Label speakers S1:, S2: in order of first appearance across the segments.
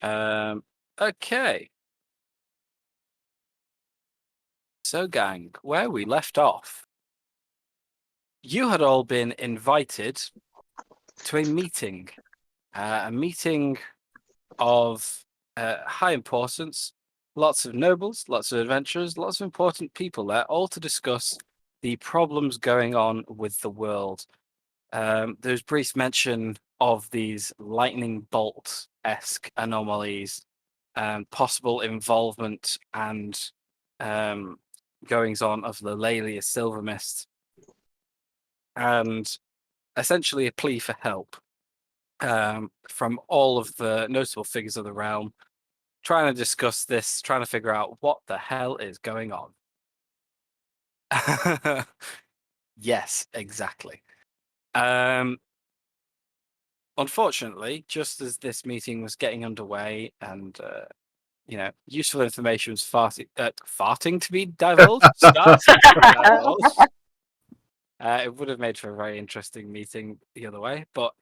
S1: Okay. So, gang, where we left off, you had all been invited to a meeting of high importance, lots of nobles, lots of adventurers, lots of important people there, all to discuss the problems going on with the world. There's brief mention of these lightning bolt esque anomalies, possible involvement and um, goings on of the Laelia Silver Mist, and essentially a plea for help from all of the notable figures of the realm, trying to discuss this, trying to figure out what the hell is going on. Yes, exactly. Unfortunately, just as this meeting was getting underway and useful information was farting to be divulged, starting to be divulged. It would have made for a very interesting meeting the other way, but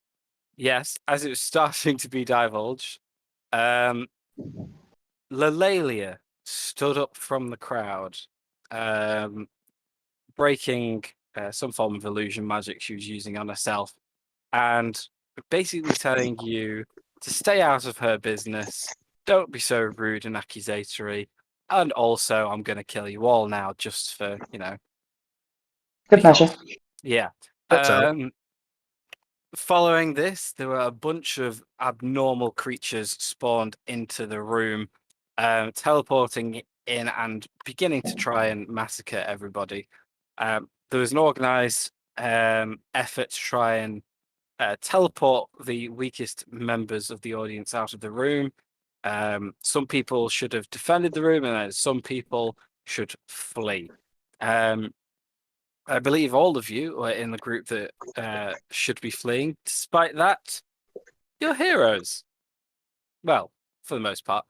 S1: yes, as it was starting to be divulged, Lalalia stood up from the crowd, breaking some form of illusion magic she was using on herself, and basically telling you to stay out of her business. Don't be so rude and accusatory. And also, I'm going to kill you all now, just for
S2: Good measure.
S1: because. Yeah.
S3: That's out.
S1: Following this, there were a bunch of abnormal creatures spawned into the room, teleporting in and beginning to try and massacre everybody. There was an organized effort to try and teleport the weakest members of the audience out of the room. Some people should have defended the room, and some people should flee. I believe all of you are in the group that should be fleeing. Despite that, you're heroes. Well, for the most part.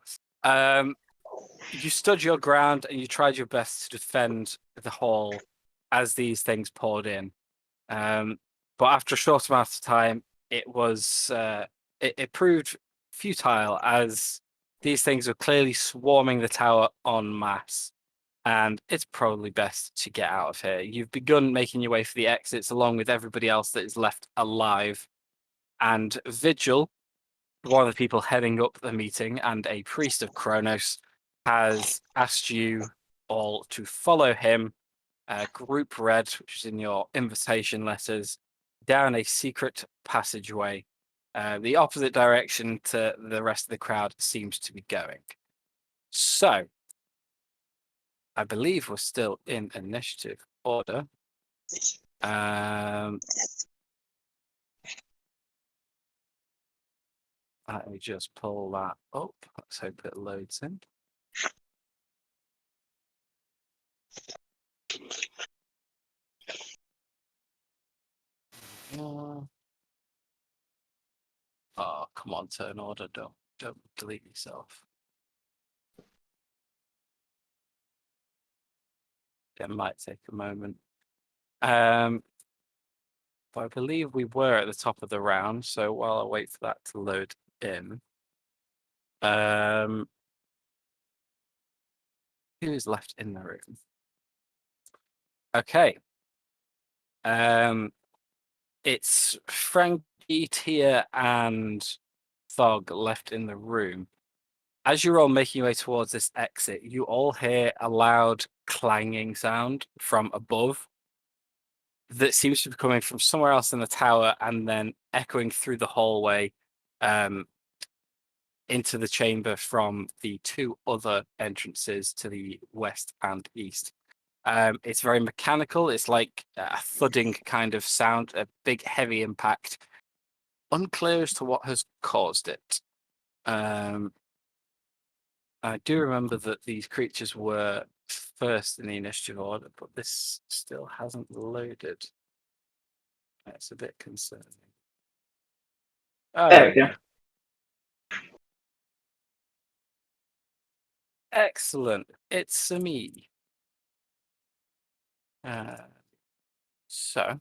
S1: You stood your ground and you tried your best to defend the hall as these things poured in. But after a short amount of time, it proved futile, as these things were clearly swarming the tower en masse. And it's probably best to get out of here. You've begun making your way for the exits along with everybody else that is left alive. And Vigil, one of the people heading up the meeting and a priest of Kronos, has asked you all to follow him, group red, which is in your invitation letters, down a secret passageway. The opposite direction to the rest of the crowd seems to be going. So, I believe we're still in initiative order. Let me just pull that up. Let's hope it loads in. Oh, come on, turn order. Don't delete yourself. It might take a moment. But I believe we were at the top of the round, so while I wait for that to load in, who's left in the room? Okay. It's Frankie, Tia, and Thog left in the room. As you're all making your way towards this exit, you all hear a loud clanging sound from above that seems to be coming from somewhere else in the tower and then echoing through the hallway into the chamber from the two other entrances to the west and east. It's very mechanical. It's like a thudding kind of sound, a big, heavy impact. Unclear as to what has caused it. I do remember that these creatures were first in the initiative order, but this still hasn't loaded. That's a bit concerning. Oh,
S2: There we go.
S1: Excellent. It's me. So,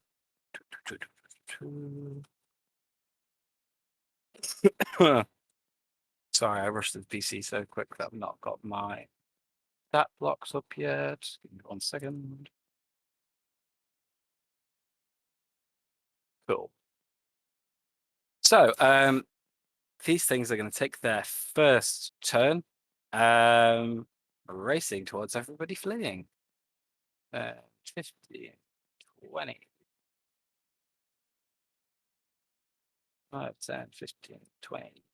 S1: Sorry, I rushed to the PC so quick that I've not got my stat blocks up yet. Give me 1 second. Cool. So, these things are going to take their first turn, racing towards everybody fleeing. 50, 20, 5, 10, 15, 20,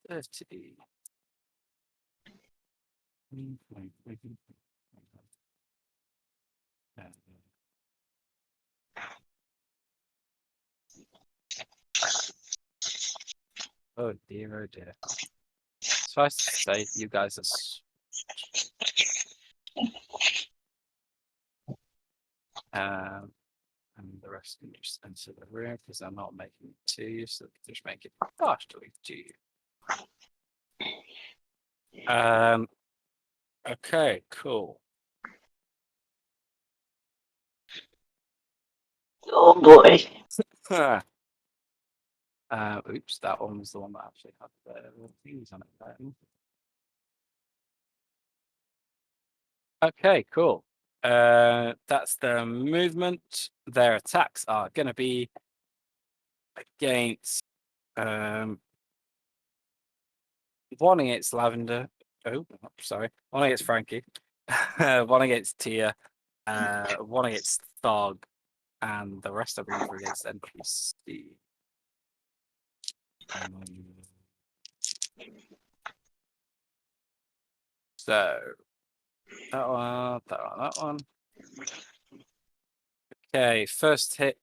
S1: 30. Oh dear, oh dear. Suffice to say, you guys are. And the rest can just enter the room because I'm not making it to you, so just make it partially to you. Okay, cool.
S2: Oh boy.
S1: Oops, that one was the one that actually had the little things on it then. Okay, cool. That's their movement. Their attacks are going to be against one against Lavender. Oh, sorry. One against Frankie. One against Tia. One against Thog. And the rest, I believe, are against NPC. So that one, that one, that one. Okay, first hit.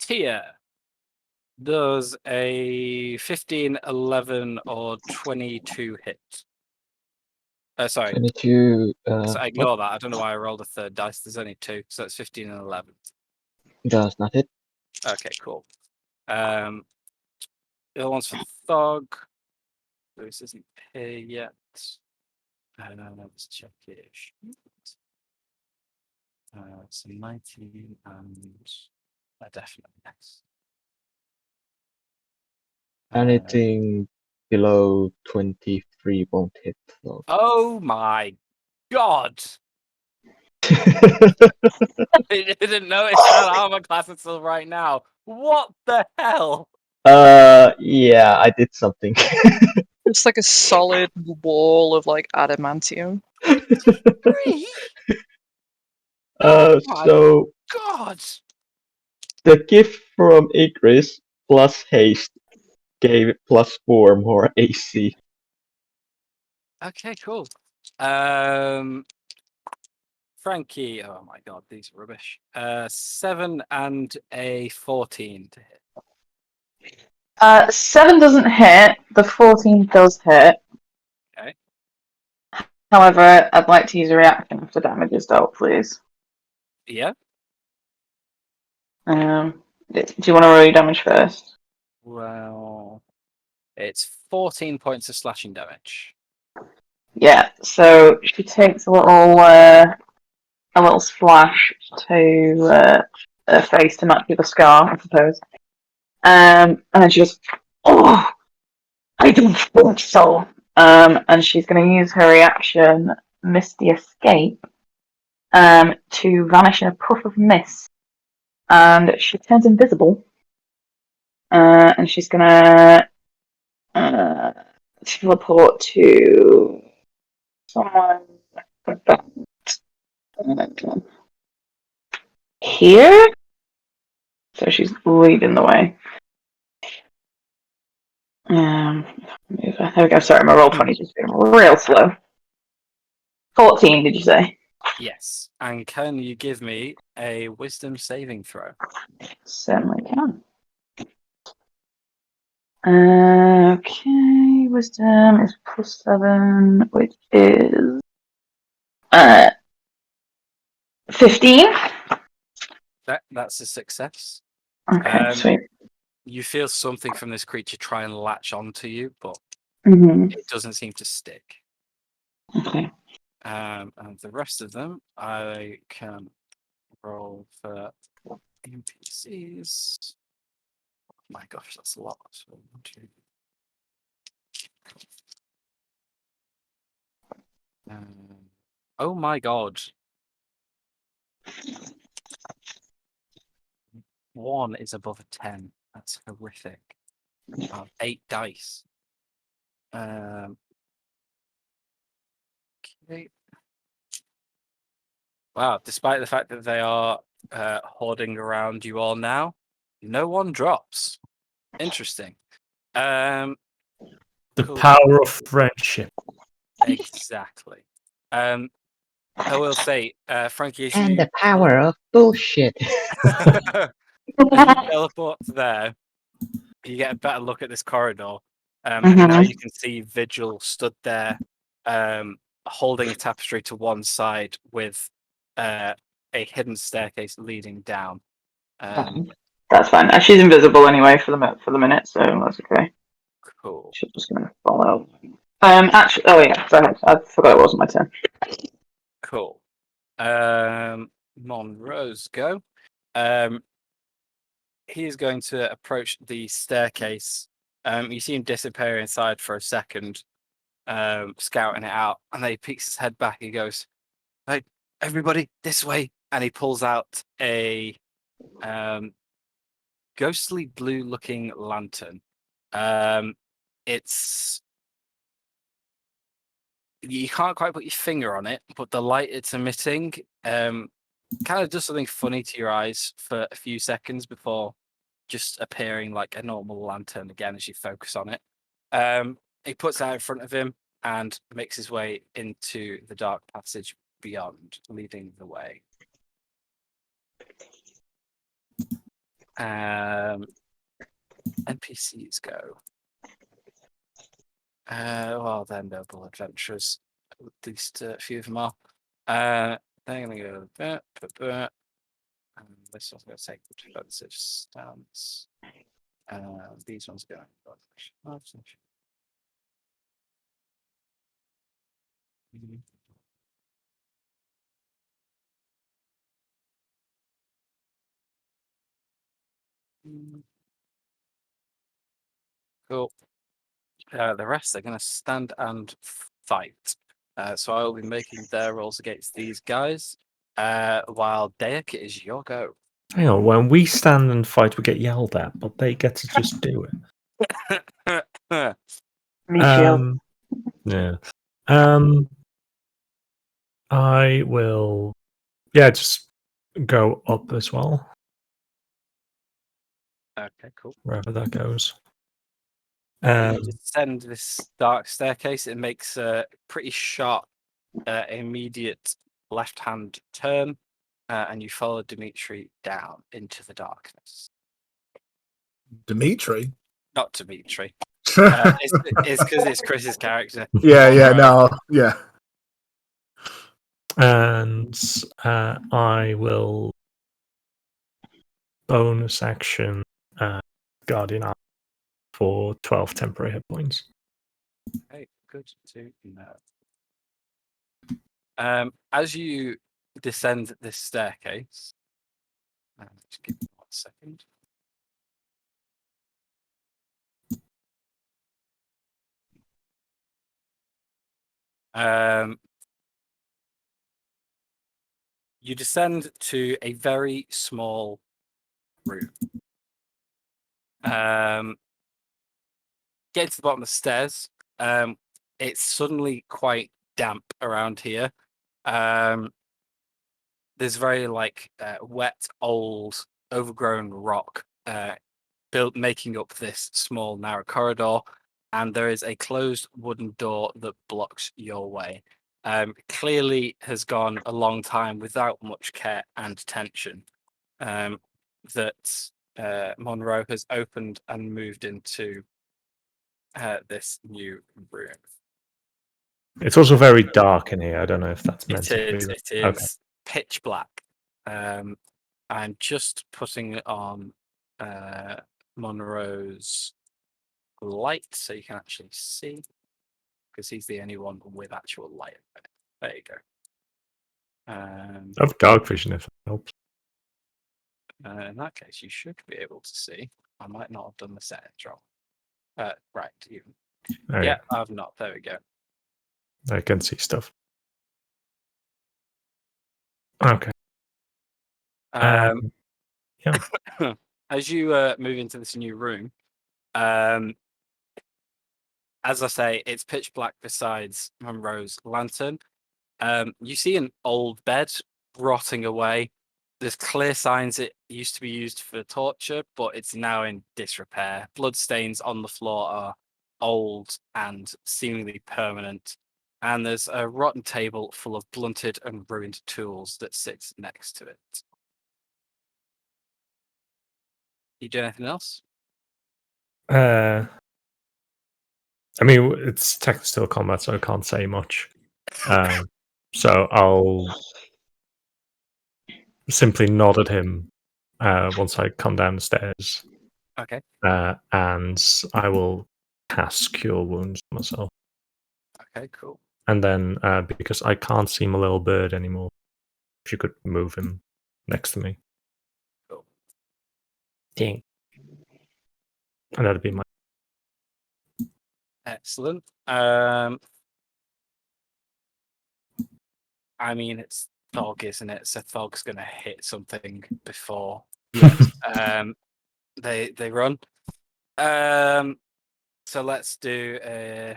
S1: Tia does a 15, 11, or 22 hit. Sorry.
S2: 22.
S1: So ignore that. I don't know why I rolled a third dice. There's only 2, so it's 15 and 11.
S2: Does not hit.
S1: Okay, cool. The other one's for Thog. This isn't here yet. Let's check it. So 19 and a definite yes.
S2: Anything below 23 won't hit. So.
S1: Oh my god! I didn't notice that armor class until right now. What the hell?
S2: Yeah, I did something.
S3: It's like a solid wall of like adamantium.
S1: 23? Oh my
S2: So
S1: god!
S2: the gift from Igris plus haste gave it +4 more AC.
S1: Okay, cool. Frankie, oh my god, these are rubbish. 7 and a 14 to hit.
S4: 7 doesn't hit. The 14 does hit.
S1: Okay.
S4: However, I'd like to use a reaction after damage is dealt, please.
S1: Yeah.
S4: Do you want to roll your damage first?
S1: Well, it's 14 points of slashing damage.
S4: Yeah. So she takes a little splash to her face to match with a scar, I suppose. And then she goes, "Oh, I don't think so." And she's going to use her reaction, Misty Escape, to vanish in a puff of mist. And she turns invisible. And she's going to teleport to someone about here. So she's leading the way. There we go. Sorry, my roll 20 just been real slow. 14, did you say?
S1: Yes. And can you give me a wisdom saving throw?
S4: Certainly can. Okay, wisdom is +7, which is 15.
S1: That's a success.
S4: Okay, sweet.
S1: You feel something from this creature try and latch onto you, but it doesn't seem to stick.
S4: Okay.
S1: And the rest of them, I can roll for NPCs. Oh my gosh, that's a lot. So, 1, 2. Oh my god. 1 is above a 10. That's horrific. 8 dice. Okay. Wow, despite the fact that they are hoarding around you all now, no one drops. Interesting.
S5: The
S1: Cool.
S5: power of friendship.
S1: Exactly. I will say, Frankie, as
S2: And
S1: you
S2: the power of bullshit.
S1: as you teleport to there, you get a better look at this corridor. And now you can see Vigil stood there, holding a tapestry to one side with a hidden staircase leading down.
S4: That's fine. She's invisible anyway for the minute, so that's okay.
S1: Cool.
S4: She's just gonna follow. Actually, oh yeah, go ahead. I forgot it wasn't my turn.
S1: Cool. Monroe's go. He's going to approach the staircase. You see him disappear inside for a second, scouting it out, and then he peeks his head back. He goes, "Hey, everybody, this way!" And he pulls out a ghostly blue-looking lantern. It's you can't quite put your finger on it, but the light it's emitting kind of does something funny to your eyes for a few seconds before just appearing like a normal lantern again as you focus on it. He puts that in front of him and makes his way into the dark passage beyond, leading the way. NPCs go. Well, they're noble adventurers. At least a few of them are. They're going to go. And this one's going to take the defensive stance. These ones going. Cool. The rest are going to stand and fight. So I will be making their rolls against these guys. While Dayak, it is your go.
S5: Hang on, when we stand and fight, we get yelled at, but they get to just do it.
S4: Me shield.
S5: Yeah. I will, just go up as well,
S1: Okay, cool.
S5: wherever that goes.
S1: You descend this dark staircase. It makes a pretty sharp, immediate left-hand turn, and you follow Dimitri down into the darkness.
S6: Dimitri?
S1: Not Dimitri. It's because it's Chris's character.
S6: Yeah, no, yeah.
S5: And I will bonus action Guardian Arm for 12 temporary hit points.
S1: Okay, good to know. As you descend this staircase, just give me 1 second. You descend to a very small room. Get to the bottom of the stairs. It's suddenly quite damp around here. There's very wet, old, overgrown rock built making up this small, narrow corridor, and there is a closed wooden door that blocks your way. Clearly has gone a long time without much care and attention. That Monroe has opened and moved into this new room.
S5: It's also very dark in here. I don't know if that's meant to be.
S1: It is pitch black. I'm just putting it on Monroe's light so you can actually see, because he's the only one with actual light. There you go.
S5: I have dark vision if it helps.
S1: In that case, you should be able to see. I might not have done the settings wrong. Right, you.
S5: Okay,
S1: Yeah, I've not. There we go.
S5: I can see stuff. Okay.
S1: Um,
S5: Yeah.
S1: as you move into this new room, as I say, it's pitch black besides Monroe's lantern. You see an old bed rotting away. There's clear signs it used to be used for torture, but it's now in disrepair. Bloodstains on the floor are old and seemingly permanent. And there's a rotten table full of blunted and ruined tools that sits next to it. You do anything else?
S5: I mean, it's technically still combat, so I can't say much. So I'll simply nod at him once I come down the stairs,
S1: Okay.
S5: and I will cast Cure Wounds on myself.
S1: Okay, cool.
S5: And then, because I can't see my little bird anymore, if you could move him next to me.
S1: Cool.
S5: Ding. And that'd be my.
S1: Excellent. I mean, it's Thog, isn't it? So Thog's going to hit something before
S5: Yes.
S1: they run. So let's do a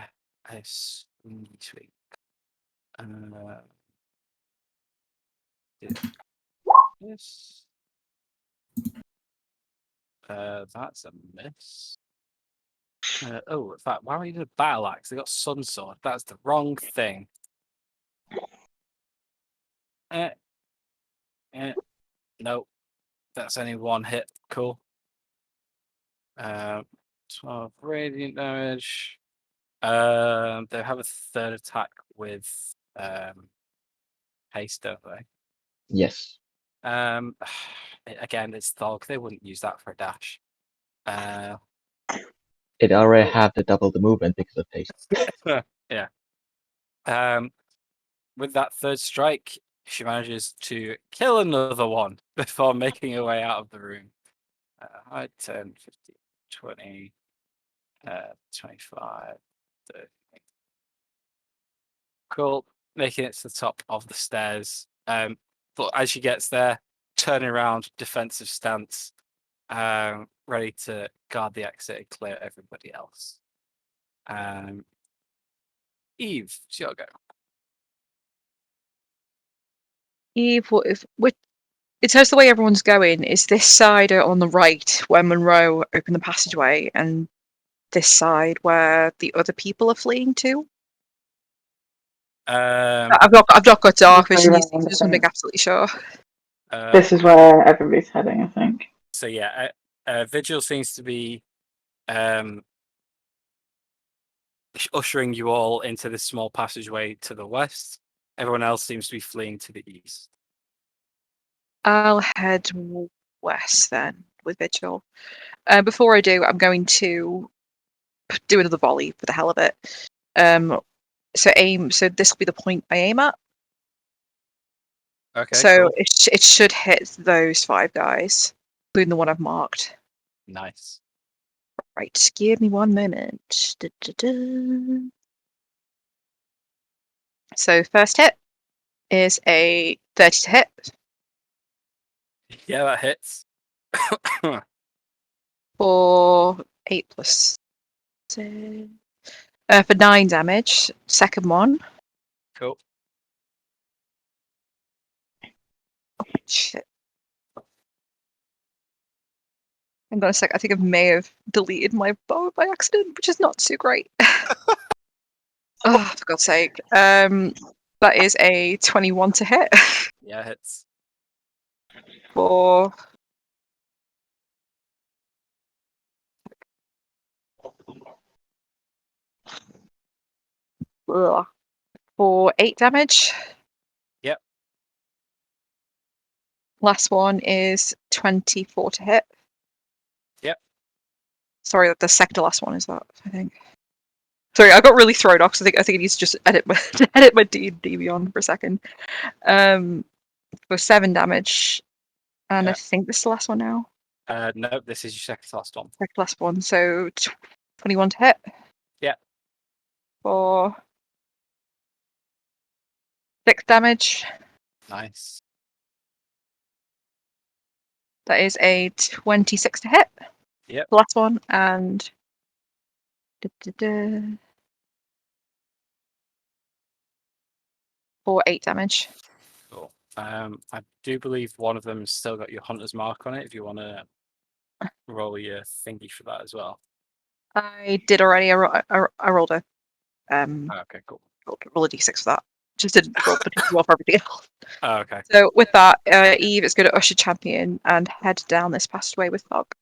S1: sweet. Yes. That's a miss. Oh, in fact, why are you doing a battle axe? They got sun sword. That's the wrong thing. Nope. That's only one hit. Cool. 12 radiant damage. They have a third attack with haste, don't they?
S2: Yes.
S1: Again, it's Thog. They wouldn't use that for a dash.
S2: It already have the double the movement because of haste.
S1: Yeah. With that third strike, she manages to kill another one before making her way out of the room. 10, 15, 20, 25, 30. Cool. Making it to the top of the stairs. But as she gets there, turning around, defensive stance, ready to guard the exit and clear everybody else. Eve, it's your go.
S3: Eve, it says the way everyone's going is this side on the right where Monroe opened the passageway, and this side where the other people are fleeing to. I've not got dark vision.
S4: This way
S3: You
S4: around,
S3: just want to make absolutely sure.
S4: This is where everybody's heading, I think.
S1: So yeah, Vigil seems to be ushering you all into this small passageway to the west. Everyone else seems to be fleeing to the east.
S3: I'll head west then with Vigil. Before I do, I'm going to do another volley for the hell of it. So this will be the point I aim at.
S1: Okay.
S3: So
S1: Cool.
S3: it should hit those 5 guys, including the one I've marked.
S1: Nice.
S3: Right, give me one moment. Da-da-da. So first hit is a 30 to hit
S1: Yeah, that hits.
S3: for 8 plus 6. For 9 damage. Second one.
S1: Cool.
S3: Shit. Hang on a sec. I think I may have deleted my bow by accident, which is not too great. Oh, for God's sake. That is a 21 to hit
S1: Yeah, hits.
S3: for 8 damage.
S1: Yep.
S3: Last one is 24 to hit.
S1: Yep.
S3: Sorry, the second to last one is that, I think. Sorry, I got really thrown off. So I think I need to just edit my D&D beyond for a second. For 7 damage, And I
S1: Yeah.
S3: think this is the last one now.
S1: No, this is your second last one.
S3: Second last one. So 21 to hit.
S1: Yeah.
S3: For 6 damage.
S1: Nice.
S3: That is a 26 to hit.
S1: Yep.
S3: The last one. And for 8 damage.
S1: Cool. I do believe one of them's still got your hunter's mark on it. If you want to roll your thingy for that as well.
S3: I did already. I rolled a
S1: Okay, cool.
S3: roll a d6 for that. Just didn't roll the d12 for everything else.
S1: Okay.
S3: So with that, Eve is going to usher champion and head down this passageway with Fog.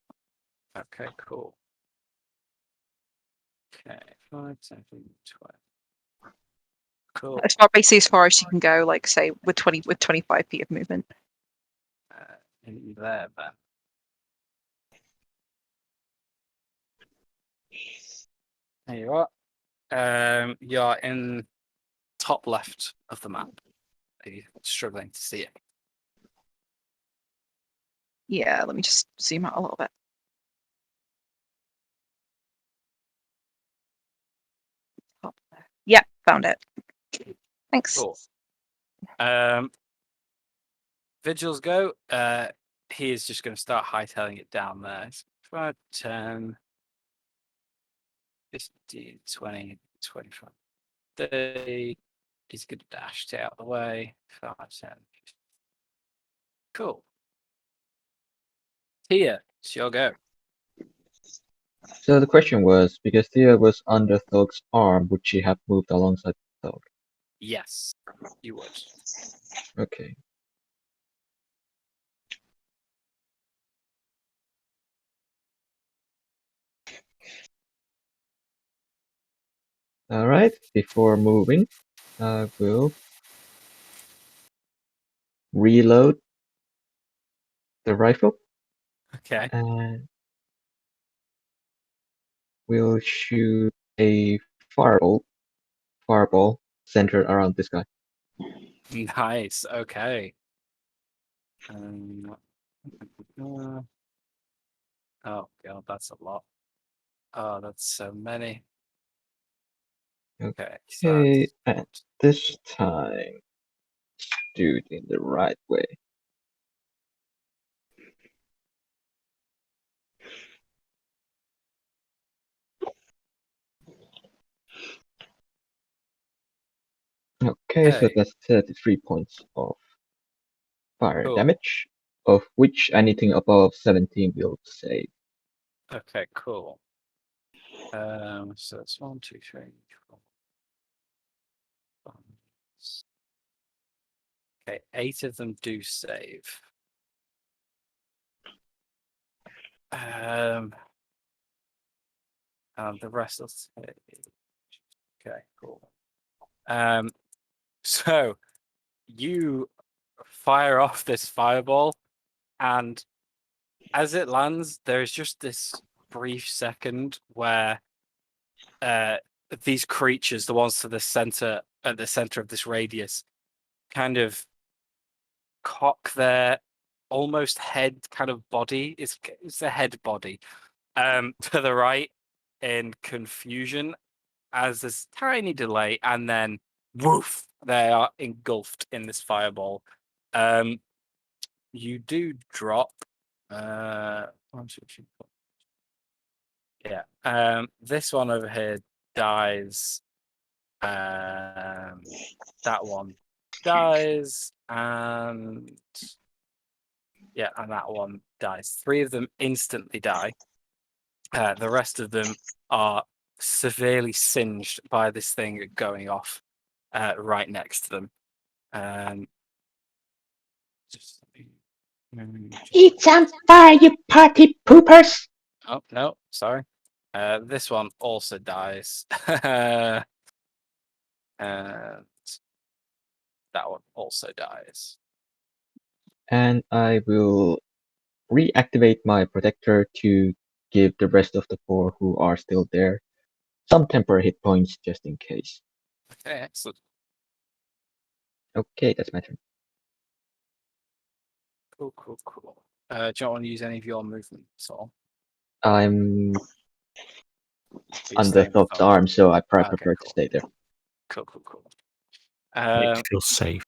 S1: Okay, cool. Okay, 5, 10, 20. Cool.
S3: Basically as far as she can go, like say with 25 feet of movement.
S1: In there then. There you are. You're in top left of the map. Are you struggling to see it?
S3: Yeah, let me just zoom out a little bit. Top left. Yeah, found it. Thanks.
S1: Cool. Vigils go. He is just going to start hightailing it down there. It's 5, 10, 15, 20, 25, 30. He's going to dash it out of the way. 5, 10. Cool. Tia, it's your go.
S2: So the question was, because Thea was under Thog's arm, would she have moved alongside Thog?
S1: Yes, you would.
S2: Okay. Alright, before moving, I will reload the rifle
S1: Okay.
S2: and we'll shoot a fireball centered around this guy.
S1: Nice. Okay. Oh god, that's a lot. Oh, that's so many. Okay. So
S2: Okay, and this time, do it in the right way. Okay, so
S1: Okay.
S2: that's 33 points of fire
S1: Cool.
S2: damage, of which anything above 17 will save.
S1: Okay, cool. So it's 1, 2, 3, 4, 5, 6. Okay, 8 of them do save. And the rest will save. Okay, cool. So you fire off this fireball, and as it lands, there's just this brief second where these creatures, the ones to the center, at the center of this radius, kind of cock their almost head kind of body. It's a head body to the right in confusion as this tiny delay, and then woof, they are engulfed in this fireball. You do drop. One, two, three, four. Yeah. This one over here dies. That one dies, and yeah, and that one dies. 3 of them instantly die. The rest of them are severely singed by this thing going off right next to them. Just,
S4: It's on fire, you party poopers!
S1: oh no, sorry. This one also dies. And that one also dies.
S2: And I will reactivate my protector to give the rest of the 4 who are still there some temporary hit points just in case.
S1: Okay, excellent.
S2: Okay, that's my turn.
S1: Cool. Do you not want to use any of your movement at all?
S2: I'm
S1: Are you
S2: under
S1: staying with
S2: Thog's
S1: Thog?
S2: arm, so I probably
S1: Okay,
S2: prefer to
S1: cool.
S2: stay there.
S1: Cool.
S5: Makes you feel safe.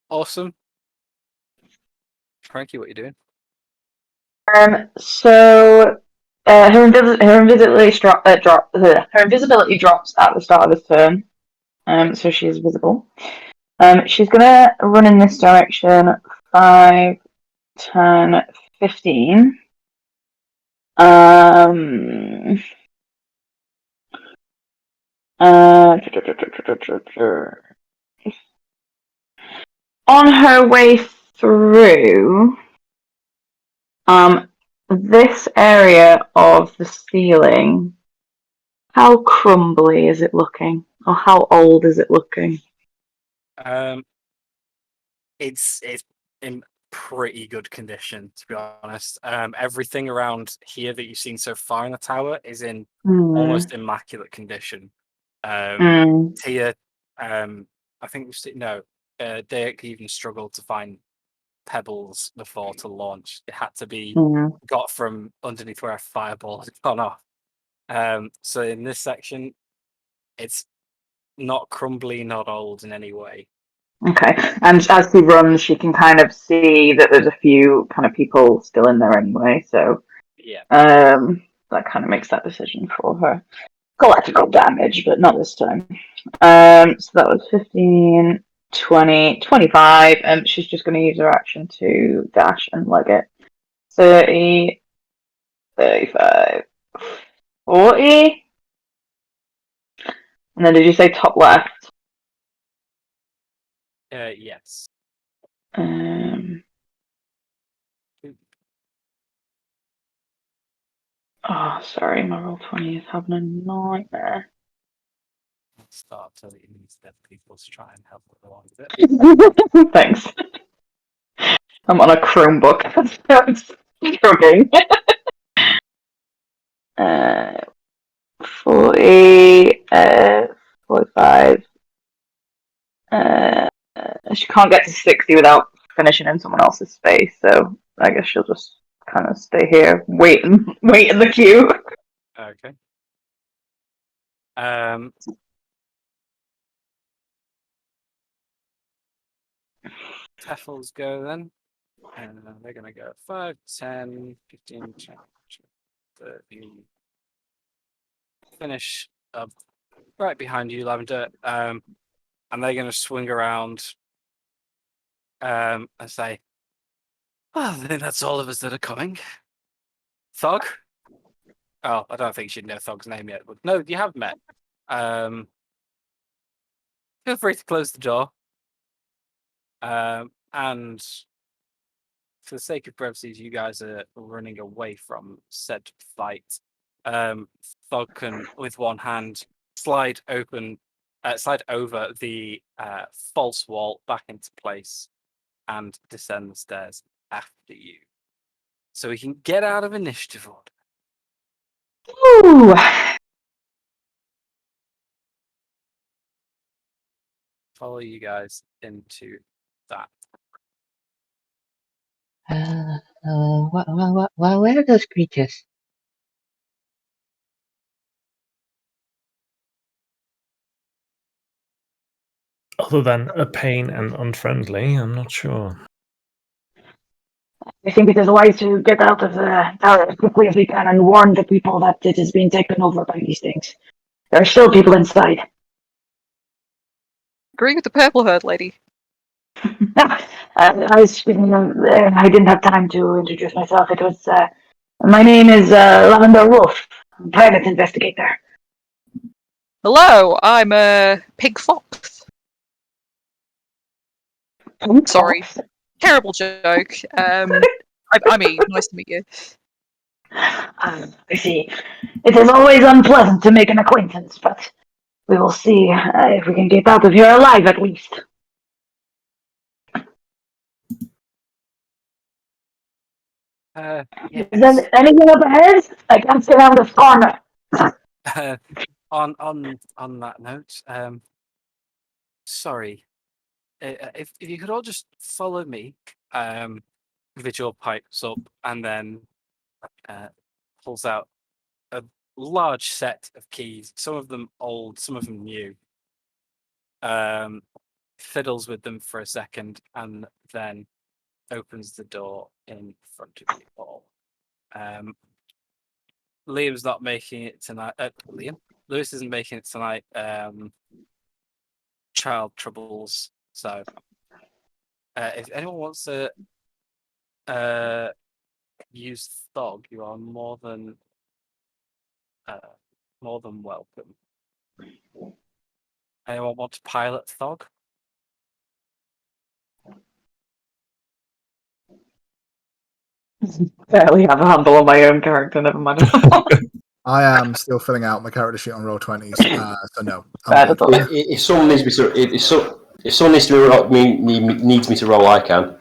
S1: Awesome. Frankie, what are you doing?
S4: So her invisibility her invisibility drops at the start of this turn. So she's visible. She's gonna run in this direction 5, 10, 15. On her way through, this area of the ceiling, how crumbly is it looking? Or how old is it looking?
S1: It's in pretty good condition, to be honest. Everything around here that you've seen so far in the tower is in almost immaculate condition. Tia, I think we've seen Dirk even struggled to find pebbles before to launch. It had to be got from underneath where a fireball had gone off. So in this section, it's not crumbly, not old in any way.
S4: Okay, and as she runs, she can kind of see that there's a few kind of people still in there anyway, so
S1: Yeah.
S4: that kind of makes that decision for her. Collateral damage, but not this time. So that was 15, 20, 25, and she's just going to use her action to dash and leg it. 30, 35, 40. And then did you say top left?
S1: Yes.
S4: Oh, sorry, my Roll20 is having a nightmare.
S1: Let's start telling these dead people to try and help along with it.
S4: Thanks. I'm on a Chromebook, so I'm struggling. 40, 45. She can't get to 60 without finishing in someone else's space, so I guess she'll just kind of stay here, wait in the queue.
S1: Okay. Teffels go then. And they're going to go 5, 10, 15, 20, 30. Finish up right behind you, Lavender. And they're going to swing around and say, well, I think that's all of us that are coming. Thog? Oh, I don't think she'd know Thog's name yet. But no, you have met. Feel free to close the door. And for the sake of brevity, you guys are running away from said fight. Thog can, with one hand, slide over the false wall back into place and descend the stairs after you. So we can get out of initiative order.
S4: Ooh.
S1: Follow you guys into that.
S2: Where are those creatures?
S5: Other than a pain and unfriendly, I'm not sure.
S4: I think it is wise to get out of the tower as quickly as we can and warn the people that it is being taken over by these things. There are still people inside.
S3: Agree with the purple haired lady.
S4: I didn't have time to introduce myself. It was my name is Lavender Wolf, private investigator.
S3: Hello, I'm Pig Fox. Sorry. Terrible joke. I mean, nice to meet you.
S4: I see. It is always unpleasant to make an acquaintance, but we will see if we can get out of here alive at least.
S1: Yes.
S4: Is there anything up ahead? I can't sit around this corner.
S1: On that note, sorry. if you could all just follow me, Vigil pipes up and then pulls out a large set of keys, some of them old, some of them new. Fiddles with them for a second and then opens the door in front of you all. Liam's not making it tonight. Lewis isn't making it tonight. Child troubles. So, if anyone wants to use Thog, you are more than welcome. Anyone want to pilot Thog?
S4: Barely have a handle on my own character, never mind.
S6: I am still filling out my character sheet on Roll20s, so no.
S4: Fair to talk.
S7: If someone needs me to, if someone needs me to roll, I can.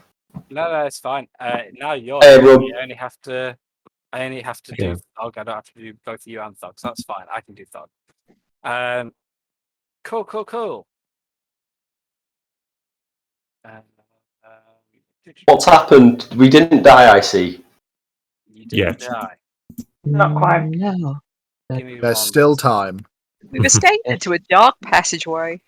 S1: No, it's fine. Now you're.
S7: Rob.
S1: I only have to
S5: Yeah.
S1: do Thog. I don't have to do both you and Thog, so that's fine. I can do Thog. Cool.
S7: What's happened? We didn't die, I see.
S1: You didn't
S5: Yet.
S1: die.
S4: Not quite.
S2: No.
S1: Give me
S6: There's
S1: one
S6: still
S1: second.
S6: time.
S3: We've escaped into a dark passageway,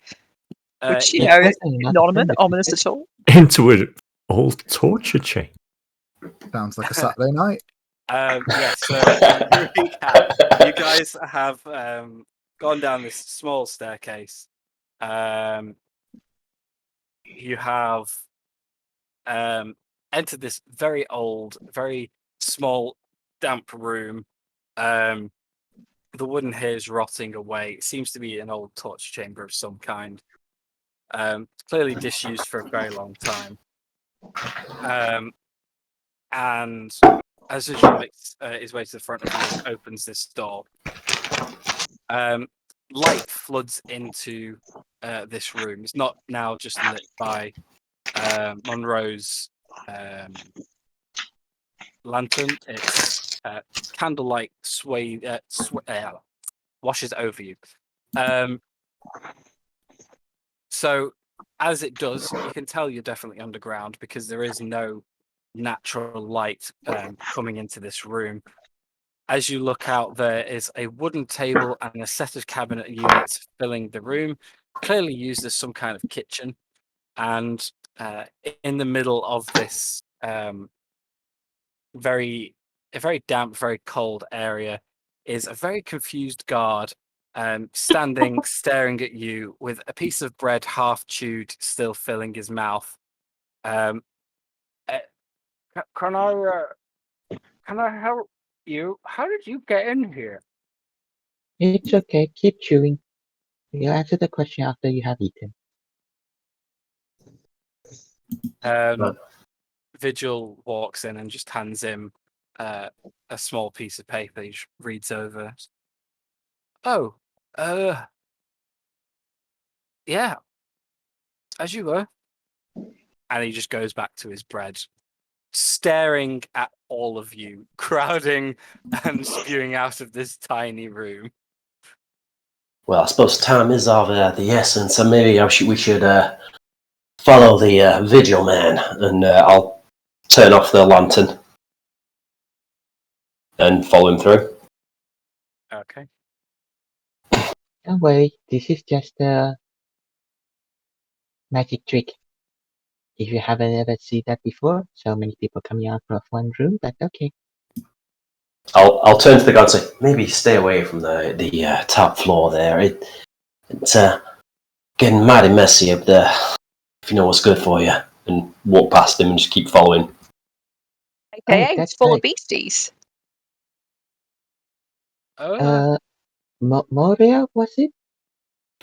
S3: which, you know, is not ominous at all.
S5: Into an old torture chain.
S6: Sounds like a Saturday night.
S1: Yeah, so to recap, you guys have gone down this small staircase. You have entered this very old, very small, damp room. The wooden here is rotting away. It seems to be an old torture chamber of some kind. Clearly disused for a very long time. And as Visual makes his way to the front of you and opens this door, light floods into this room. It's not now just lit by Monroe's lantern. It's candlelight washes over you. So as it does, you can tell you're definitely underground because there is no natural light coming into this room. As you look out, there is a wooden table and a set of cabinet units filling the room, clearly used as some kind of kitchen. And in the middle of this very damp, very cold area is a very confused guard standing, staring at you with a piece of bread half chewed, still filling his mouth. Can I help you? How did you get in here?
S2: It's okay. Keep chewing. You'll answer the question after you have eaten.
S1: Vigil walks in and just hands him a small piece of paper. He just reads over. Oh, yeah, as you were. And he just goes back to his bread, staring at all of you, crowding and spewing out of this tiny room.
S7: Well, I suppose time is of the essence, and maybe we should follow the vigil man, and I'll turn off the lantern and follow him through.
S1: Okay.
S2: Don't worry, this is just a magic trick. If you haven't ever seen that before, so many people coming out of one room, but okay.
S7: I'll turn to the guard and say, maybe stay away from the top floor there. It's getting mighty messy up there, if you know what's good for you. And walk past him and just keep following.
S3: AKA,
S2: that's
S3: it's full
S2: right.
S3: of beasties.
S2: Moria, was it?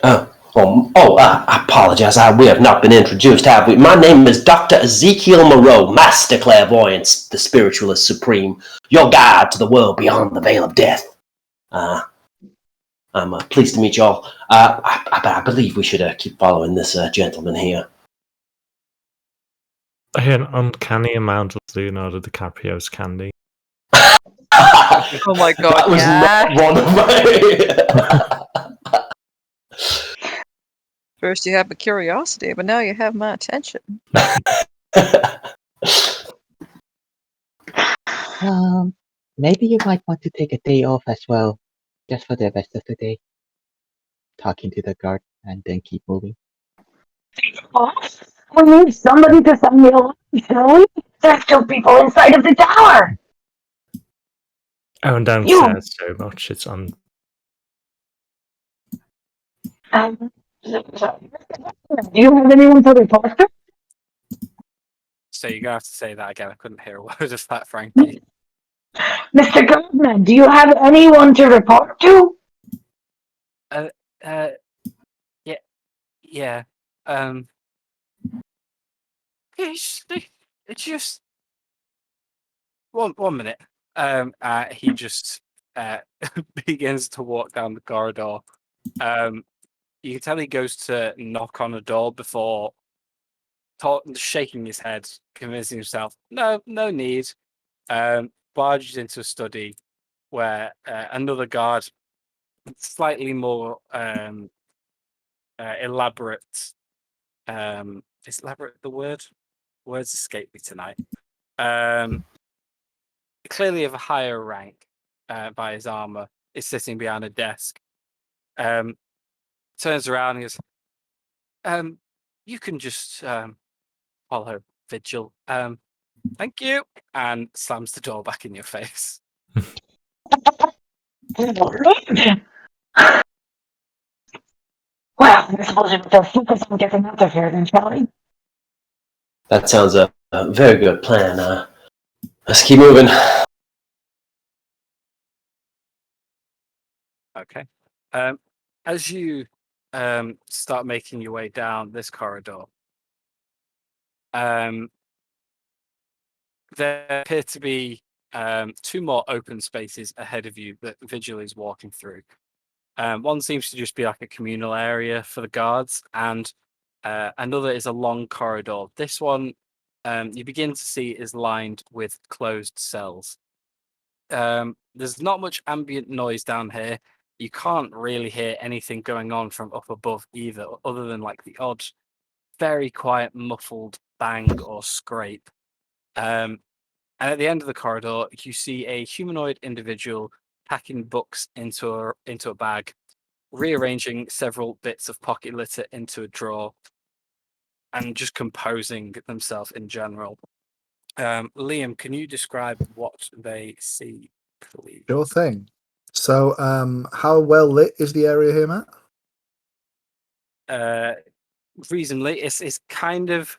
S7: I apologize. We have not been introduced, have we? My name is Dr. Ezekiel Moreau, Master Clairvoyance, the Spiritualist Supreme, your guide to the world beyond the veil of death. I'm pleased to meet you all. I believe we should keep following this gentleman here.
S5: I hear an uncanny amount of Leonardo DiCaprio's candy.
S3: Oh my god,
S7: That was
S3: yeah.
S7: not one of my...
S3: First you had my curiosity, but now you have my attention.
S2: Maybe you might want to take a day off as well, just for the rest of the day. Talking to the guard and then keep moving.
S4: We need somebody to send me along, shall we? There's still people inside of the tower.
S5: Oh, and downstairs so much. It's on.
S4: Do you have anyone to report to?
S1: So you're gonna have to say that again. I couldn't hear a word of that, Frankie.
S4: Mr. Goldman, do you have anyone to report to?
S1: Yeah. It's just 1 minute. He just begins to walk down the corridor. You can tell he goes to knock on a door before shaking his head, convincing himself, no need. Barges into a study where another guard, slightly more elaborate. Is elaborate the word? Words escape me tonight. Clearly of a higher rank by his armor, is sitting behind a desk. Turns around and goes, you can just follow Vigil. Thank you. And slams the door back in your face.
S4: Well, I suppose if they'll focus on getting out of here, then shall we?
S7: That sounds a very good plan. Let's keep moving.
S1: Okay. As you start making your way down this corridor, there appear to be 2 more open spaces ahead of you that Vigil is walking through. One seems to just be like a communal area for the guards, and another is a long corridor. This one, you begin to see, is lined with closed cells. There's not much ambient noise down here. You can't really hear anything going on from up above either, other than like the odd, very quiet, muffled bang or scrape. And at the end of the corridor, you see a humanoid individual packing books into a bag, rearranging several bits of pocket litter into a drawer, and just composing themselves in general. Liam, can you describe what they see, please?
S6: Sure thing. So, how well lit is the area here, Matt?
S1: Reasonably, it's kind of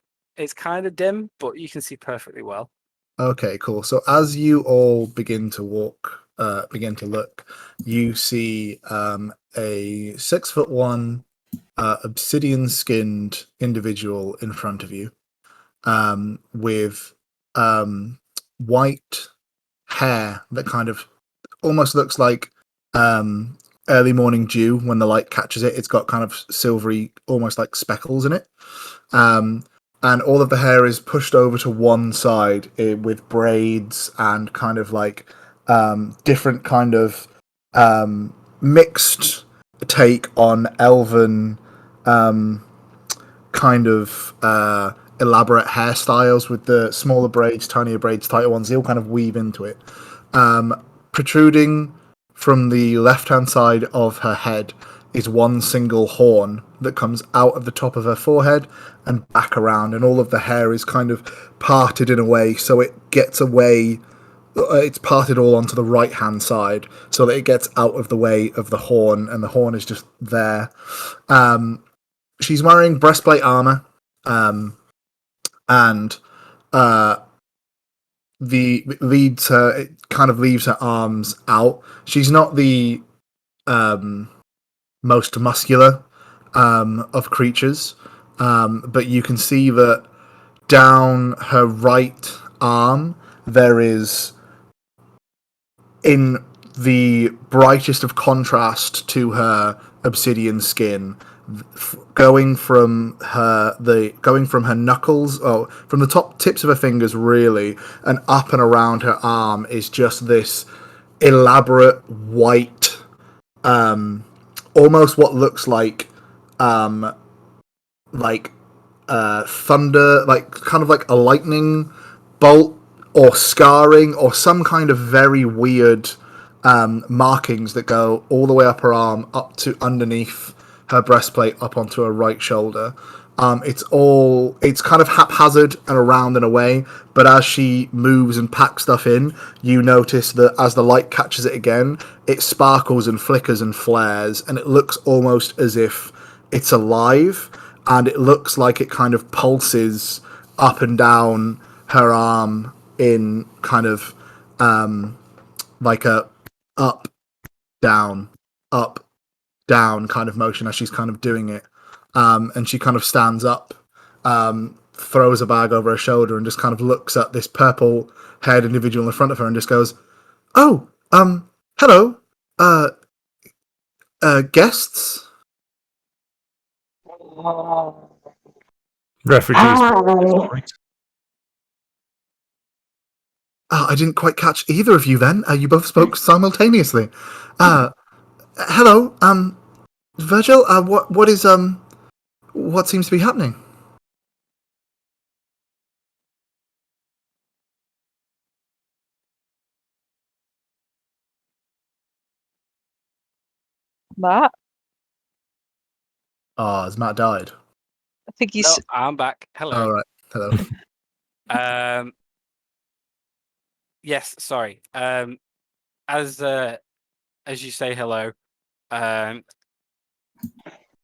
S1: dim, but you can see perfectly well.
S6: Okay, cool. So as you all begin to look, you see a 6'1", obsidian-skinned individual in front of you, with white hair that kind of almost looks like early morning dew when the light catches it. It's got kind of silvery, almost like speckles in it. And all of the hair is pushed over to one side with braids and kind of like different kind of mixed take on elven kind of elaborate hairstyles with the smaller braids, tinier braids, tighter ones. They all kind of weave into it. Protruding from the left-hand side of her head is one single horn that comes out of the top of her forehead and back around, and all of the hair is kind of parted in a way so it gets away. It's parted all onto the right-hand side so that it gets out of the way of the horn, and the horn is just there. She's wearing breastplate armor, and it kind of leaves her arms out. She's not the most muscular of creatures, but you can see that down her right arm there is, in the brightest of contrast to her obsidian skin, going from her knuckles, from the top tips of her fingers really, and up and around her arm is just this elaborate white, almost what looks like like thunder, like kind of like a lightning bolt or scarring or some kind of very weird markings that go all the way up her arm, up to underneath her breastplate, up onto her right shoulder. It's kind of haphazard and around and away, but as she moves and packs stuff in, you notice that as the light catches it again, it sparkles and flickers and flares, and it looks almost as if it's alive, and it looks like it kind of pulses up and down her arm in kind of like a up, down, up, down kind of motion as she's kind of doing it. And she kind of stands up, throws a bag over her shoulder, and just kind of looks at this purple-haired individual in front of her and just goes, "Oh, hello, guests."
S5: Refugees.
S6: I didn't quite catch either of you then. You both spoke simultaneously. Hello, Virgil, what seems to be happening?
S3: Matt,
S6: Has Matt died?
S3: I think
S1: No,
S3: he's.
S1: I'm back. Hello.
S6: All right, hello.
S1: Yes, sorry. As you say hello,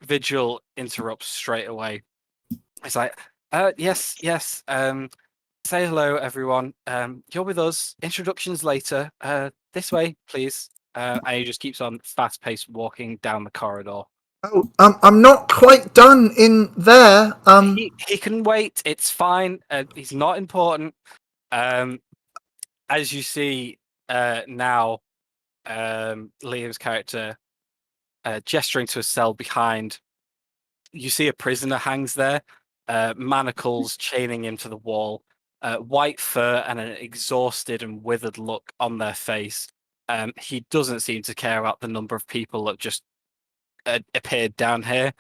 S1: Vigil interrupts straight away. It's like, yes, say hello, everyone. You're with us. Introductions later. This way, please. And he just keeps on fast-paced walking down the corridor.
S6: Oh, I'm not quite done in there.
S1: He can wait. It's fine. He's not important. As you see now, Liam's character gesturing to a cell behind. You see a prisoner hangs there, manacles chaining him to the wall, white fur and an exhausted and withered look on their face. He doesn't seem to care about the number of people that just appeared down here.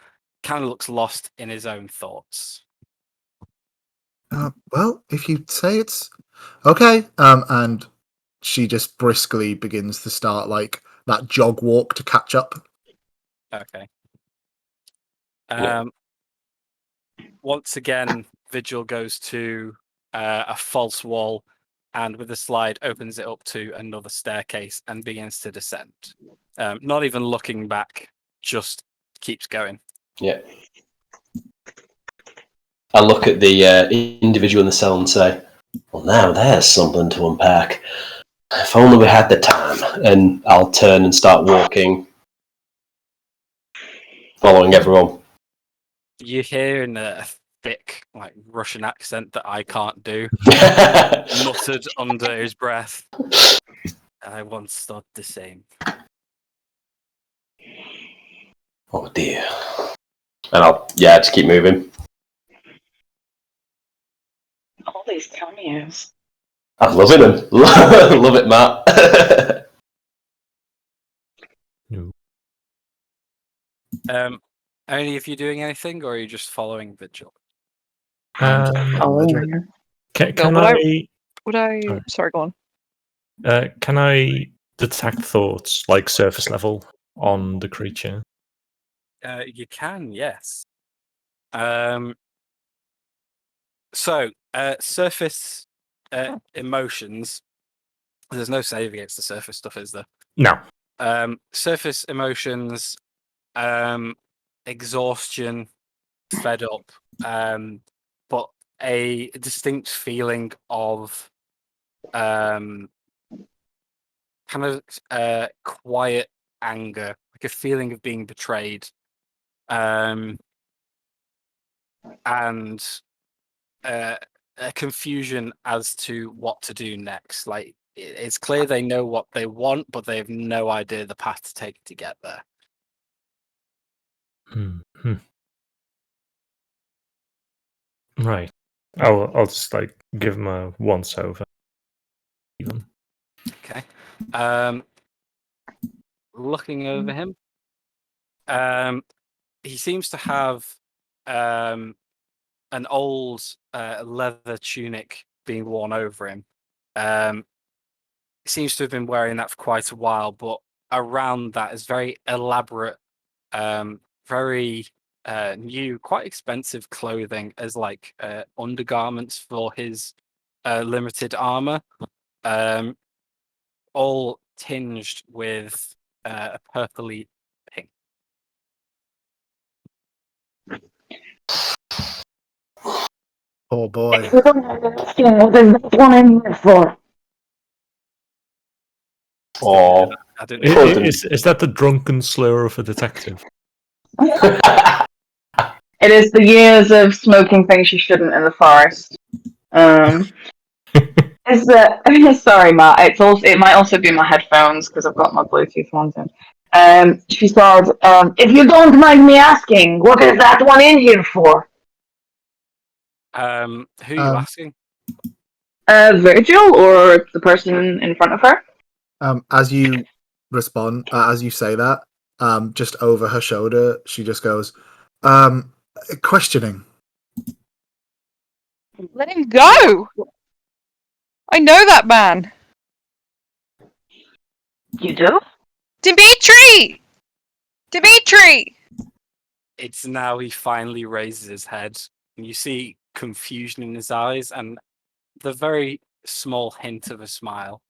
S1: Kind of looks lost in his own thoughts.
S6: Well, if you say it's okay. And she just briskly begins to start like that jog walk to catch up.
S1: Okay.
S7: Yeah.
S1: Once again, Vigil goes to a false wall and with a slide opens it up to another staircase and begins to descend. Not even looking back, just keeps going.
S7: Yeah. I look at the individual in the cell and say, "Well, now there's something to unpack. If only we had the time." And I'll turn and start walking, following everyone.
S1: You hear in a thick, like Russian accent that I can't do, muttered under his breath. I once thought the same.
S7: Oh dear. And I'll just keep moving.
S4: All these cameos.
S7: I'm loving them. Love it, Matt.
S1: Any of you doing anything, or are you just following Vigil?
S5: Can
S3: Would
S5: I?
S3: I? Sorry, go on.
S5: Can I detect thoughts like surface level on the creature?
S1: You can, yes. So, surface emotions. There's no save against the surface stuff, is there?
S5: No.
S1: Surface emotions, exhaustion, fed up, but a distinct feeling of kind of quiet anger, like a feeling of being betrayed, and a confusion as to what to do next. Like it's clear they know what they want, but they have no idea the path to take to get there.
S5: Right. I'll just like give him a once over. Even.
S1: Okay. Looking over him, he seems to have an old leather tunic being worn over him. He seems to have been wearing that for quite a while, but around that is very elaborate, very new, quite expensive clothing as like undergarments for his limited armor, all tinged with a purpley pink.
S6: Oh boy.
S4: You don't have to asking what is that one in here for?
S7: Oh.
S1: I don't know.
S5: Is that the drunken slur of a detective?
S4: It is the years of smoking things you shouldn't in the forest. Is that sorry, Matt? It might also be my headphones because I've got my Bluetooth ones in. She said, "If you don't mind me asking, what is that one in here for?"
S1: Who are you asking?
S4: Virgil or the person in front of her?
S6: As you respond, as you say that, just over her shoulder, she just goes, questioning.
S3: Let him go! I know that man!
S4: You do?
S3: Dimitri! Dimitri!
S1: It's now he finally raises his head, and you see confusion in his eyes and the very small hint of a smile.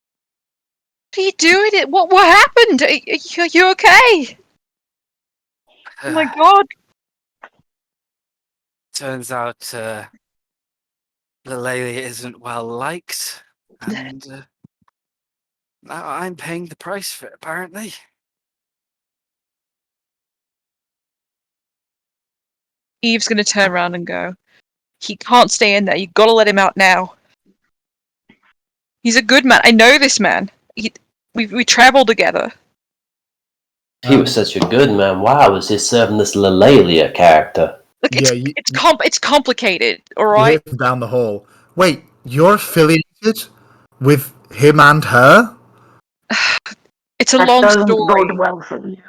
S3: What are you doing? What happened? Are you okay? Oh my god.
S1: Turns out the lady isn't well liked, and now I'm paying the price for it, apparently.
S3: Eve's gonna turn around and go, he can't stay in there. You gotta let him out now. He's a good man. I know this man. We travel together.
S7: He was such a good man. Why was he serving this Lelalia character?
S3: Look,
S6: Yeah,
S3: it's complicated,
S6: you
S3: alright?
S6: hear from down the hall. Wait, you're affiliated with him and her?
S3: It's a
S4: That
S3: long
S4: doesn't
S3: story.
S4: bode well for you.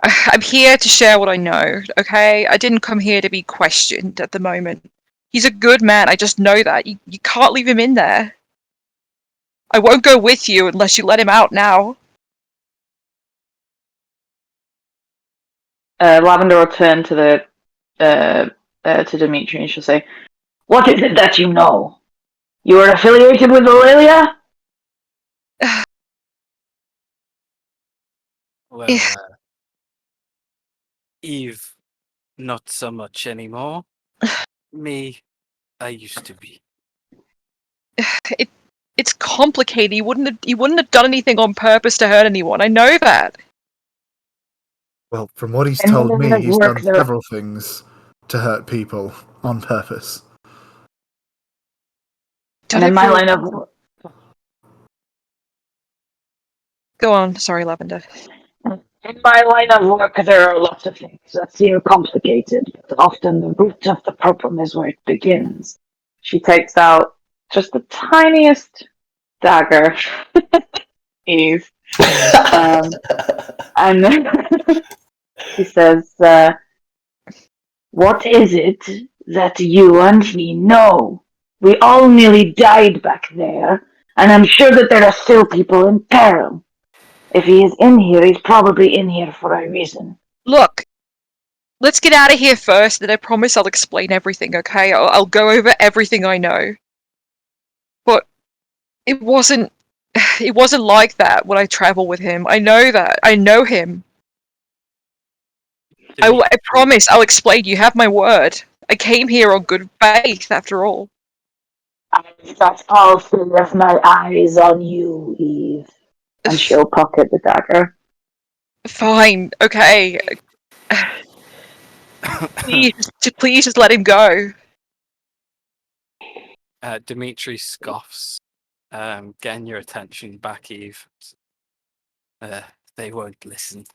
S3: I'm here to share what I know, okay? I didn't come here to be questioned at the moment. He's a good man, I just know that. You can't leave him in there. I won't go with you unless you let him out now.
S4: Lavender will turn to to Dimitri and she'll say, "What is it that you know? You are affiliated with Aurelia?"
S1: Well, Eve, not so much anymore. Me, I used to be.
S3: It's complicated. He wouldn't have done anything on purpose to hurt anyone. I know that.
S6: Well, from what he's
S4: And
S6: told
S4: none
S6: me,
S4: of that
S6: he's
S4: work
S6: done
S4: there.
S6: several things to hurt people on purpose.
S3: Done
S4: And in
S3: it
S4: my
S3: for a
S4: line of
S3: reason. Go on, sorry, Lavender.
S4: work, there are lots of things that seem complicated, but often the root of the problem is where it begins. She takes out just the tiniest dagger, Eve, and she says, "What is it that you and me know? We all nearly died back there, and I'm sure that there are still people in peril. If he is in here, he's probably in here for a reason."
S3: Look, let's get out of here first, then I promise I'll explain everything, okay? I'll go over everything I know. But it wasn't like that when I travel with him. I know that. I know him. I promise I'll explain. You have my word. I came here on good faith, after all.
S4: That's all three of my eyes on you, Eve. And she'll pocket the dagger.
S3: Fine, okay. Please just let him go.
S1: Dimitri scoffs, getting your attention back, Eve. They won't listen.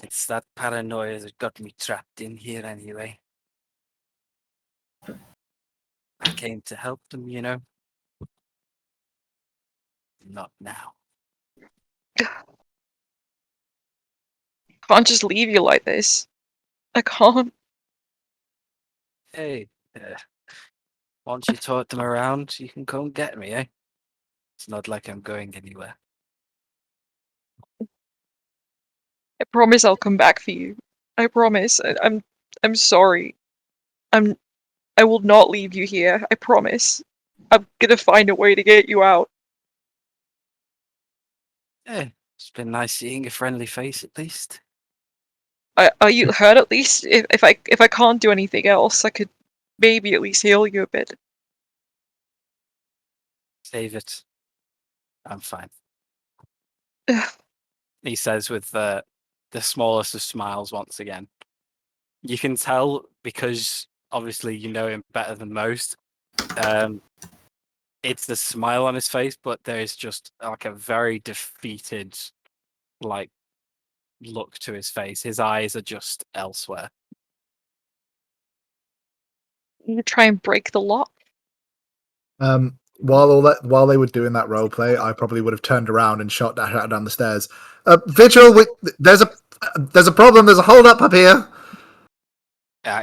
S1: It's that paranoia that got me trapped in here anyway. I came to help them, you know. Not now.
S3: Can't just leave you like this. I can't.
S1: Hey, once you taught them around, you can come get me, eh? It's not like I'm going anywhere.
S3: I promise I'll come back for you. I promise. I'm sorry. I will not leave you here. I promise. I'm gonna find a way to get you out.
S1: It's been nice seeing a friendly face at least.
S3: Are you hurt at least? If I can't do anything else, I could maybe at least heal you a bit.
S1: Save it. I'm fine.
S3: Ugh.
S1: He says with the smallest of smiles once again. You can tell because obviously you know him better than most. It's the smile on his face, but there's just like a very defeated like look to his face. His eyes are just elsewhere.
S3: You try and break the lock.
S6: While they were doing that role play, I probably would have turned around and shot Dash out down the stairs. Vigil, there's a problem. There's a hold up here.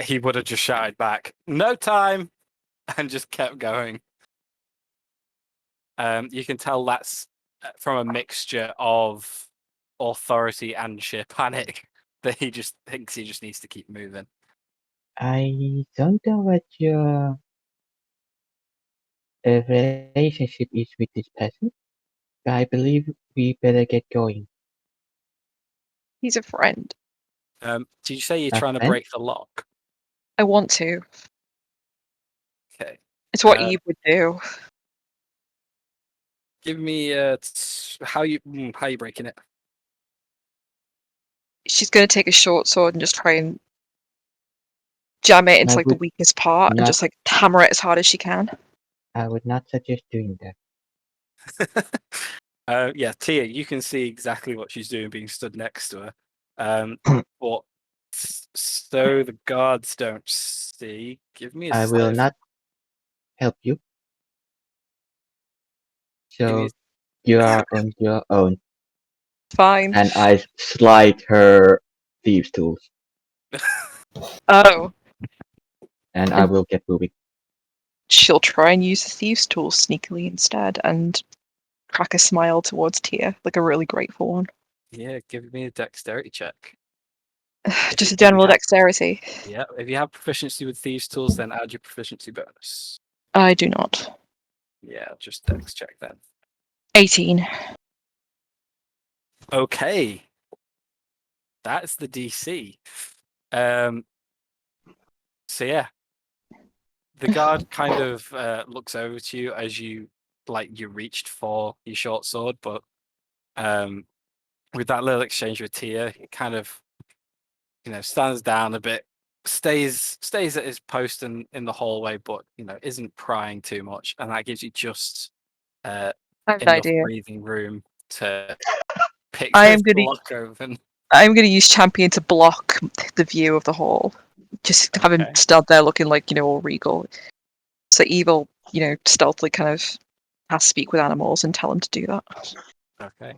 S1: He would have just shouted back, "No time," and just kept going. You can tell that's from a mixture of authority and sheer panic that he just thinks he just needs to keep moving.
S2: I don't know what your relationship is with this person, but I believe we better get going.
S3: He's a friend.
S1: Did you say you're
S2: A
S1: trying to
S2: friend?
S1: break the lock?
S3: I want to.
S1: Okay.
S3: It's what Eve would do.
S1: Give me how you breaking it?
S3: She's gonna take a short sword and just try and jam it into
S2: I
S3: like the
S2: would
S3: weakest part and
S2: not.
S3: just like hammer it as hard as she can.
S2: I would not suggest doing that.
S1: Yeah, Tia, you can see exactly what she's doing being stood next to her. But so the guards don't see. Give me a
S2: I will
S1: sleight.
S2: not help you.
S1: Give me
S2: So you are on your own.
S3: Fine.
S2: And I slide her thieves' tools,
S3: Oh.
S2: and I will get moving.
S3: She'll try and use the thieves' tool sneakily instead and crack a smile towards Tia, like a really grateful one.
S1: Yeah, give me a dexterity check.
S3: Just a
S1: If you
S3: general
S1: have-
S3: dexterity.
S1: Yeah, if you have proficiency with thieves' tools, then add your proficiency bonus.
S3: I do not.
S1: Yeah, just dex check then.
S3: 18.
S1: Okay, that's the DC. So yeah, the guard kind of looks over to you as you reached for your short sword, but with that little exchange with Tia, he kind of stands down a bit, stays at his post in the hallway, but isn't prying too much, and that gives you just
S3: I have an
S1: enough
S3: idea.
S1: breathing room to pick
S3: I
S1: this
S3: am gonna
S1: block open.
S3: I'm gonna use Champion to block the view of the hall. Just have him
S1: Okay.
S3: stood there looking like, all regal. So Evil, stealthily kind of has to speak with animals and tell him to do that.
S1: Okay.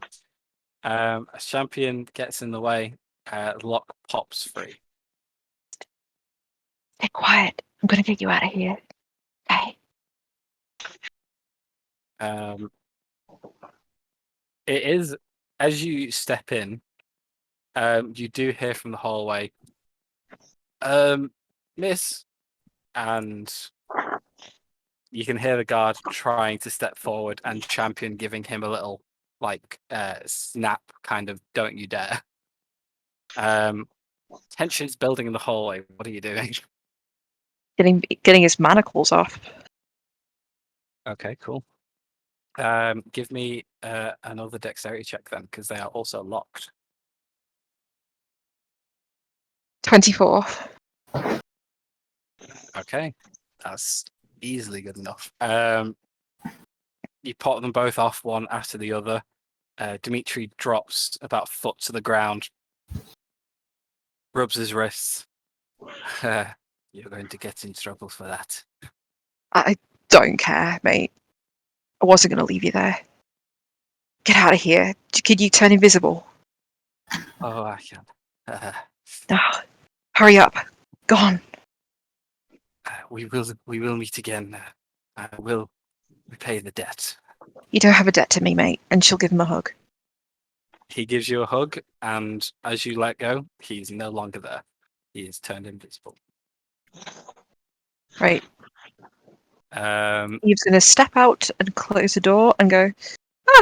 S1: As Champion gets in the way, the lock pops free.
S3: Stay quiet. I'm gonna get you out of here. Okay.
S1: It is as you step in, you do hear from the hallway, miss, and you can hear the guard trying to step forward and Champion giving him a little snap, kind of don't you dare. Tension's building in the hallway. What are you doing?
S3: Getting his manacles off.
S1: Okay, cool. Give me another dexterity check then, because they are also locked.
S3: 24.
S1: Okay, that's easily good enough. You pop them both off one after the other. Dimitri drops about a foot to the ground, rubs his wrists. You're going to get in trouble for that.
S3: I don't care, mate. I wasn't gonna leave you there. Get out of here. Can you turn invisible?
S1: Oh, I can.
S3: Ah, hurry up. Go on.
S1: We will meet again. We'll repay the debt.
S3: You don't have a debt to me, mate. And she'll give him a hug.
S1: He gives you a hug, and as you let go, he's no longer there. He is turned invisible.
S3: Right.
S1: Um,
S3: Eve's gonna step out and close the door and go,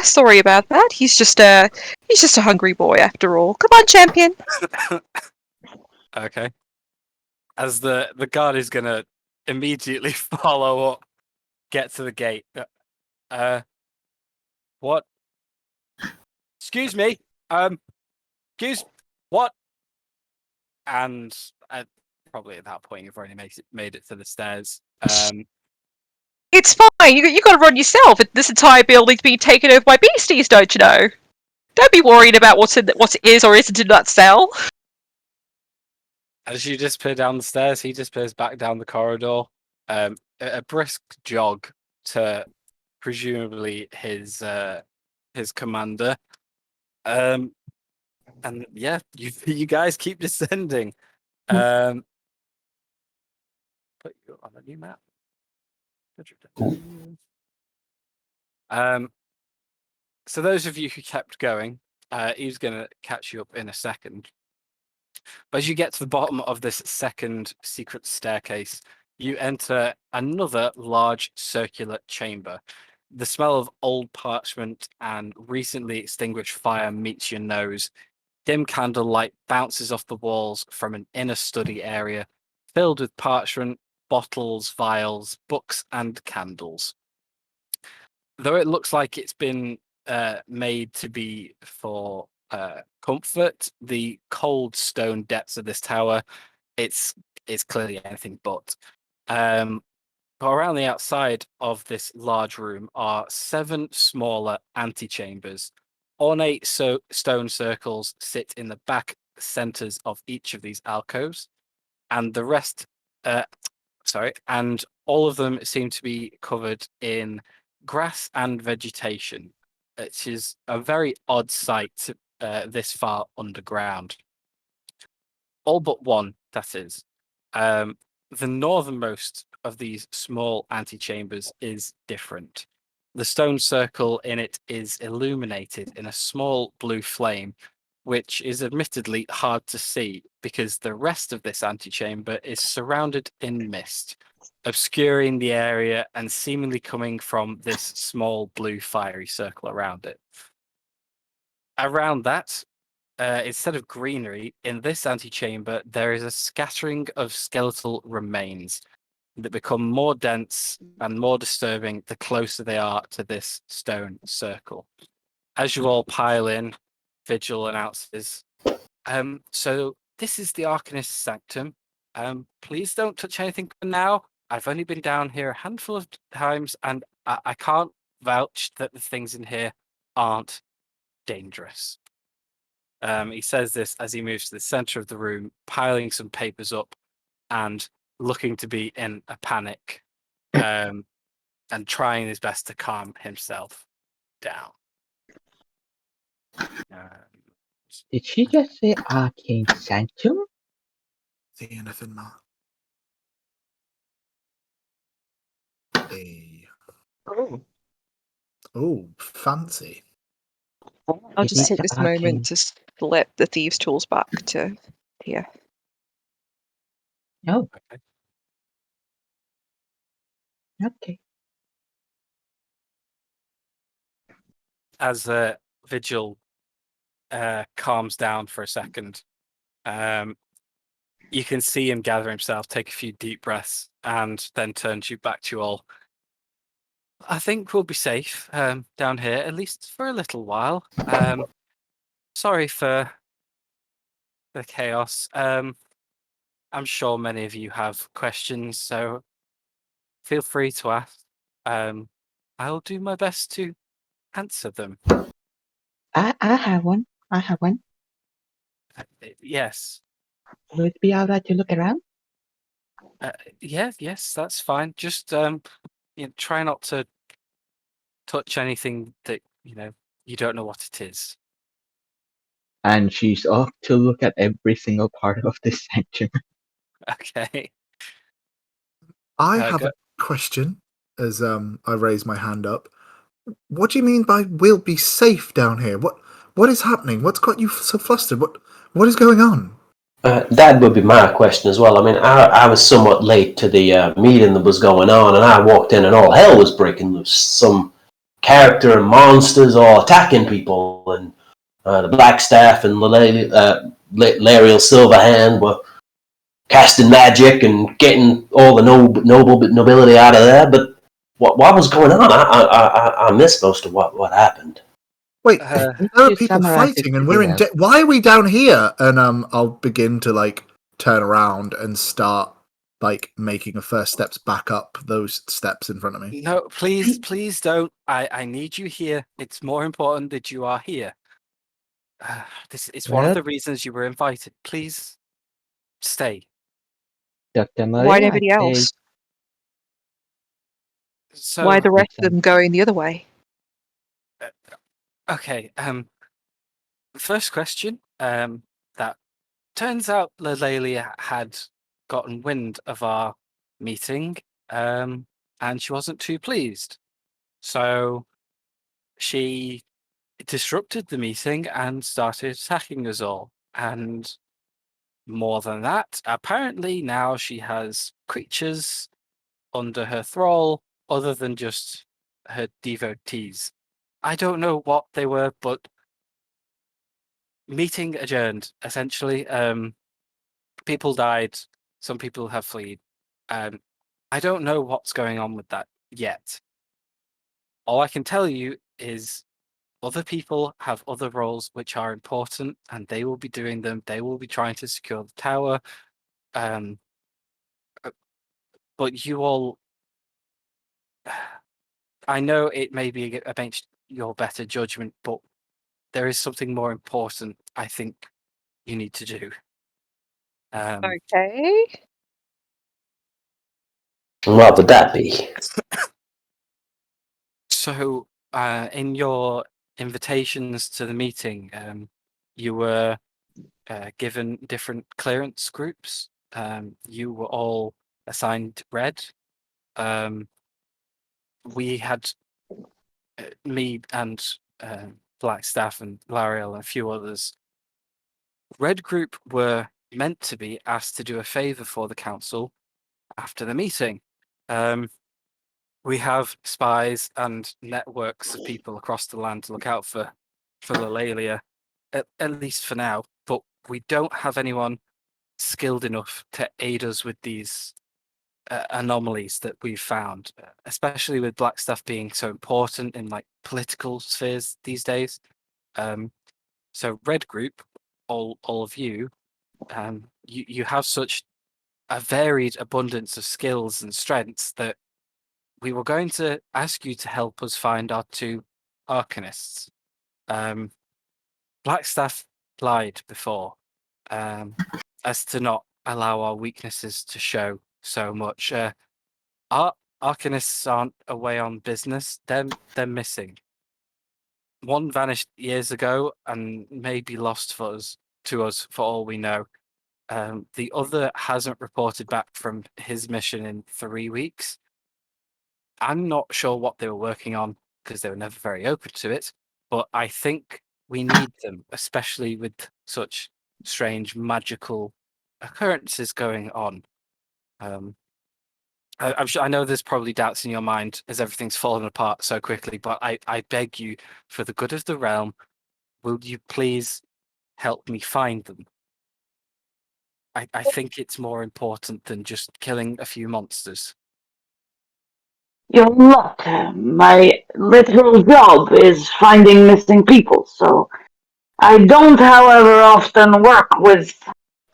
S3: sorry about that. He's just a hungry boy after all. Come on, champion.
S1: okay. As the guard is gonna immediately follow up, get to the gate. What? Excuse me. Excuse what? And probably at that point, you've already made it to the stairs.
S3: It's fine. You got to run yourself. This entire building's being taken over by beasties, don't you know? Don't be worried about what is or isn't in that cell.
S1: As you disappear down the stairs, he disappears back down the corridor. A brisk jog to presumably his commander. And yeah, you guys keep descending. Put you on a new map. So those of you who kept going, he's going to catch you up in a second. But as you get to the bottom of this second secret staircase, you enter another large circular chamber. The smell of old parchment and recently extinguished fire meets your nose. Dim candlelight bounces off the walls from an inner study area filled with parchment, bottles, vials, books, and candles. Though it looks like it's been made to be for comfort, the cold stone depths of this tower, it's clearly anything but. But around the outside of this large room are 7 smaller antechambers. Ornate stone circles sit in the back centers of each of these alcoves, and the rest, and all of them seem to be covered in grass and vegetation. It is a very odd sight this far underground. All but one, that is. The northernmost of these small antechambers is different. The stone circle in it is illuminated in a small blue flame, which is admittedly hard to see because the rest of this antechamber is surrounded in mist, obscuring the area and seemingly coming from this small blue fiery circle around it. Around that, instead of greenery, in this antechamber, there is a scattering of skeletal remains that become more dense and more disturbing the closer they are to this stone circle. As you all pile in, Vigil announces, so this is the Arcanist's sanctum. Please don't touch anything for now. I've only been down here a handful of times, and I can't vouch that the things in here aren't dangerous. He says this as he moves to the center of the room, piling some papers up and looking to be in a panic, and trying his best to calm himself down.
S2: Did she just say Arcane Sanctum?
S6: See anything, Matt? Hey. Oh, fancy.
S3: I'll
S2: It
S3: just
S2: is
S3: take
S2: the
S3: this
S2: arcane.
S3: moment to flip the thieves' tools back to here.
S2: Oh,
S1: Okay.
S2: okay.
S1: As Vigil calms down for a second, you can see him gather himself, take a few deep breaths, and then turns you back to you all. I think we'll be safe down here, at least for a little while. Sorry for the chaos. I'm sure many of you have questions, so feel free to ask. I'll do my best to answer them.
S2: I have one. I have one.
S1: Yes.
S2: Will it be alright to look around?
S1: Yes, that's fine. Just try not to touch anything that you don't know what it is.
S2: And she's off to look at every single part of this sanctum.
S1: Okay.
S6: I have a question as I raise my hand up. What do you mean by we'll be safe down here? What is happening? What's got you so flustered? What is going on?
S7: That would be my question as well. I mean, I was somewhat late to the meeting that was going on, and I walked in and all hell was breaking loose. Some character and monsters all attacking people, and the Blackstaff and Lariel Silverhand were casting magic and getting all the nobility out of there. But what was going on? I missed most of what happened.
S6: Wait,
S1: Uh,
S6: there are
S2: you
S6: people
S2: summarize it
S6: fighting, and
S2: pretty
S6: we're in.
S2: well.
S6: Why are we down here? And I'll begin to turn around and start making a first steps back up those steps in front of me.
S1: No, please don't. I need you here. It's more important that you are here. This is one of the reasons you were invited. Please stay.
S2: Dr. Maria,
S3: Why nobody
S2: I'd say
S3: else?
S1: So
S3: Why the rest of
S2: Listen.
S3: them going the other way?
S1: okay. First question. That turns out Lalalia had gotten wind of our meeting, and she wasn't too pleased. So she disrupted the meeting and started attacking us all. And more than that, apparently now she has creatures under her thrall other than just her devotees. I don't know what they were, but meeting adjourned, essentially. People died, some people have fled. I don't know what's going on with that yet. All I can tell you is other people have other roles which are important, and they will be doing them. They will be trying to secure the tower. But you all, I know it may be against your better judgment, but there is something more important I think you need to do.
S3: Okay.
S7: And what would that be?
S1: So, in your invitations to the meeting, you were given different clearance groups. You were all assigned red. We had me and Blackstaff and Lariel and a few others. Red group were meant to be asked to do a favor for the council after the meeting. We have spies and networks of people across the land to look out for Lalalia, at least for now. But we don't have anyone skilled enough to aid us with these anomalies that we've found, especially with black stuff being so important in political spheres these days. So Red Group, all of you, you have such a varied abundance of skills and strengths that we were going to ask you to help us find our two arcanists. Blackstaff lied before, as to not allow our weaknesses to show so much. Our arcanists aren't away on business; they're missing. One vanished years ago and may be lost to us for all we know. The other hasn't reported back from his mission in 3 weeks. I'm not sure what they were working on because they were never very open to it, but I think we need them, especially with such strange magical occurrences going on. I know there's probably doubts in your mind as everything's fallen apart so quickly, but I beg you, for the good of the realm, will you please help me find them? I think it's more important than just killing a few monsters.
S4: You're not. My literal job is finding missing people, so I don't, however, often work with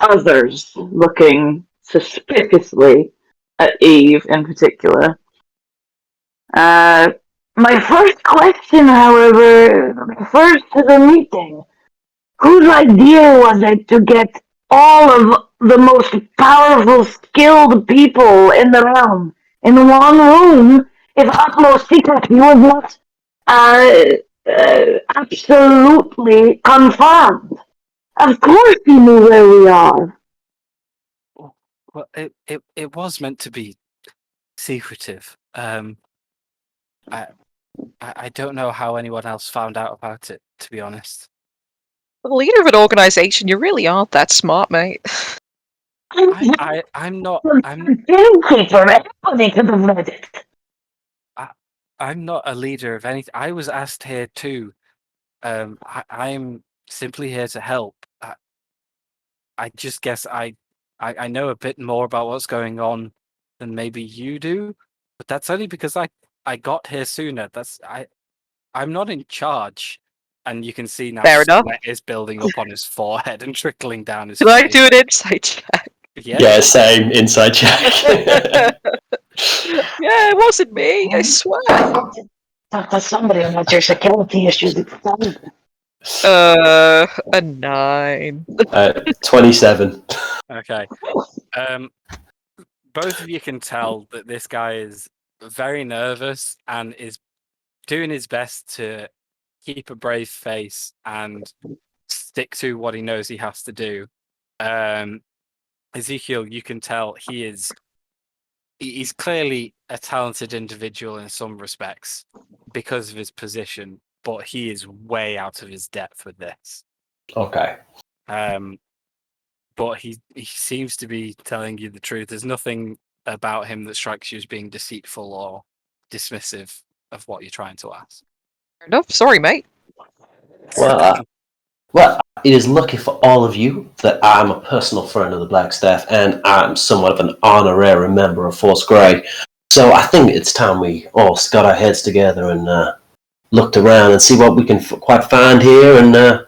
S4: others looking suspiciously at Eve in particular. My first question, however, refers to the meeting. Whose idea was it to get all of the most powerful, skilled people in the realm in one room if utmost secrecy was not absolutely confirmed? Of course he knew where we are.
S1: Well, it was meant to be secretive. I don't know how anyone else found out about it, to be honest.
S3: The leader of an organization, you really aren't that smart, mate.
S1: I'm not. I'm
S4: Everybody could have read it.
S1: I'm not a leader of anything. I was asked here too. I'm simply here to help. I just guess I know a bit more about what's going on than maybe you do, but that's only because I got here sooner. I'm not in charge. And you can see now
S3: Fair enough.
S1: sweat is building up on his forehead and trickling down his
S3: Can I
S1: face.
S3: do an insight check?
S7: Yeah, same inside check.
S3: Yeah, it wasn't me, I swear.
S4: Talk to somebody about your security issues.
S3: A 9.
S7: 27.
S1: Okay. Both of you can tell that this guy is very nervous and is doing his best to keep a brave face and stick to what he knows he has to do. Ezekiel, you can tell he's clearly a talented individual in some respects because of his position, but he is way out of his depth with this.
S7: Okay.
S1: But he seems to be telling you the truth. There's nothing about him that strikes you as being deceitful or dismissive of what you're trying to ask.
S3: Fair enough. Sorry, mate.
S7: Well, it is lucky for all of you that I'm a personal friend of the Black Staff and I'm somewhat of an honorary member of Force Grey. So I think it's time we all got our heads together and looked around and see what we can quite find here and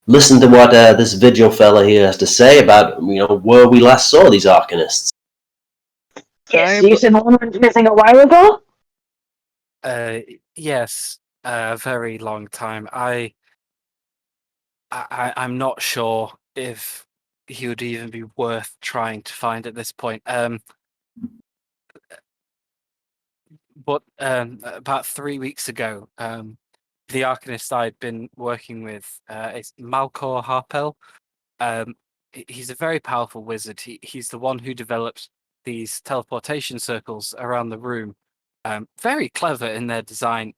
S7: listen to what this Vigil fella here has to say about, where we last saw these Arcanists.
S4: Yes, you said one went missing a while ago?
S1: Yes, a very long time. I'm not sure if he would even be worth trying to find at this point. But about 3 weeks ago, the Arcanist I'd been working with is Malcor Harpel. He's a very powerful wizard. He's the one who developed these teleportation circles around the room. Very clever in their design.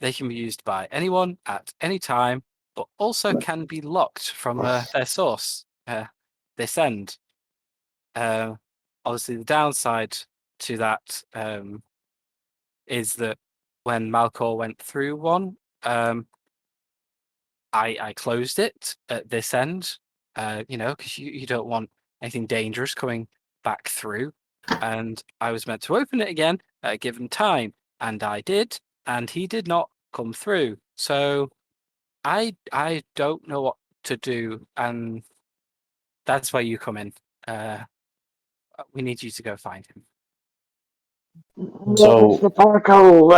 S1: They can be used by anyone at any time, but also can be locked from their source, this end. Obviously, the downside to that is that when Malcor went through one, I closed it at this end, because you don't want anything dangerous coming back through. And I was meant to open it again at a given time, and I did, and he did not come through. So I don't know what to do, and that's where you come in. We need you to go find him.
S4: Where's the portal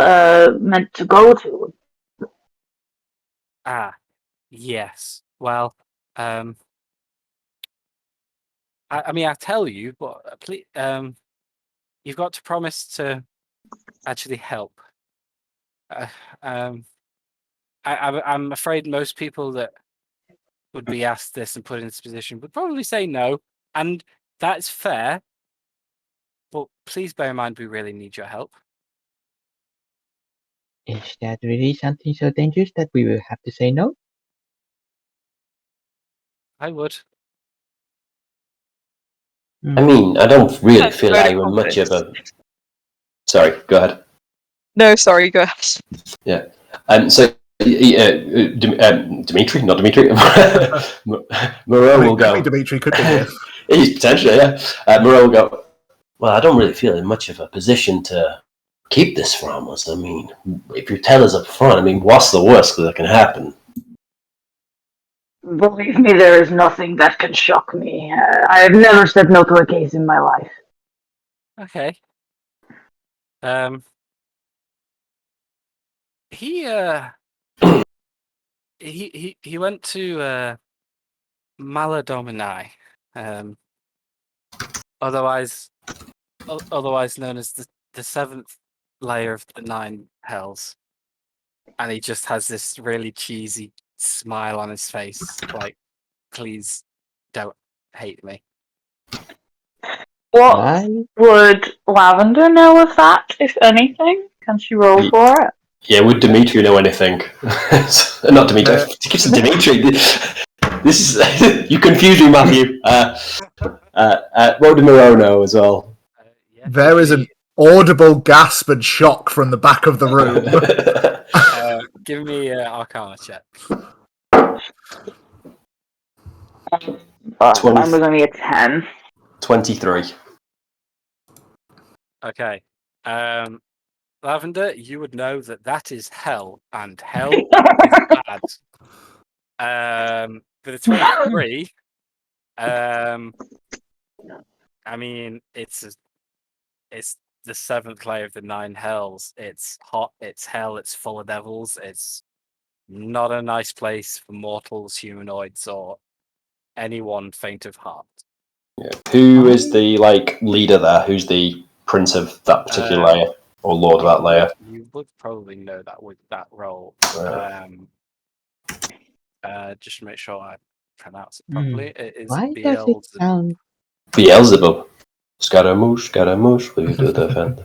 S4: meant to go to?
S1: Ah, yes. Well, I mean, I tell you, but please, you've got to promise to actually help. I'm afraid most people that would be asked this and put in this position would probably say no, and that's fair. But please bear in mind, we really need your help.
S2: Is that really something so dangerous that we will have to say no?
S1: I would.
S7: I mean, I don't really
S3: That's
S7: feel
S3: vote
S7: like
S3: of
S7: we're much of
S3: confidence.
S7: a... Sorry, go ahead.
S3: No, sorry, go ahead.
S7: Yeah. So, Dimitri, not Dimitri. Moreau will go.
S6: Dimitri could be here.
S7: He's potentially, yeah. Moreau will go, well, I don't really feel in much of a position to keep this from us. I mean, if you tell us up front, what's the worst that can happen?
S4: Believe me, there is nothing that can shock me. I have never said no to a case in my life.
S1: Okay. He he went to Maladomini, otherwise known as the seventh layer of the 9 hells, and he just has this really cheesy smile on his face, like, please don't hate me.
S4: What
S2: I
S4: would Lavender know of that, if anything? Can she roll for it?
S7: Yeah, would Dimitri know anything? Not Dimitri.
S6: Uh,
S7: Keeps Dimitri. This is you confuse me, Matthew. What would Moreau know as well?
S1: Yeah,
S6: There is an audible gasp and shock from the back of the room.
S1: give me Arcana check.
S4: Mine was only a 10.
S7: 23.
S1: Okay. Lavender, you would know that that is hell, and hell is bad. For the 23, I mean, it's the seventh layer of the nine hells. It's hot, it's hell, it's full of devils. It's not a nice place for mortals, humanoids, or anyone faint of heart.
S7: Yeah. Who is the leader there? Who's the prince of that particular layer or lord of that layer?
S1: You would probably know that with that role. Just to make sure I pronounce it properly. It is
S2: why does it sound?
S7: Beelzebub. Scaramouche, will you do the event?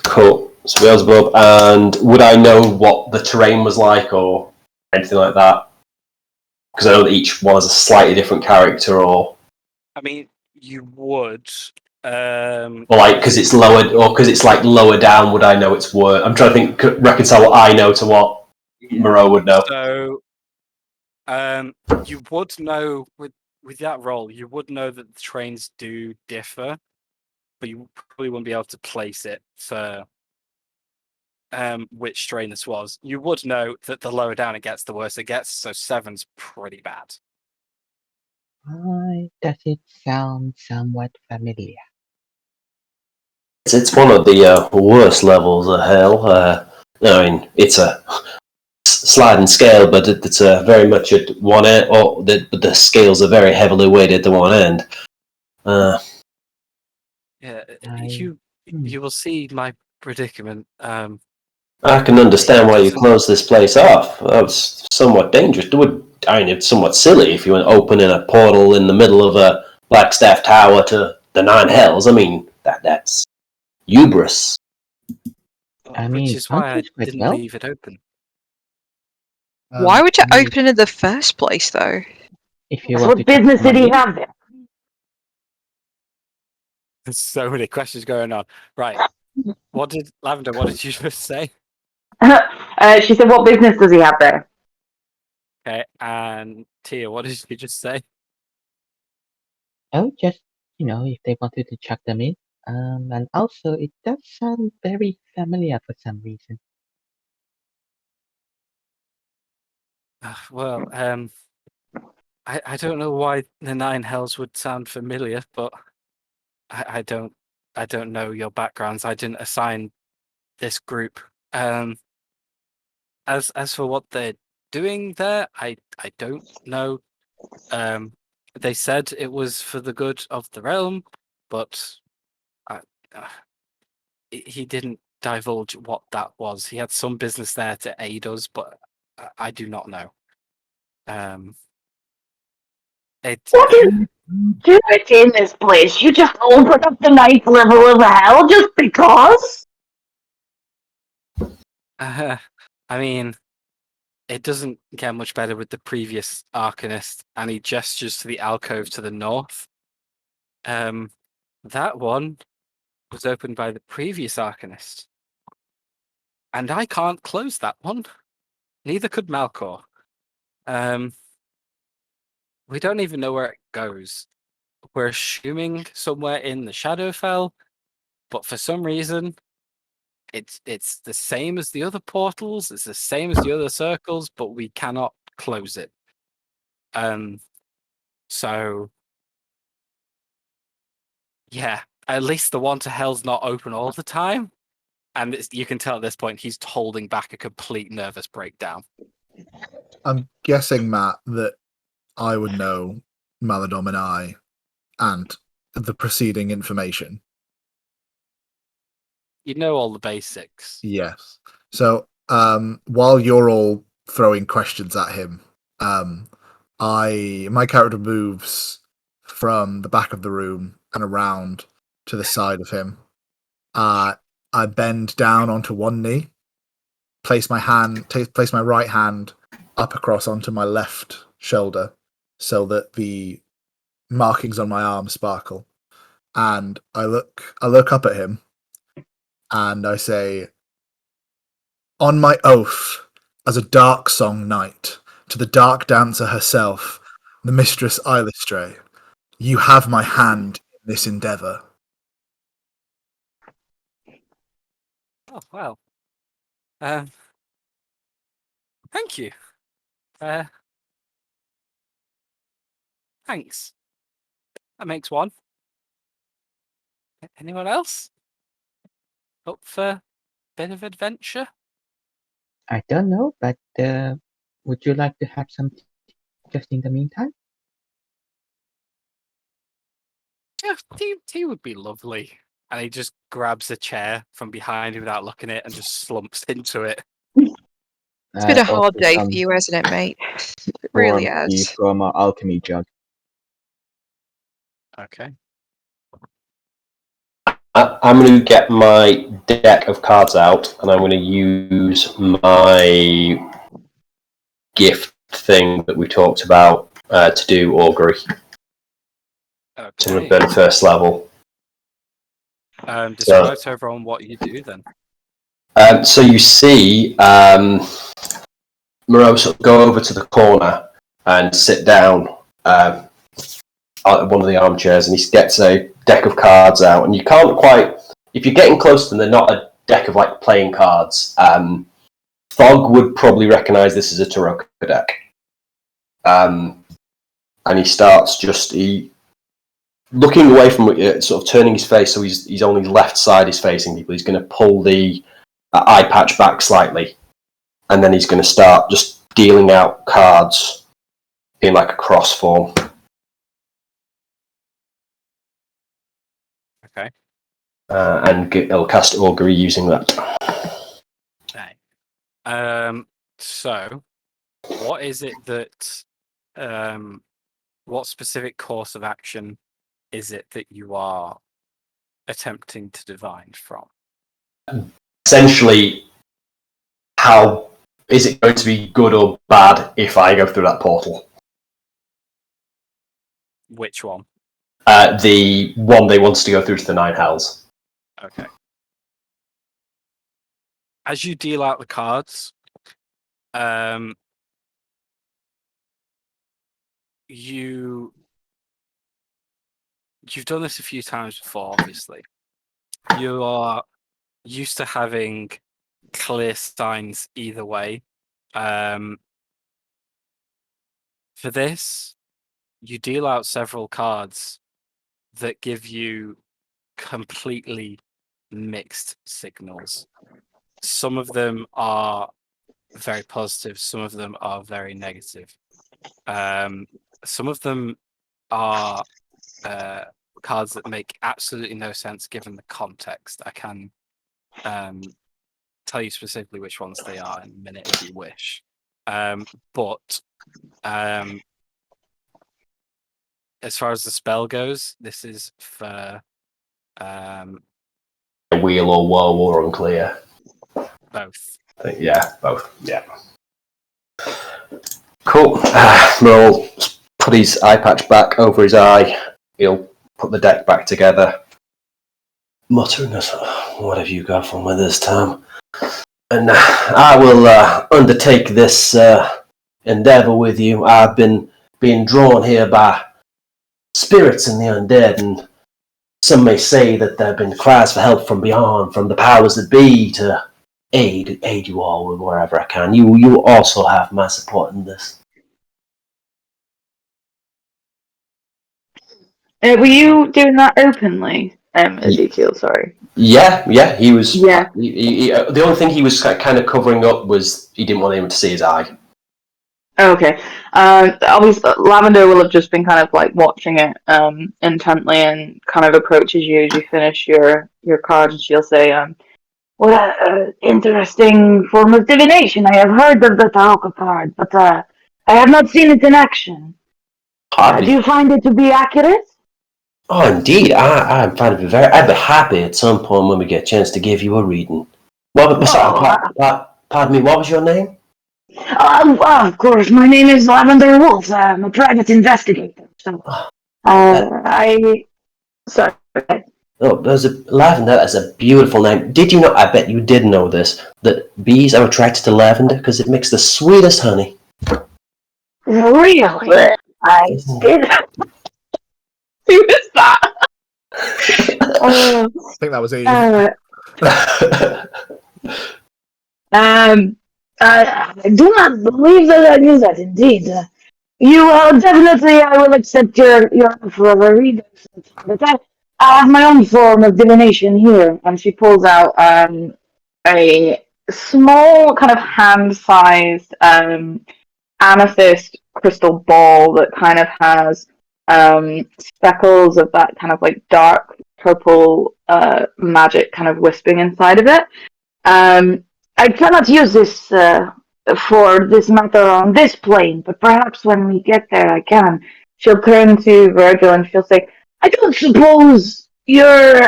S7: Cool. So Beelzebub, and would I know what the terrain was like or anything like that? Because I know that each one has a slightly different character, or
S1: I mean, you would.
S7: or because it's lower, or because it's lower down. Would I know its word? I'm trying to think, reconcile what I know to what Moreau would know.
S1: So, you would know with that role, you would know that the trains do differ, but you probably wouldn't be able to place it for which strain this was. You would know that the lower down it gets, the worse it gets. So 7's pretty bad.
S2: Why does it sound somewhat familiar?
S7: It's one of the worst levels of hell. I mean, it's a sliding scale, but it's very much at one end. Or the scales are very heavily weighted to one end.
S1: Yeah, you will see my predicament.
S7: I can understand why you closed this place off. That's somewhat dangerous. It's somewhat silly if you went opening a portal in the middle of a Blackstaff Tower to the Nine Hells. I mean, that's hubris.
S2: I mean,
S1: which is why I
S2: functions quite
S1: didn't
S2: well.
S1: leave it open.
S3: Why would you open it in the first place, though?
S2: If you
S4: So
S2: want
S4: what
S2: to
S4: business did he
S2: money,
S4: have there?
S1: There's so many questions going on. Right. What did you just say?
S4: She said, what business does he have there?
S1: Okay, and Tia, what did you just say?
S2: oh, just if they wanted to chuck them in. And also, it does sound very familiar for some reason.
S1: Well, I don't know why the Nine Hells would sound familiar, but I don't know your backgrounds. I didn't assign this group. As for what they're doing there, I don't know. They said it was for the good of the realm, but he didn't divulge what that was. He had some business there to aid us, but I do not know.
S4: What is it in this place? You just opened up the ninth level of hell just because?
S1: I mean, it doesn't get much better with the previous Arcanist, and he gestures to the alcove to the north. That one was opened by the previous Arcanist, and I can't close that one. Neither could Malcor. We don't even know where it goes. We're assuming somewhere in the Shadowfell, but for some reason, it's the same as the other portals. It's the same as the other circles, but we cannot close it. So yeah, at least the one to hell's not open all the time, and you can tell at this point he's holding back a complete nervous breakdown.
S6: I'm guessing, Matt, that I would know Maladom and I and the preceding information.
S1: You know all the basics.
S6: Yes. So while you're all throwing questions at him, my character moves from the back of the room and around to the side of him. I bend down onto one knee, place my right hand up across onto my left shoulder so that the markings on my arm sparkle. And I look up at him and I say, "On my oath as a dark song knight, to the dark dancer herself, the mistress Illustrae, you have my hand in this endeavour."
S1: Oh, well. Thank you. Thanks. That makes one. Anyone else? Up for a bit of adventure?
S2: I don't know, but would you like to have some just in the meantime?
S1: Yeah, tea would be lovely. And he just grabs a chair from behind him without looking at it and just slumps into it.
S3: It's been a
S2: Also
S3: hard day for
S2: some
S3: you, hasn't it, mate? It really
S2: warm tea
S3: has.
S2: from an alchemy jug.
S1: Okay.
S7: I'm going to get my deck of cards out, and I'm going to use my gift thing that we talked about to do augury.
S1: Okay.
S7: So I'm going to burn first level.
S1: Describe to everyone what you do then.
S7: So you see Moreau sort of go over to the corner and sit down at one of the armchairs, and he gets a deck of cards out, and you can't quite, if you're getting close to them, they're not a deck of like playing cards. Fog would probably recognise this as a Taroko deck. And he starts looking away from it, sort of turning his face so he's on his left side is facing people. He's going to pull the eye patch back slightly, and then he's going to start just dealing out cards in like a cross form.
S1: Okay.
S7: And he'll cast augury using that.
S1: Okay. So, what is it that, what specific course of action is it that you are attempting to divine from?
S7: Essentially, how is it going to be good or bad if I go through that portal?
S1: Which one?
S7: The one they wanted to go through to the Nine Hells.
S1: Okay. As you deal out the cards, you've done this a few times before, obviously. You are used to having clear signs either way. For this, you deal out several cards that give you completely mixed signals. Some of them are very positive, some of them are very negative. Some of them are cards that make absolutely no sense given the context. I can tell you specifically which ones they are in a minute if you wish. But as far as the spell goes, this is for
S7: Wheel or woe or unclear.
S1: both.
S7: Yeah, both. Yeah. Cool. We'll put his eye patch back over his eye. He'll put the deck back together. Muttering us, what have you got for me this time? And I will undertake this endeavour with you. I've been being drawn here by spirits and the undead, and some may say that there have been cries for help from beyond, from the powers that be, to aid you all with wherever I can. You also have my support in this.
S4: Were you doing that openly, Ezekiel? Sorry.
S7: Yeah, he was.
S4: Yeah.
S7: He, the only thing he was kind of covering up was he didn't want anyone to see his eye.
S4: Okay. Obviously, Lavender will have just been kind of like watching it intently, and kind of approaches you as you finish your card, and she'll say, "What an interesting form of divination! I have heard of the Taroko card, but I have not seen it in action."
S7: Hardly.
S4: Do you find it to be accurate?
S7: Oh, indeed. I find it I'd be happy at some point when we get a chance to give you a reading. Pardon me. What was your name?
S4: Of course, my name is Lavender Wolf. I'm a private investigator. So, sorry.
S7: Oh, lavender. That's a beautiful name. Did you know? I bet you did know this. That bees are attracted to lavender because it makes the sweetest honey.
S4: Really? I did. Who is that?
S6: I think that was Eve.
S4: I do not believe that I knew that. Indeed, you definitely. I will accept your offer of a reader. But I have my own form of divination here, and she pulls out a small, kind of hand-sized amethyst crystal ball that kind of has speckles of that kind of like dark purple magic kind of wisping inside of it. I cannot use this for this matter on this plane, but perhaps when we get there I can. She'll turn to Virgil and she'll say, I don't suppose you're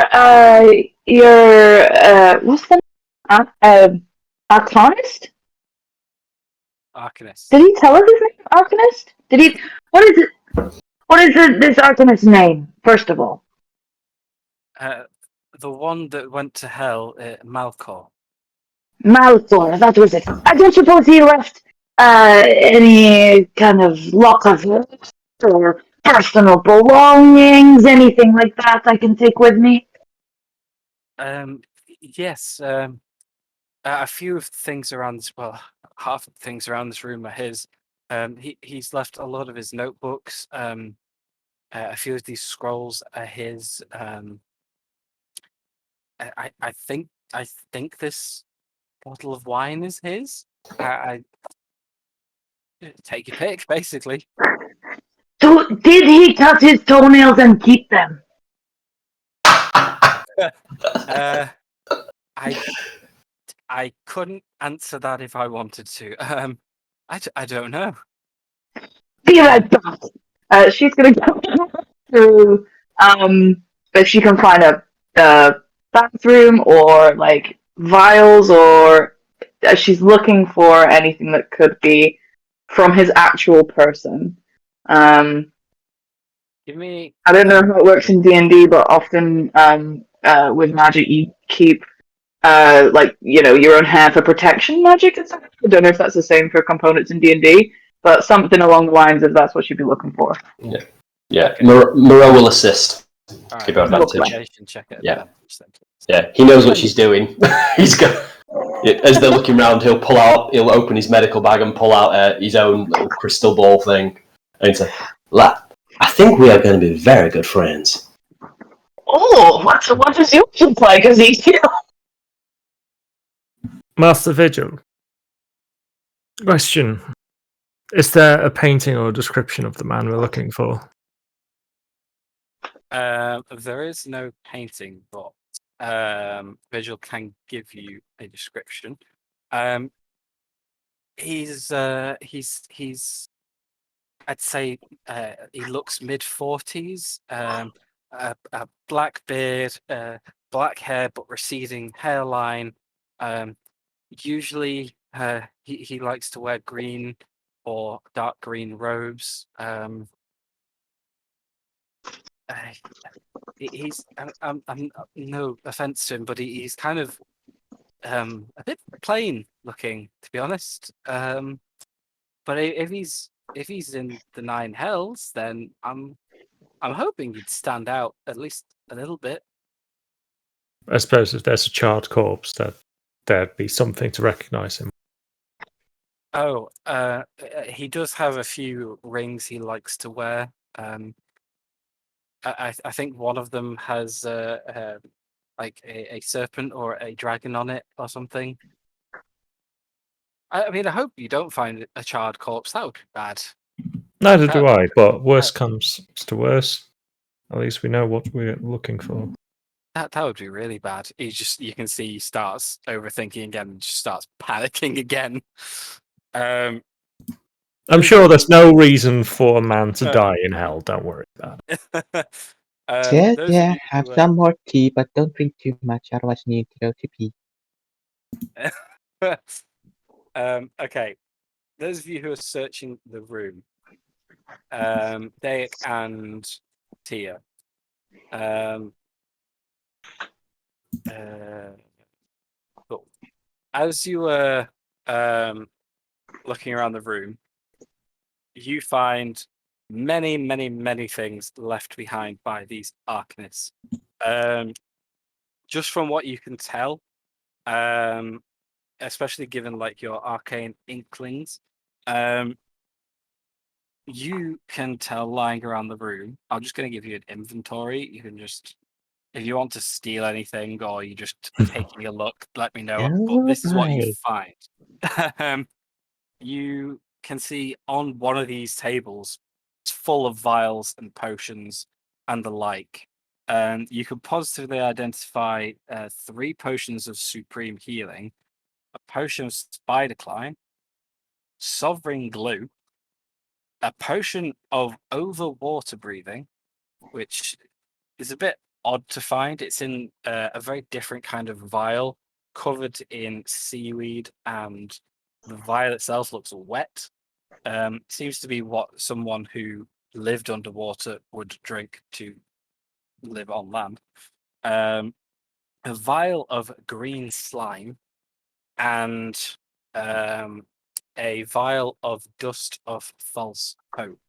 S4: what's the name? Arcanist?
S1: Arcanist.
S4: Did he tell us his name? Arcanist? Did he? What is it? What is this Arcanist's name? First of all,
S1: The one that went to hell, Malcor.
S4: Malthor. That was it. I don't suppose he left any kind of lock of herbs or personal belongings, anything like that I can take with me.
S1: Yes. A few of the things around this, well, half of the things around this room are his. He's left a lot of his notebooks. A few of these scrolls are his. I think this bottle of wine is his. I take your pick, basically.
S4: So, did he cut his toenails and keep them?
S1: I couldn't answer that if I wanted to. I don't know.
S4: Be right back. She's gonna go through if she can find a bathroom or like vials or she's looking for anything that could be from his actual person.
S1: Give me.
S4: I don't know how it works in D&D, but often with magic you keep like your own hair for protection magic and stuff. I don't know if that's the same for components in D&D, but something along the lines of that's what you'd be looking for.
S7: Yeah. Moreau will assist.
S1: Alright,
S7: Give her advantage.
S1: investigation check at
S7: Yeah.
S1: advantage then, please.
S7: Yeah, he knows what she's doing. He's got. As they're looking around, he'll open his medical bag and pull out his own little crystal ball thing, and he'll say, I think we are going to be very good friends.
S4: Oh, what does yours look like, Ezekiel?
S5: Master Vigil. Question. Is there a painting or a description of the man we're looking for?
S1: There is no painting, but Vigil can give you a description. He's I'd say he looks mid-40s. A black beard, black hair but receding hairline. Usually he likes to wear green or dark green robes. He's I'm no offense to him, but he's kind of a bit plain looking, to be honest. But if he's in the Nine Hells, then I'm hoping he'd stand out at least a little bit.
S5: I suppose if there's a charred corpse, there'd be something to recognise him.
S1: Oh, he does have a few rings he likes to wear. I think one of them has like a serpent or a dragon on it or something. I mean, I hope you don't find a charred corpse. That would be bad.
S5: Neither do I, but worse comes to worse. At least we know what we're looking for.
S1: That would be really bad. You can see he starts overthinking again and just starts panicking again.
S5: I'm sure there's no reason for a man to die in hell. Don't worry about it.
S1: those of you
S2: have
S1: who,
S2: some more tea, but don't drink too much, otherwise you need to go to pee.
S1: okay, those of you who are searching the room, Dayak and Tia. Cool. As you were looking around the room, you find many, many, many things left behind by these arcanists. Just from what you can tell, especially given like your arcane inklings, you can tell lying around the room. I'm just going to give you an inventory. You can just, if you want to steal anything or you just taking a look, let me know. But this is what you find. You can see on one of these tables, it's full of vials and potions and the like. You can positively identify 3 potions of supreme healing, a potion of spider climb, sovereign glue, a potion of over water breathing, which is a bit odd to find. It's in a very different kind of vial covered in seaweed, and the vial itself looks wet. Seems to be what someone who lived underwater would drink to live on land. A vial of green slime, and a vial of dust of false hope.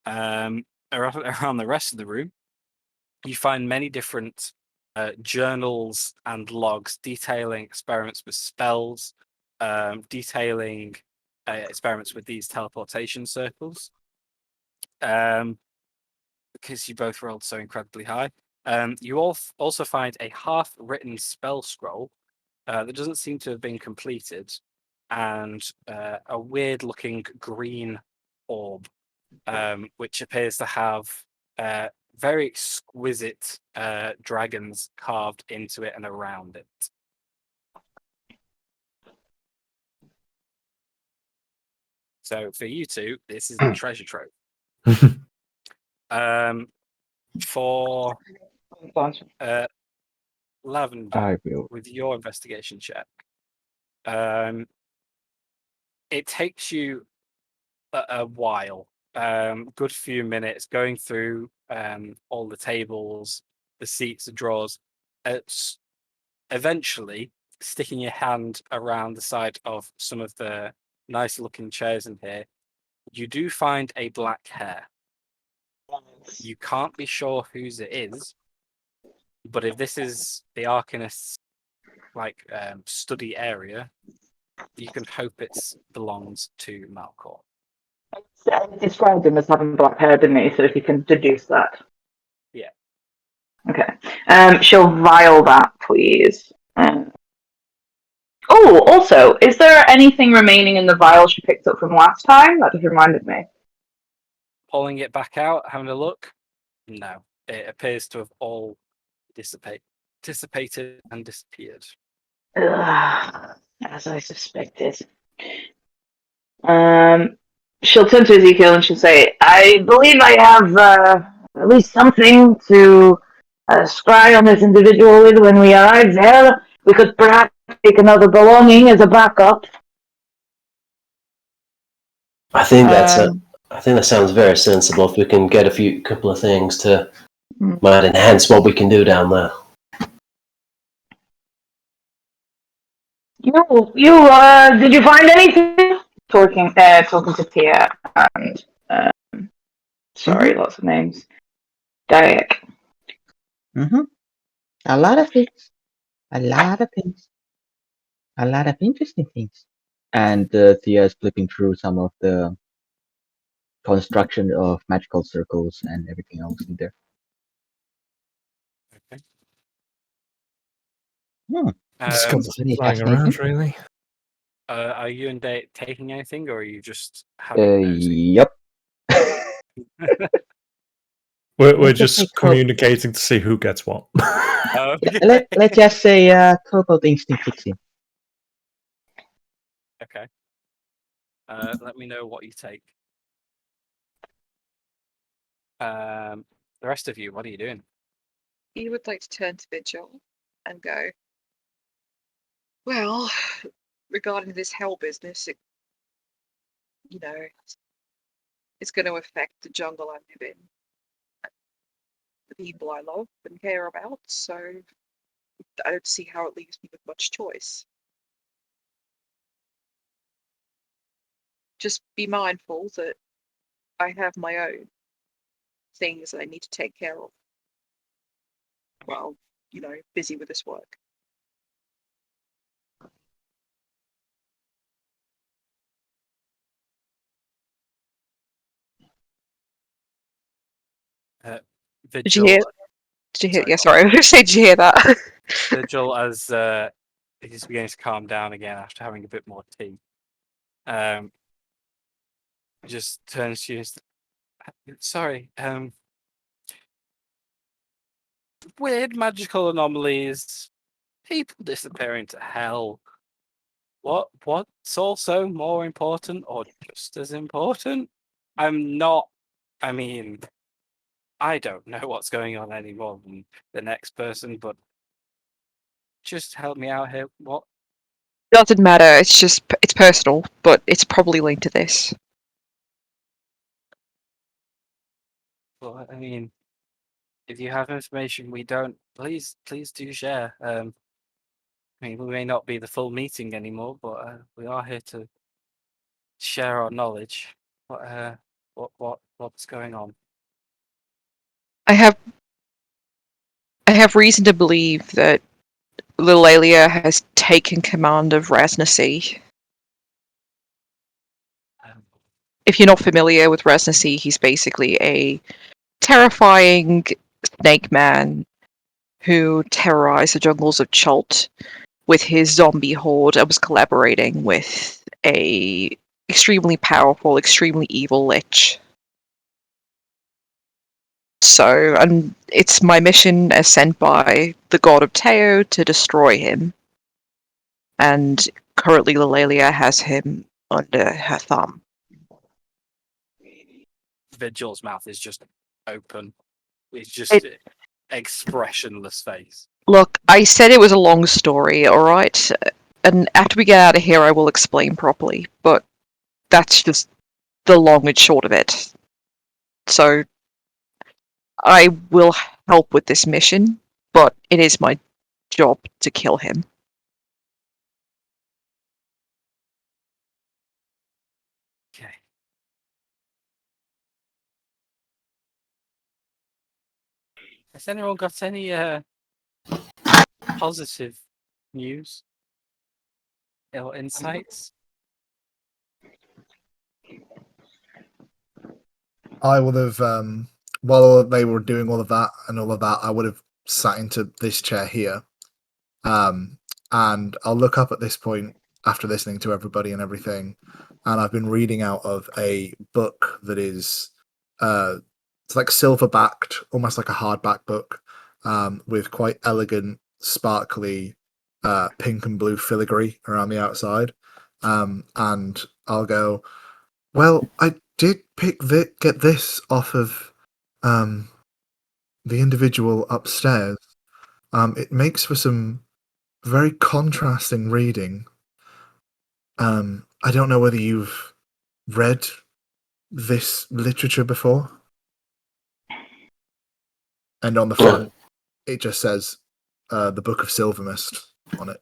S1: Around the rest of the room, you find many different journals and logs detailing experiments with spells, detailing experiments with these teleportation circles. Because you both rolled so incredibly high. You also find a half-written spell scroll that doesn't seem to have been completed, and a weird-looking green orb, which appears to have very exquisite dragons carved into it and around it. So for you two, this is the treasure trove. For Lavender,
S2: I will.
S1: with your investigation check, it takes you a while, good few minutes, going through all the tables, the seats, the drawers. It's eventually sticking your hand around the side of some of the nice looking chairs in here. You do find a black hair. You can't be sure whose it is, but if this is the Arcanist's study area, you can hope it belongs to Malcor.
S4: I described him as having black hair, didn't he? So if you can deduce that.
S1: Yeah.
S4: Okay. She'll vial that, please. Also, is there anything remaining in the vial she picked up from last time? That just reminded me.
S1: Pulling it back out, having a look. No, it appears to have all dissipated and disappeared.
S4: Ugh, as I suspected. She'll turn to Ezekiel and she'll say, I believe I have at least something to scry on this individual with when we arrive there. We could perhaps take another belonging as a backup.
S7: I think that sounds very sensible. If we can get a couple of things to might enhance what we can do down there.
S4: Did you find anything? Talking to Tia and sorry, lots of names. Dayak.
S2: A lot of things. A lot of things. A lot of interesting things. And Thea is flipping through some of the construction of magical circles and everything else in there.
S1: Okay.
S5: Just got
S2: Any
S5: flying
S2: fascinating?
S5: around, really.
S1: Are you and Date taking anything, or are you just having nosy?
S2: Yep.
S5: We're
S2: Let's just
S5: just
S2: say
S5: communicating to see who gets what.
S1: Okay.
S2: Let's just say Cobalt Instinct kicks in.
S1: Okay. Let me know what you take. The rest of you, what are you doing?
S3: He would like to turn to Vigil and go, well, regarding this hell business, it's going to affect the jungle I live in, the people I love and care about, so I don't see how it leaves me with much choice. Just be mindful that I have my own things that I need to take care of while, busy with this work. Did you hear?
S1: Vigil.
S3: Did you hear?
S1: Sorry,
S3: Yeah,
S1: go on.
S3: sorry. I was going to say, did you hear that?
S1: Vigil, as he's beginning to calm down again after having a bit more tea, just turns to you. Sorry, weird magical anomalies, people disappearing to hell. What's also more important, or just as important? I mean, I don't know what's going on any more than the next person, but just help me out here. What?
S3: Doesn't matter. It's personal, but it's probably linked to this.
S1: Well, I mean, if you have information we don't, please do share. I mean, we may not be the full meeting anymore, but we are here to share our knowledge. What's going on?
S3: I have reason to believe that Lilalia has taken command of Rasnacy.
S1: Um,
S3: If you're not familiar with Rasnacy, he's basically a terrifying snake man who terrorized the jungles of Chult with his zombie horde and was collaborating with a extremely powerful, extremely evil lich. So, and it's my mission as sent by the god of Teo to destroy him. And currently Lilalia has him under her thumb.
S1: Vigil's mouth is just open. It's just
S3: It-
S1: expressionless face.
S3: Look, I said it was a long story, alright? And after we get out of here, I will explain properly. But that's just the long and short of it. So, I will help with this mission, but it is my job to kill him.
S1: Okay. Has anyone got any positive news or insights?
S6: I would have, while they were doing all of that and all of that, I would have sat into this chair here. And I'll look up at this point after listening to everybody and everything. And I've been reading out of a book that is, it's like silver backed, almost like a hardback book, with quite elegant, sparkly, pink and blue filigree around the outside. And I'll go, well, I did get this off of the individual upstairs. It makes for some very contrasting reading. I don't know whether you've read this literature before. And on the front, it just says the Book of Silvermist on it.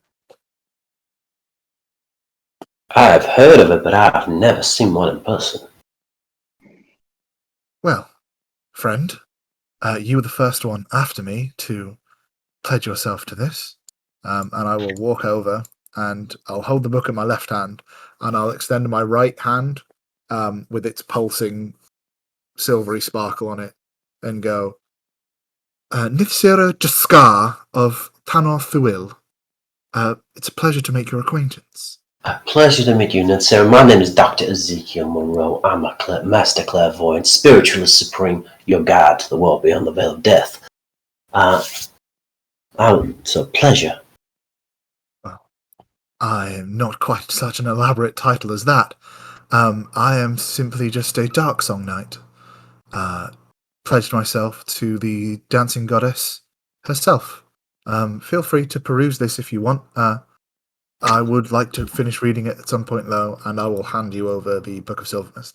S7: I've heard of it, but I've never seen one in person.
S6: Well, friend, you were the first one after me to pledge yourself to this. And I will walk over and I'll hold the book in my left hand and I'll extend my right hand with its pulsing silvery sparkle on it and go, Nithsira Jaskar of Tanor Thuil. It's a pleasure to make your acquaintance.
S7: A pleasure to meet you, Natsir. My name is Dr. Ezekiel Monroe. I'm a master clairvoyant, spiritualist supreme, your guide to the world beyond the veil of death. It's a pleasure.
S6: Well, I am not quite such an elaborate title as that. I am simply just a Dark Song Knight. Pledged myself to the dancing goddess herself. Feel free to peruse this if you want. I would like to finish reading it at some point, though, and I will hand you over the Book of Silvermist.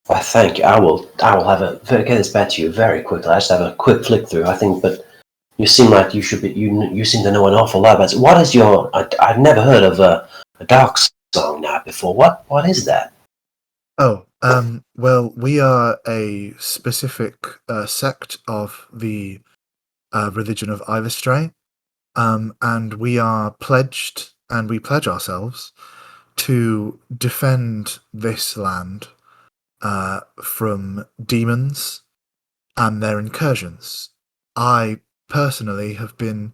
S7: I think I will have get this back to you very quickly. I just have a quick flick through, I think, but you seem like you should be. You seem to know an awful lot about it. What is your? I've never heard of a Dark Song Knight before. What is that?
S6: Oh, well, we are a specific sect of the religion of Ivistray, and we are pledged, and we pledge ourselves to defend this land from demons and their incursions. I personally have been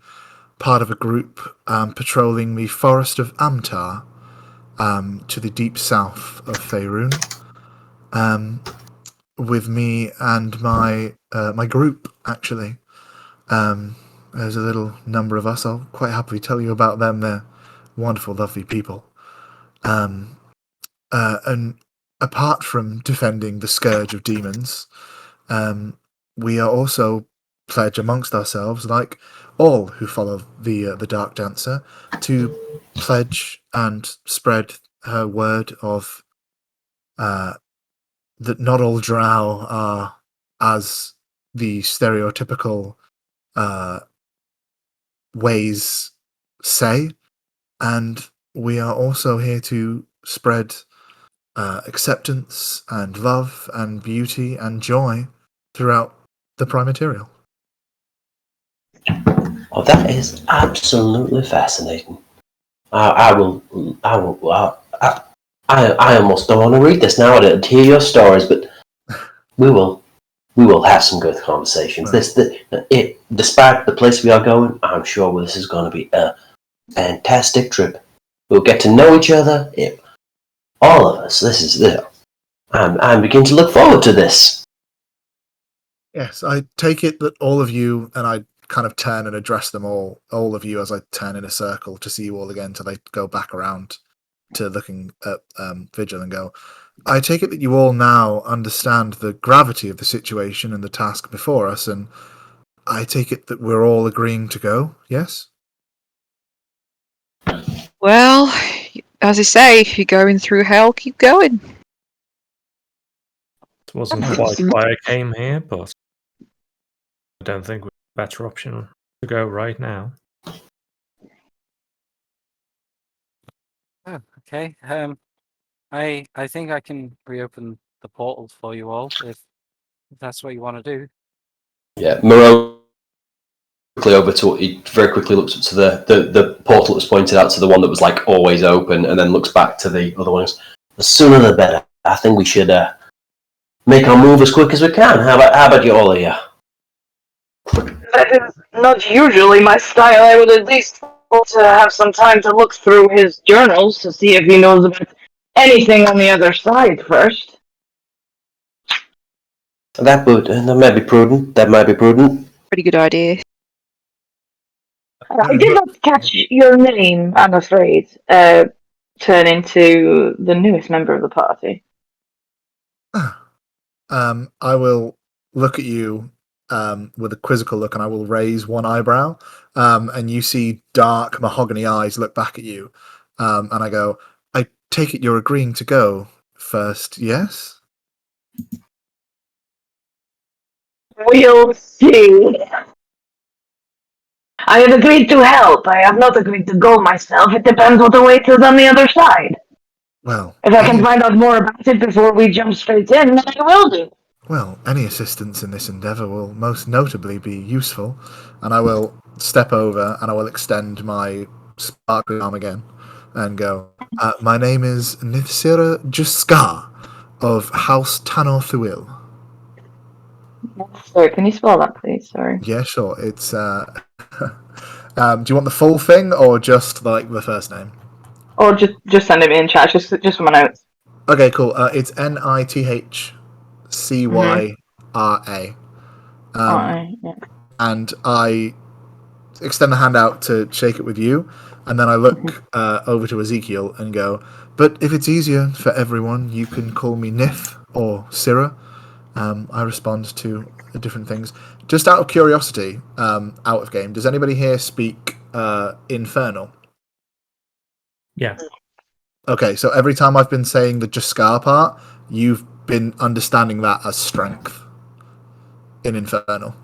S6: part of a group patrolling the forest of Amtar to the deep south of Faerun. With me and my group, actually. There's a little number of us. I'll quite happily tell you about them. They're wonderful, lovely people. And apart from defending the scourge of demons, we are also pledge amongst ourselves, like all who follow the Dark Dancer, to pledge and spread her word of that not all drow are as the stereotypical ways say, and we are also here to spread acceptance and love and beauty and joy throughout the Prime Material.
S7: Oh, that is absolutely fascinating. I almost don't want to read this now to hear your stories, but we will have some good conversations.
S6: Right.
S7: Despite the place we are going, I'm sure this is going to be a fantastic trip. We'll get to know each other. All of us. I'm beginning to look forward to this.
S6: Yes, I take it that all of you, and I kind of turn and address them all of you as I turn in a circle to see you all again till they go back around to looking at Vigil and go, I take it that you all now understand the gravity of the situation and the task before us, and I take it that we're all agreeing to go, yes?
S3: Well, as I say, if you're going through hell, keep going.
S5: It wasn't quite why I came here, but I don't think we have a better option to go right now.
S1: Oh, okay. I think I can reopen the portals for you all if that's what you want to do.
S7: Yeah, Moreau he very quickly looks up to the portal that was pointed out to the one that was like always open, and then looks back to the other ones. The sooner the better. I think we should make our move as quick as we can. How about you all here?
S4: That is not usually my style. I would at least want to have some time to look through his journals to see if he knows about anything on the other side first.
S7: That might be prudent. That might be prudent.
S3: Pretty good idea.
S4: I did not catch your name, I'm afraid. Turning to the newest member of the party.
S6: I will look at you with a quizzical look, and I will raise one eyebrow, and you see dark mahogany eyes look back at you, and I go, I take it you're agreeing to go first, yes?
S4: We'll see. I have agreed to help. I have not agreed to go myself. It depends what awaits us on the other side.
S6: Well,
S4: If I can find out more about it before we jump straight in, then I will do.
S6: well, any assistance in this endeavour will most notably be useful, and I will step over and I will extend my sparkling arm again and go, my name is Nithsira Juskar of House Tanor Thuil.
S4: Sorry, can you spell that, please? Sorry.
S6: Yeah, sure. It's do you want the full thing or just like the first name?
S4: Or just send it in chat, just for my notes.
S6: Okay, cool. It's Nithcyra.
S4: Yeah.
S6: And I extend the hand out to shake it with you, And then I look over to Ezekiel and go, but if it's easier for everyone, you can call me Nith or Syrah. I respond to different things. Just out of curiosity, out of game, does anybody here speak Infernal?
S5: Yeah.
S6: Okay, so every time I've been saying the Jaskar part, you've been understanding that as strength in Infernal.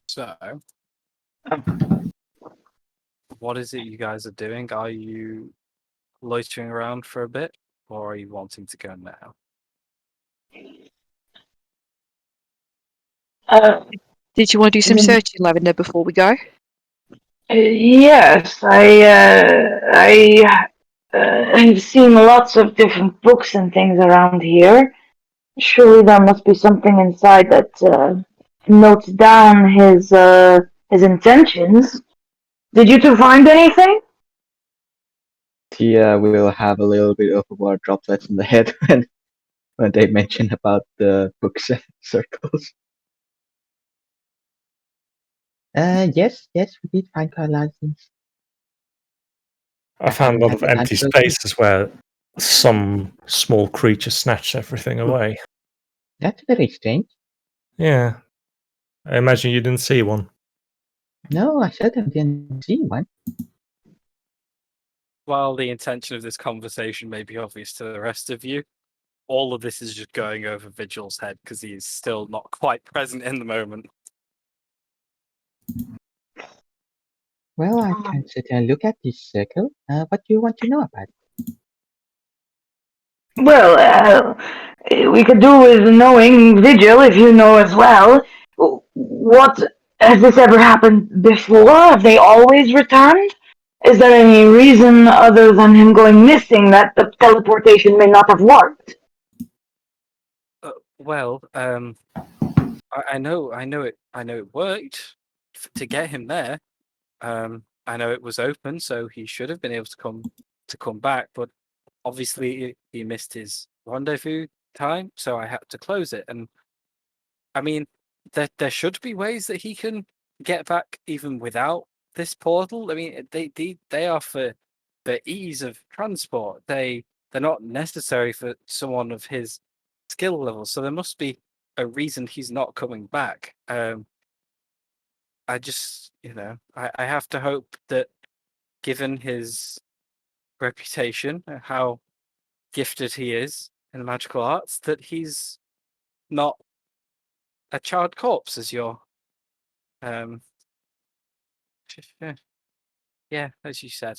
S1: So, what is it you guys are doing? Are you loitering around for a bit, or are you wanting to go now?
S3: Did you want to do some searching, Lavender, before we go?
S4: Yes, I've seen lots of different books and things around here. Surely there must be something inside that notes down his intentions. Did you two find anything?
S2: Tia will have a little bit of water droplets in the head when they mention about the books and circles. Yes, we did find quite a lot of things.
S5: I found a lot of empty spaces where some small creature snatched everything away.
S2: That's very strange.
S5: Yeah. I imagine you didn't see one.
S2: No, I certainly didn't see one.
S1: While the intention of this conversation may be obvious to the rest of you, all of this is just going over Vigil's head because he is still not quite present in the moment.
S2: Well, I can certainly look at this circle. What do you want to know about it?
S4: Well, we could do with knowing Vigil if you know as well. What has this ever happened before? Have they always returned? Is there any reason other than him going missing that the teleportation may not have worked?
S1: Well, I know it worked to get him there. I know it was open, so he should have been able to come back. But obviously, he missed his rendezvous time, so I had to close it. And I mean, there should be ways that he can get back even without this portal. I mean, they are for ease of transport. They're not necessary for someone of his skill level. So there must be a reason he's not coming back. I just, I have to hope that, given his reputation, how gifted he is in magical arts, that he's not a charred corpse, as you're, um, yeah, as you said.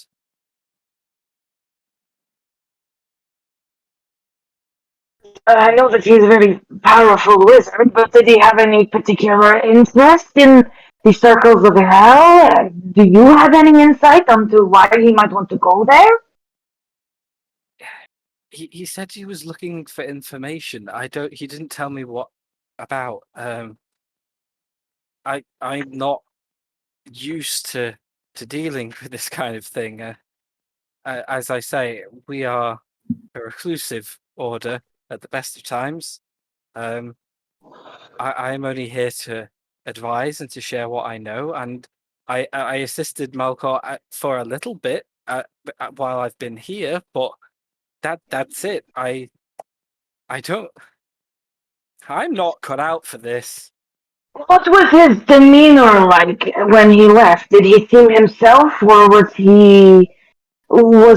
S4: I know that he's a very powerful wizard, but did he have any particular interest in the circles of hell? Do you have any insight onto why he might want to go there?
S1: He said he was looking for information. He didn't tell me what about. I'm not used to dealing with this kind of thing. As I say, we are a reclusive order at the best of times. I'm only here to advise and to share what I know, and I assisted Malcor for a little bit while I've been here, but that's it. I'm not cut out for this.
S4: What was his demeanor like when he left? Did he seem himself, or was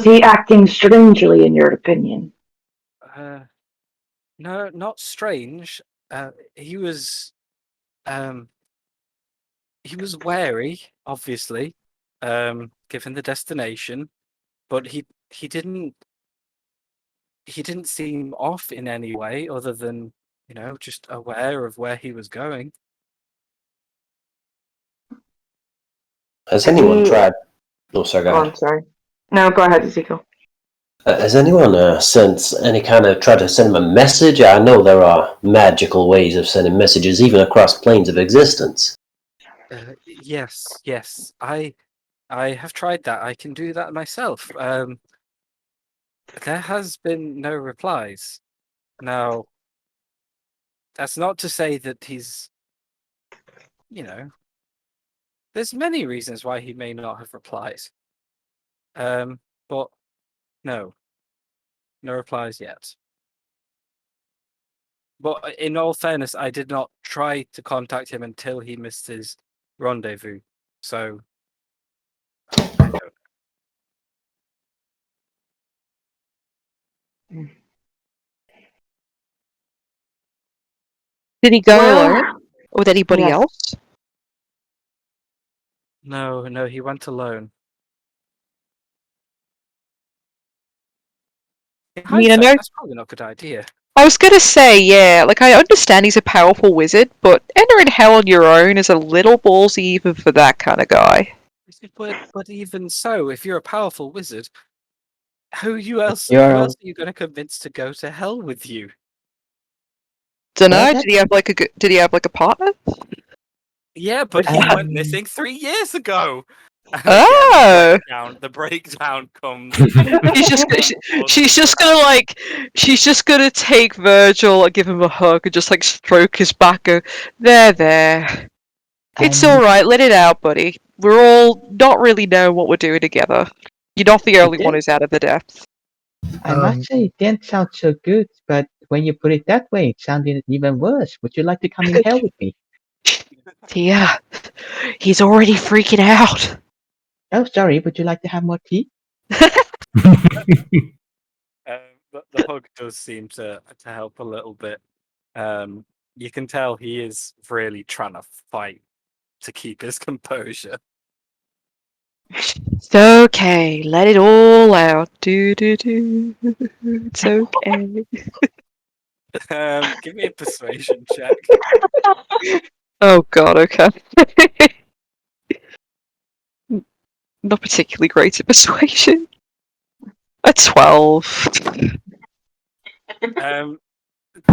S4: he acting strangely, in your opinion?
S1: No, not strange. He was wary, obviously, given the destination, but he didn't seem off in any way other than, just aware of where he was going.
S7: Has anyone tried? Oh, sorry, go
S4: Oh,
S7: ahead.
S4: I'm sorry. No, go ahead, Ezekiel.
S7: Has anyone sent any kind of tried to send him a message? I know there are magical ways of sending messages even across planes of existence.
S1: Yes. I have tried that. I can do that myself. There has been no replies. Now, that's not to say that he's, there's many reasons why he may not have replied. But no replies yet. But in all fairness, I did not try to contact him until he missed his rendezvous. So, I don't.
S3: Did he go
S4: Well,
S3: alone? Or with anybody
S4: yes.
S3: else?
S1: No, he went alone. In
S3: I mean, I
S1: hindsight,
S3: know.
S1: that's probably not a good idea.
S3: I was gonna say, yeah, like I understand he's a powerful wizard, but entering hell on your own is a little ballsy even for that kind of guy.
S1: But even so, if you're a powerful wizard, who else
S2: You're
S1: are you going to convince to go to hell with you?
S3: Dunno,
S2: Well,
S3: did he have like a partner?
S1: Yeah, but he went
S2: Um,
S1: missing 3 years ago. And
S3: Oh!
S1: again, the breakdown comes.
S3: She's just gonna take Virgil and give him a hug and just like stroke his back. Go, there. It's
S2: Um,
S3: alright, let it out, buddy. We're all not really knowing what we're doing together. You're not the only one who's out of the depths.
S2: I must say, it didn't sound so good, but when you put it that way, it sounded even worse. Would you like to come in hell with me?
S3: Yeah, he's already freaking out.
S2: Oh, sorry, would you like to have more tea?
S1: The hug does seem to help a little bit. You can tell he is really trying to fight to keep his composure.
S3: It's okay, let it all out. Do. It's okay.
S1: Give me a persuasion check.
S3: Oh god, okay. Not particularly great at persuasion. A 12.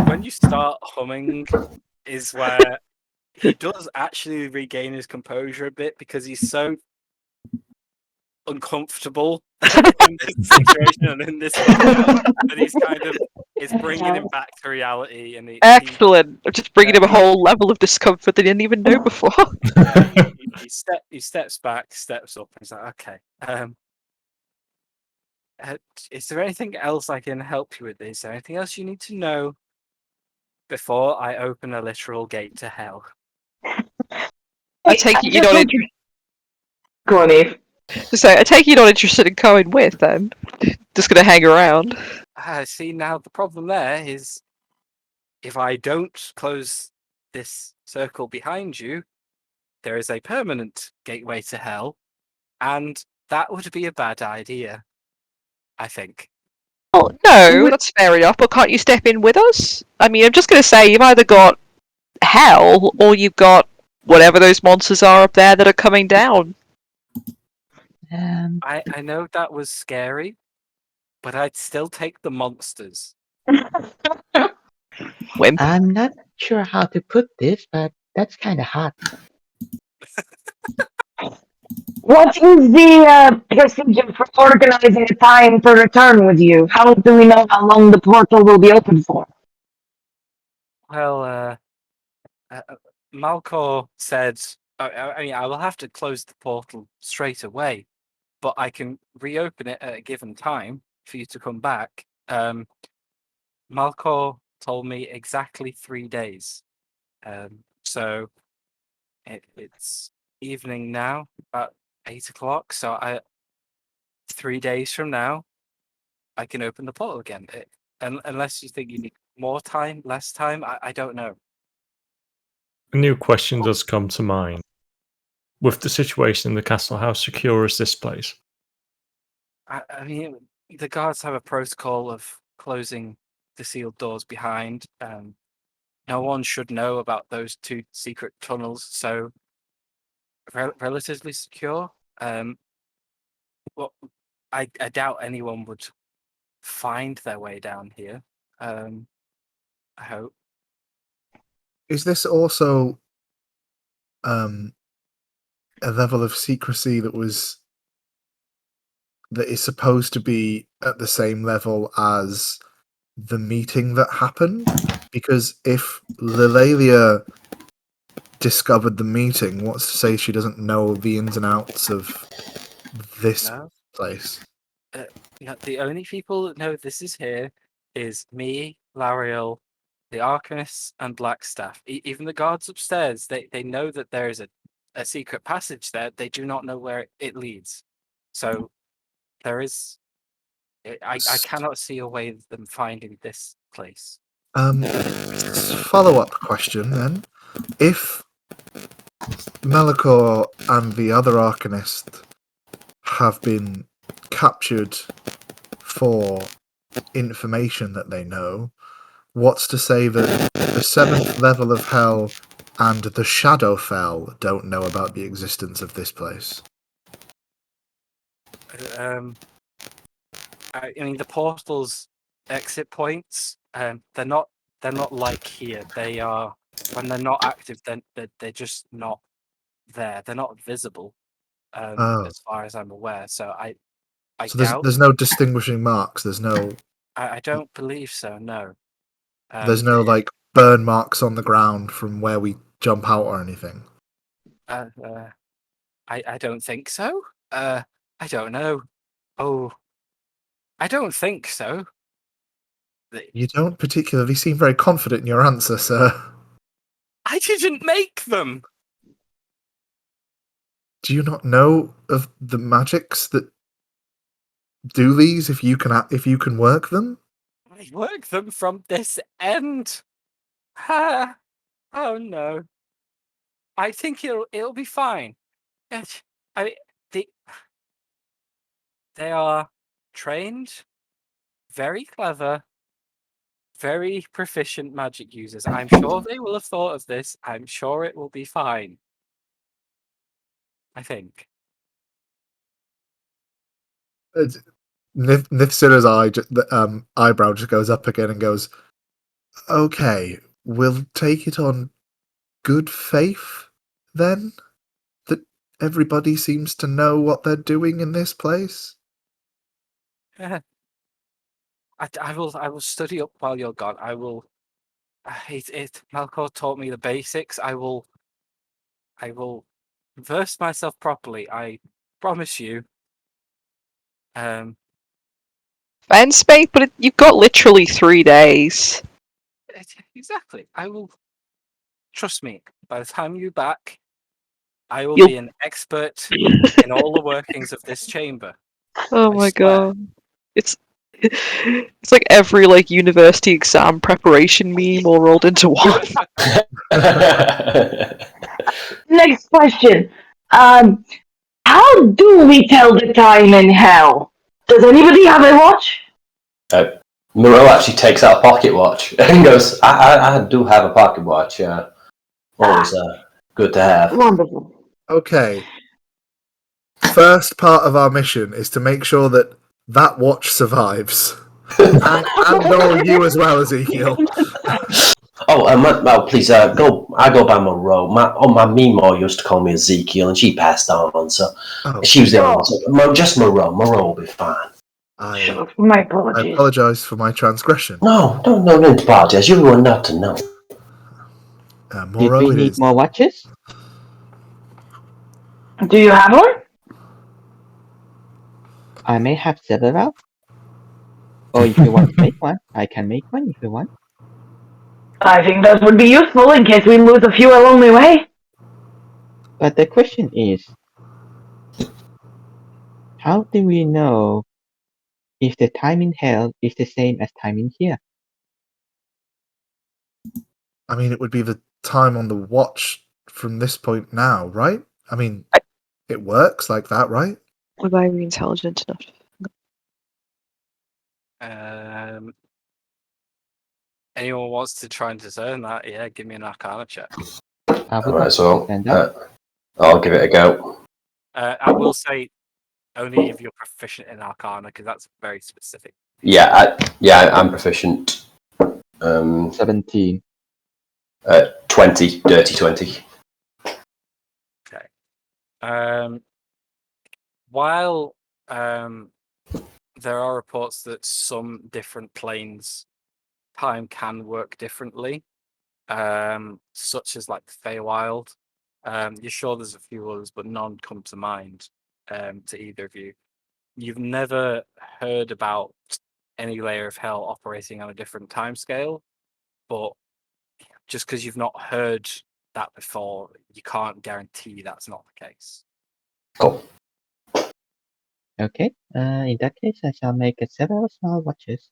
S1: When you start humming is where he does actually regain his composure a bit because he's so uncomfortable in this situation and in this moment that he's kind of is bringing him back to reality. And
S3: Excellent. I'm just bringing him a whole level of discomfort that he didn't even know before.
S1: he steps back, steps up, and he's like, "Okay, is there anything else I can help you with? Is there anything else you need to know before I open a literal gate to hell?"
S3: I take it you're not interested.
S4: Go on, Eve.
S3: I take it you're not interested in going with then. Just gonna hang around.
S1: See, now the problem there is if I don't close this circle behind you, there is a permanent gateway to hell, and that would be a bad idea, I think.
S3: Oh no, that's fair enough. But can't you step in with us? I mean, I'm just gonna say you've either got hell or you've got whatever those monsters are up there that are coming down.
S1: I know that was scary, but I'd still take the monsters.
S3: Wimp.
S2: I'm not sure how to put this, but that's kind of hot.
S4: What is the procedure for organizing a time to return with you? How do we know how long the portal will be open for?
S1: Well, Malcor said, I mean, I will have to close the portal straight away, but I can reopen it at a given time for you to come back. Malcor told me exactly 3 days. So it's evening now, about 8 o'clock. So 3 days from now, I can open the portal again. Unless you think you need more time, less time, I don't know.
S5: A new question does come to mind. With the situation in the castle, how secure is this place?
S1: I mean, the guards have a protocol of closing the sealed doors behind. No one should know about those 2 secret tunnels, so relatively secure. Well, I doubt anyone would find their way down here. I hope.
S6: Is this also a level of secrecy that is supposed to be at the same level as the meeting that happened? Because if Lilalia discovered the meeting, what's to say she doesn't know the ins and outs of this
S1: No.
S6: place?
S1: No, the only people that know this is here is me, Lariel, the Arcanist, and Blackstaff. Even the guards upstairs, they know that there is a secret passage there. They do not know where it leads. So there is. I cannot see a way of them finding this place.
S6: Follow-up question then. If Melikor and the other Arcanist have been captured for information that they know, what's to say that the 7th level of hell and the Shadowfell don't know about the existence of this place?
S1: I mean, the portal's exit points. They're not like here. They are, when they're not active, then they're just not there. They're not visible,
S6: Oh.
S1: as far as I'm aware. So I
S6: So
S1: doubt.
S6: there's no distinguishing marks. There's no
S1: I don't believe so. No.
S6: there's no like burn marks on the ground from where we jump out or anything.
S1: I don't think so. I don't know. Oh, I don't think so.
S6: You don't particularly seem very confident in your answer, sir.
S1: I didn't make them.
S6: Do you not know of the magics that do these? If you can work them,
S1: I work them from this end. Ha! Oh no. I think it'll be fine. I mean, they are trained, very clever, very proficient magic users. I'm sure they will have thought of this. I'm sure it will be fine. I think.
S6: Nithsira's eyebrow just goes up again and goes, "Okay, we'll take it on good faith then that everybody seems to know what they're doing in this place."
S1: I will study up while you're gone. I will. Malcor taught me the basics. I will verse myself properly. I promise you.
S3: Fence mate, but you've got literally 3 days.
S1: Exactly. I will. Trust me. By the time you're back, I will
S3: You'll-
S1: be an expert in all the workings of this chamber.
S3: Oh
S1: I
S3: my
S1: swear.
S3: god. It's like every like university exam preparation meme all rolled into one.
S4: Next question. How do we tell the time in hell? Does anybody have a watch?
S7: Moreau actually takes out a pocket watch and goes, I do have a pocket watch. Always good to have.
S4: Wonderful.
S6: Okay. First part of our mission is to make sure that that watch survives. and all you as well, Ezekiel.
S7: Please, go. I go by Moreau. My Mimo used to call me Ezekiel, and she passed on, so she was the only one. So, just Moreau. Moreau will be fine.
S4: Sure, my
S6: I
S4: apologies.
S6: apologize for my transgression.
S7: No, don't apologize. You were not to know.
S2: Did
S6: Moreau
S2: we
S6: it
S2: need
S6: is.
S2: more watches?
S4: Do you have one?
S2: I may have several. Or if you want to make one, I can make one if you want.
S4: I think that would be useful in case we lose a few along the way.
S2: But the question is, how do we know if the time in hell is the same as time in here?
S6: I mean, it would be the time on the watch from this point now, right? I mean, it works like that, right?
S3: Was I intelligent enough?
S1: Anyone wants to try and discern that? Yeah, give me an Arcana check.
S2: I would
S7: Alright,
S2: like
S7: so
S2: to stand up.
S7: I'll give it a go.
S1: I will say only if you're proficient in Arcana, because that's very specific.
S7: I'm proficient.
S2: 17.
S7: 20, dirty 20.
S1: Okay. While there are reports that some different planes time can work differently, such as like Feywild. You're sure there's a few others, but none come to mind to either of you. You've never heard about any layer of hell operating on a different timescale, but just because you've not heard that before, you can't guarantee that's not the case.
S7: Cool.
S2: Okay. In that case, I shall make several small watches,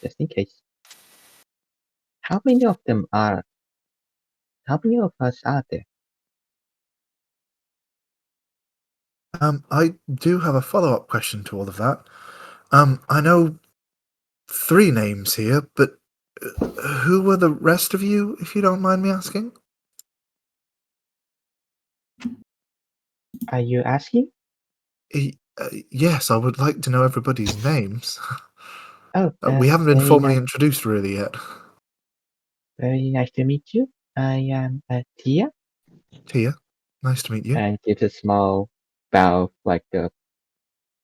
S2: just in case. How many of them are? How many of us are there?
S6: I do have a follow-up question to all of that. I know 3 names here, but who were the rest of you, if you don't mind me asking?
S2: Are you asking?
S6: Yes, I would like to know everybody's names.
S2: Oh,
S6: We haven't been
S2: very
S6: formally
S2: nice.
S6: introduced really yet.
S2: Very nice to meet you. I am Tia,
S6: Tia, nice to meet you.
S2: and gives a small bow, like the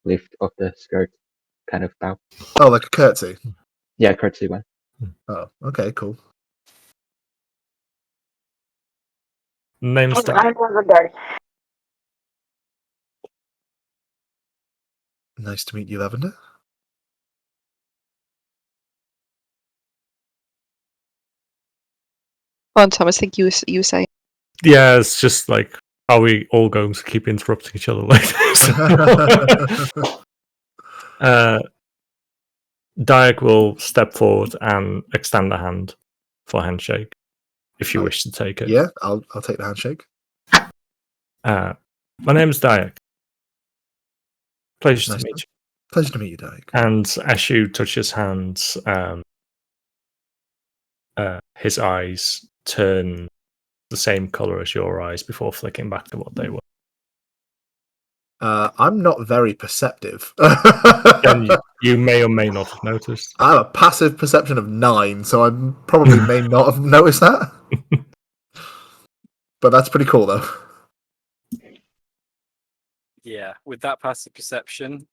S2: lift of the skirt kind of bow.
S6: Oh, like a curtsy.
S2: Yeah, curtsy one.
S6: Oh, okay, cool.
S5: Name's
S4: I'm Lavender.
S6: Nice to meet you, Lavender.
S3: Go on, Thomas. I think you were saying.
S5: Yeah, it's just like, are we all going to keep interrupting each other like this? Diag will step forward and extend a hand for a handshake, if you wish to take it.
S6: Yeah, I'll take the handshake.
S5: My name's Diag. Pleasure
S6: Nice
S5: to meet you.
S6: Pleasure to meet you, Derek.
S5: And as you touch his hands, his eyes turn the same color as your eyes before flicking back to what they were.
S6: I'm not very perceptive.
S5: And you may or may not have noticed.
S6: I have a passive perception of 9, so I probably may not have noticed that. But that's pretty cool, though.
S1: Yeah, with that passive perception,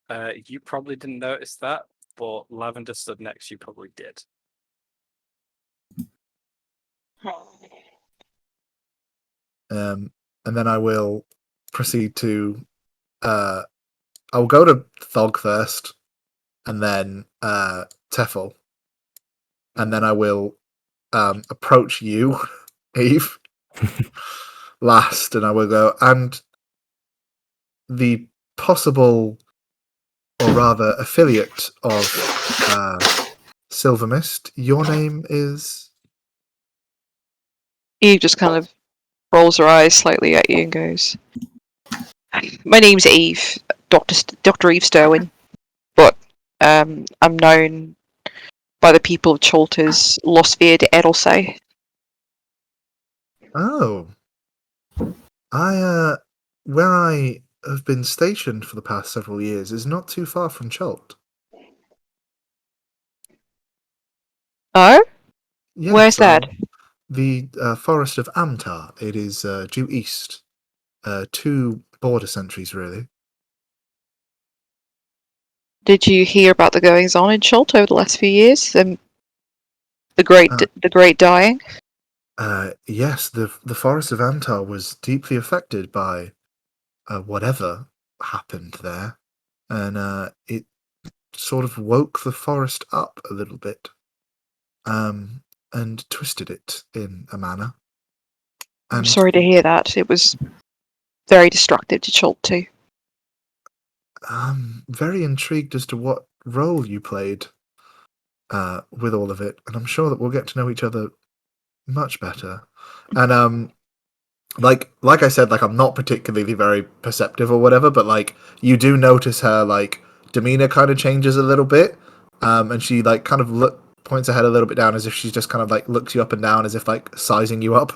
S1: you probably didn't notice that, but Lavender stood next to you probably did.
S6: And then I will proceed to... I'll go to Thog first, and then Teffel. And then I will approach you, Eve, last, and I will go, and the possible, or rather affiliate of Silver Mist, your name is?
S3: Eve just kind of rolls her eyes slightly at you and goes, "My name's Eve, Dr. Eve Sterwin, but I'm known by the people of Chult as Losfir de Edelsay."
S6: Oh. Where I have been stationed for the past several years is not too far from Chult.
S3: Oh?
S6: Yes,
S3: Where's that?
S6: The forest of Amtar. It is due east. 2 border sentries, really.
S3: Did you hear about the goings on in Chult over the last few years? The great dying?
S6: Yes, the forest of Amtar was deeply affected by whatever happened there, and it sort of woke the forest up a little bit, and twisted it in a manner.
S3: I'm
S6: And
S3: sorry to hear that. It was very destructive to Chult too.
S6: I'm very intrigued as to what role you played with all of it, and I'm sure that we'll get to know each other much better. And like I said, like, I'm not particularly very perceptive or whatever, but like, you do notice her like demeanor kind of changes a little bit, and she like kind of points her head a little bit down as if she's just kind of like looks you up and down as if like sizing you up.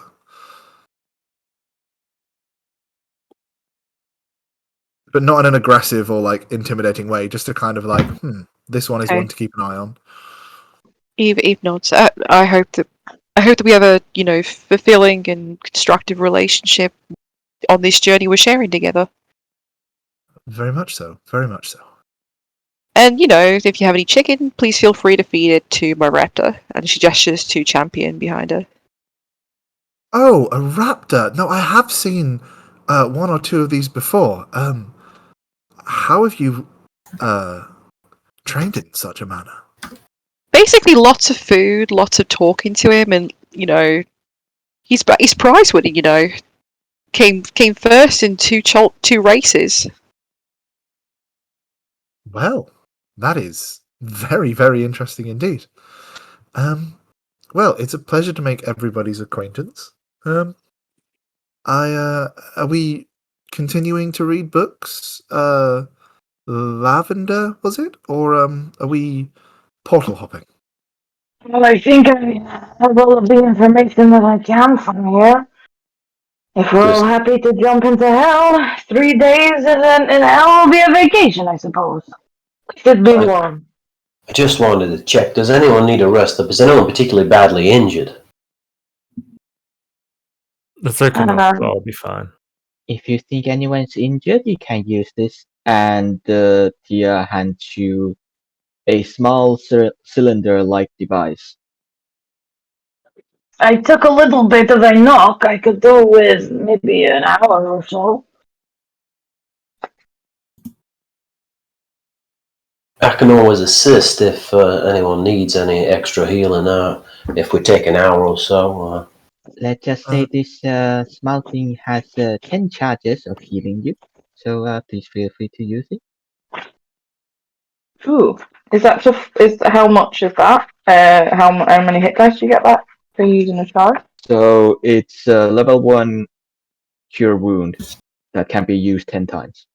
S6: But not in an aggressive or like intimidating way, just a kind of like, this one is
S3: Okay.
S6: one to keep an eye on.
S3: Eve nods. I hope that we have a fulfilling and constructive relationship on this journey we're sharing together.
S6: Very much so. Very much so.
S3: And, if you have any chicken, please feel free to feed it to my raptor. And she gestures to Champion behind her.
S6: Oh, a raptor. No, I have seen one or two of these before. How have you trained it in such a manner?
S3: Basically, lots of food, lots of talking to him, and, he's prize winning, Came first in two races.
S6: Well, that is very, very interesting indeed. Well, it's a pleasure to make everybody's acquaintance. Are we continuing to read books? Lavender, was it? Or are we portal hopping?
S4: Well, I think I have all of the information that I can from here. If we're all
S7: Just-
S4: happy to jump into hell, 3 days and then in hell will be a vacation, I suppose. Should be
S7: I-
S4: warm.
S7: I just wanted to check, does anyone need a rest up? Is anyone particularly badly injured?
S5: The second one,
S4: Um,
S5: I'll be fine.
S2: If you think anyone's injured, you can use this. And Tia hands you a small cylinder-like device.
S4: I took a little bit of a knock. I could do with maybe an hour or so.
S7: I can always assist if anyone needs any extra healing if we take an hour or so.
S2: Let's just say this small thing has 10 charges of healing you. So please feel free to use it.
S4: Ooh, how much is that? How many hit dice do you get back for using a charge?
S2: So it's level 1 cure wound that can be used 10 times.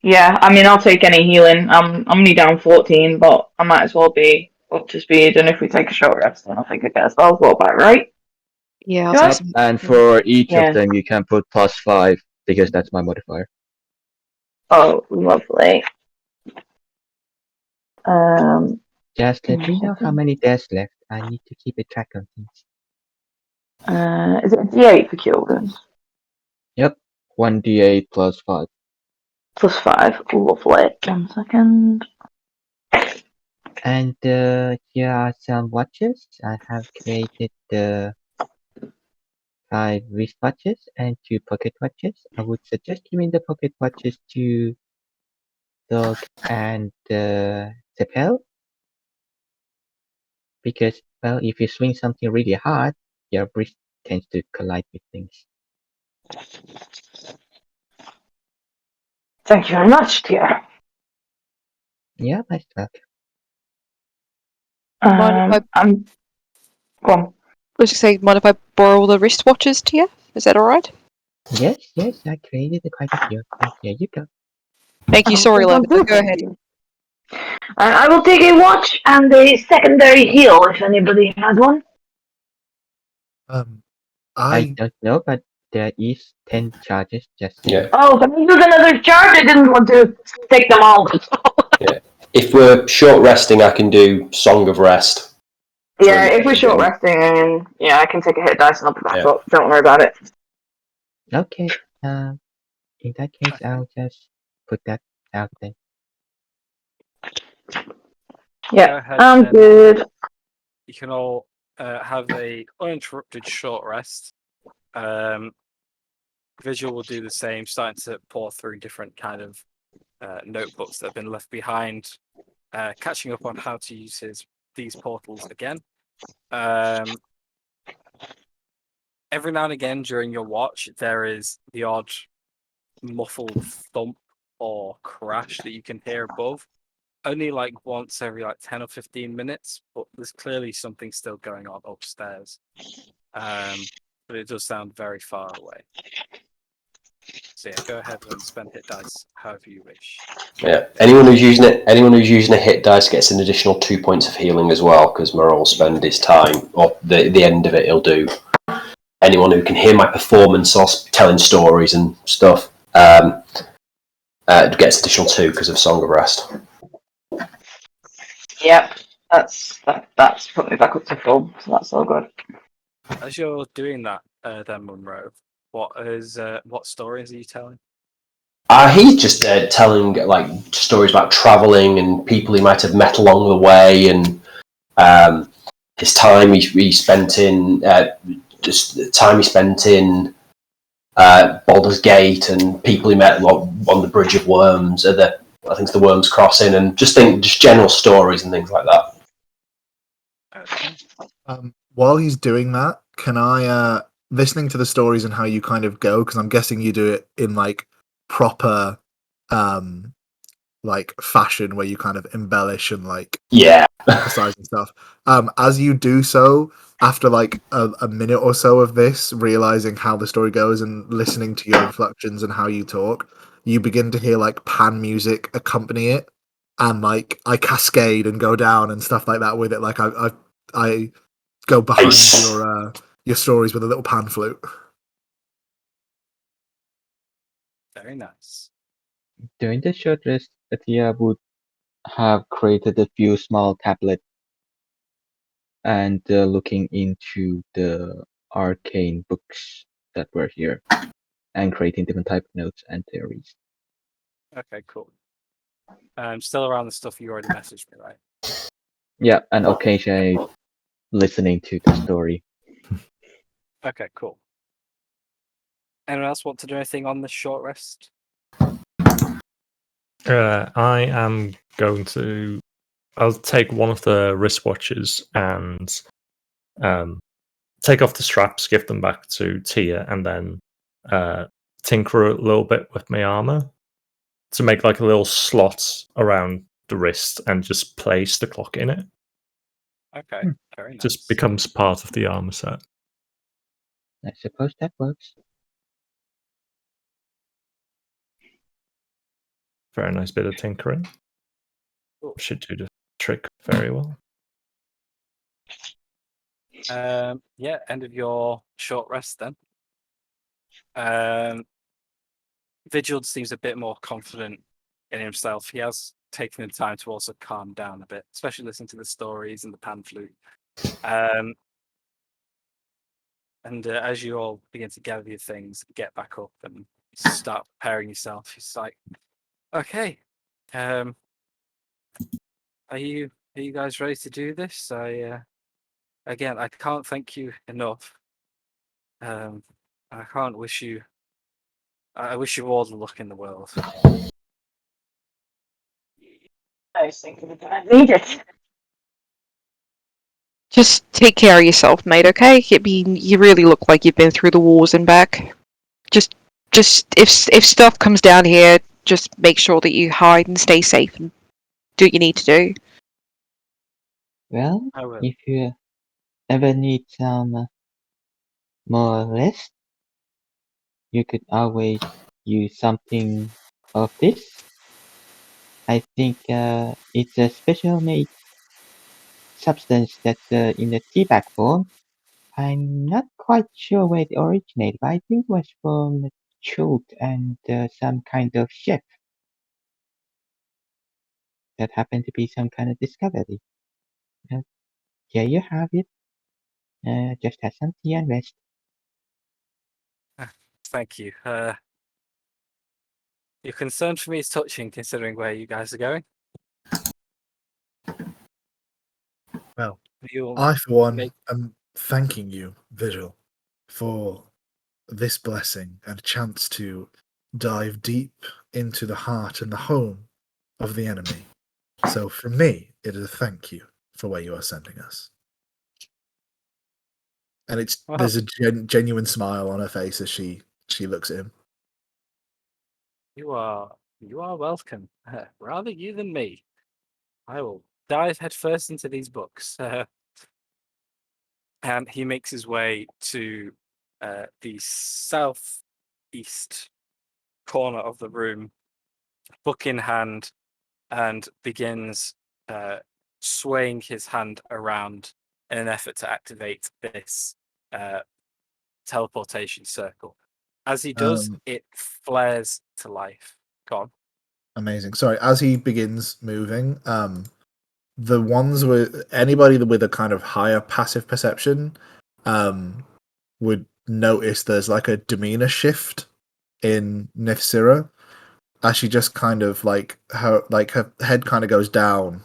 S4: Yeah, I mean, I'll take any healing. I'm only down 14, but I might as well be up to speed. And if we take a short rest, then I think I get a spell slot back, right?
S3: Yeah,
S4: Sure.
S3: I'll
S2: Yep,
S3: take some.
S2: and for each
S4: Yeah.
S2: of them, you can put +5 because that's my modifier.
S4: Oh, lovely.
S2: Just let me know how many there's left. I need to keep a track of things.
S4: Is it a D8 for cure wounds?
S2: Yep, 1d8 plus 5.
S4: Plus 5. Lovely. 1 second.
S2: And here are some watches. I have created 5 wristwatches and 2 pocket watches. I would suggest giving the pocket watches to Dog and Sepel. Because, well, if you swing something really hard, your wrist tends to collide with things.
S4: Thank you very much, dear.
S2: Yeah, nice work.
S3: Mind if
S4: Go on.
S3: Let's just say, mind if I borrow the wristwatches to you? Is that alright?
S2: Yes, I created quite a few. Here you go.
S3: Thank you. Sorry, Lavender. Go ahead.
S4: I will take a watch and a secondary heal if anybody has one.
S2: I
S6: I
S2: don't know, but there is 10 charges just
S7: Yeah.
S4: Oh, can I use another charge? I didn't want to take them all.
S7: If we're short resting, I can do Song of Rest.
S4: Yeah, if we're short resting, and yeah, I can take a hit dice and I'll be back
S7: Yeah.
S4: up. Don't worry about it.
S2: Okay. In that case, I'll just put that out there.
S4: Yeah,
S1: Go ahead
S4: I'm
S1: then.
S4: good.
S1: You can all have a uninterrupted short rest. Visual will do the same, starting to pour through different kind of notebooks that have been left behind, catching up on how to use these portals again. Every now and again during your watch, there is the odd muffled thump or crash that you can hear above. Only like once every 10 or 15 minutes, but there's clearly something still going on upstairs. But it does sound very far away. So yeah, go ahead and spend hit dice however you wish.
S7: Yeah. Anyone who's using a hit dice gets an additional 2 points of healing as well, because Merle will spend his time, or the end of it he'll do. Anyone who can hear my performance or telling stories and stuff gets additional 2 because of Song of Rest.
S4: Yep, that's put me back up to full, so that's all good.
S1: As you're doing that, then Monroe, What stories are you telling?
S7: He's just telling like stories about traveling and people he might have met along the way, and his time he spent in just the time he spent in Baldur's Gate, and people he met on the Bridge of Worms, I think it's the Worms Crossing, and just general stories and things like that.
S1: Okay.
S6: While he's doing that, can I listening to the stories and how you kind of go, because I'm guessing you do it in like proper like fashion where you kind of embellish and like
S7: Yeah.
S6: emphasize and stuff. As you do so, after like a minute or so of this, realizing how the story goes and listening to your inflections and how you talk, you begin to hear like pan music accompany it, and like I cascade and go down and stuff like that with it. Like I go behind
S7: Nice.
S6: your stories with a little pan flute.
S1: Very nice.
S2: During the short rest, Atia would have created a few small tablets and looking into the arcane books that were here and creating different type of notes and theories.
S1: Okay, cool. Still around the stuff you already messaged me, right?
S2: Yeah, and occasionally listening to the story.
S1: Okay, cool. Anyone else want to do anything on this short rest?
S5: I am going to. I'll take one of the wristwatches and take off the straps, give them back to Tia, and then tinker a little bit with my armor to make like a little slot around the wrist and just place the clock in it.
S1: Okay, very nice.
S5: Just becomes part of the armor set.
S2: I suppose that works.
S5: Very nice bit of tinkering.
S1: Cool.
S5: Should do the trick very well.
S1: Yeah, end of your short rest then. Vigil seems a bit more confident in himself. He has taken the time to also calm down a bit, especially listening to the stories and the pan flute. And as you all begin to gather your things, get back up and start preparing yourself, he's like, "Okay, are you guys ready to do this? Again, I can't thank you enough. I can't wish you. I wish you all the luck in the world."
S4: I was thinking that I need it.
S3: Just take care of yourself, mate, okay? I mean, you really look like you've been through the wars and back. Just if stuff comes down here, just make sure that you hide and stay safe and do what you need to do.
S2: Well,
S1: I will.
S2: if you ever need some more rest, you could always use something of this. I think it's a special made substance that's in a teabag form. I'm not quite sure where it originated, but I think it was from Chult and some kind of chef. That happened to be some kind of discovery. Here you have it. Just have some tea and rest.
S1: Thank you. Your concern for me is touching, considering where you guys are going.
S6: Well,
S1: You'll
S6: I for one
S1: make-
S6: am thanking you, Vigil, for this blessing and a chance to dive deep into the heart and the home of the enemy. So for me, it is a thank you for where you are sending us. And there's a genuine smile on her face as she looks at him.
S1: You are welcome. Rather you than me. I will dive headfirst into these books. And he makes his way to the southeast corner of the room, book in hand, and begins swaying his hand around in an effort to activate this teleportation circle. As he does, it flares to life. Go on.
S6: Amazing. Sorry, as he begins moving, the ones with anybody with a kind of higher passive perception would notice there's like a demeanor shift in Nithsira as she just kind of her head kind of goes down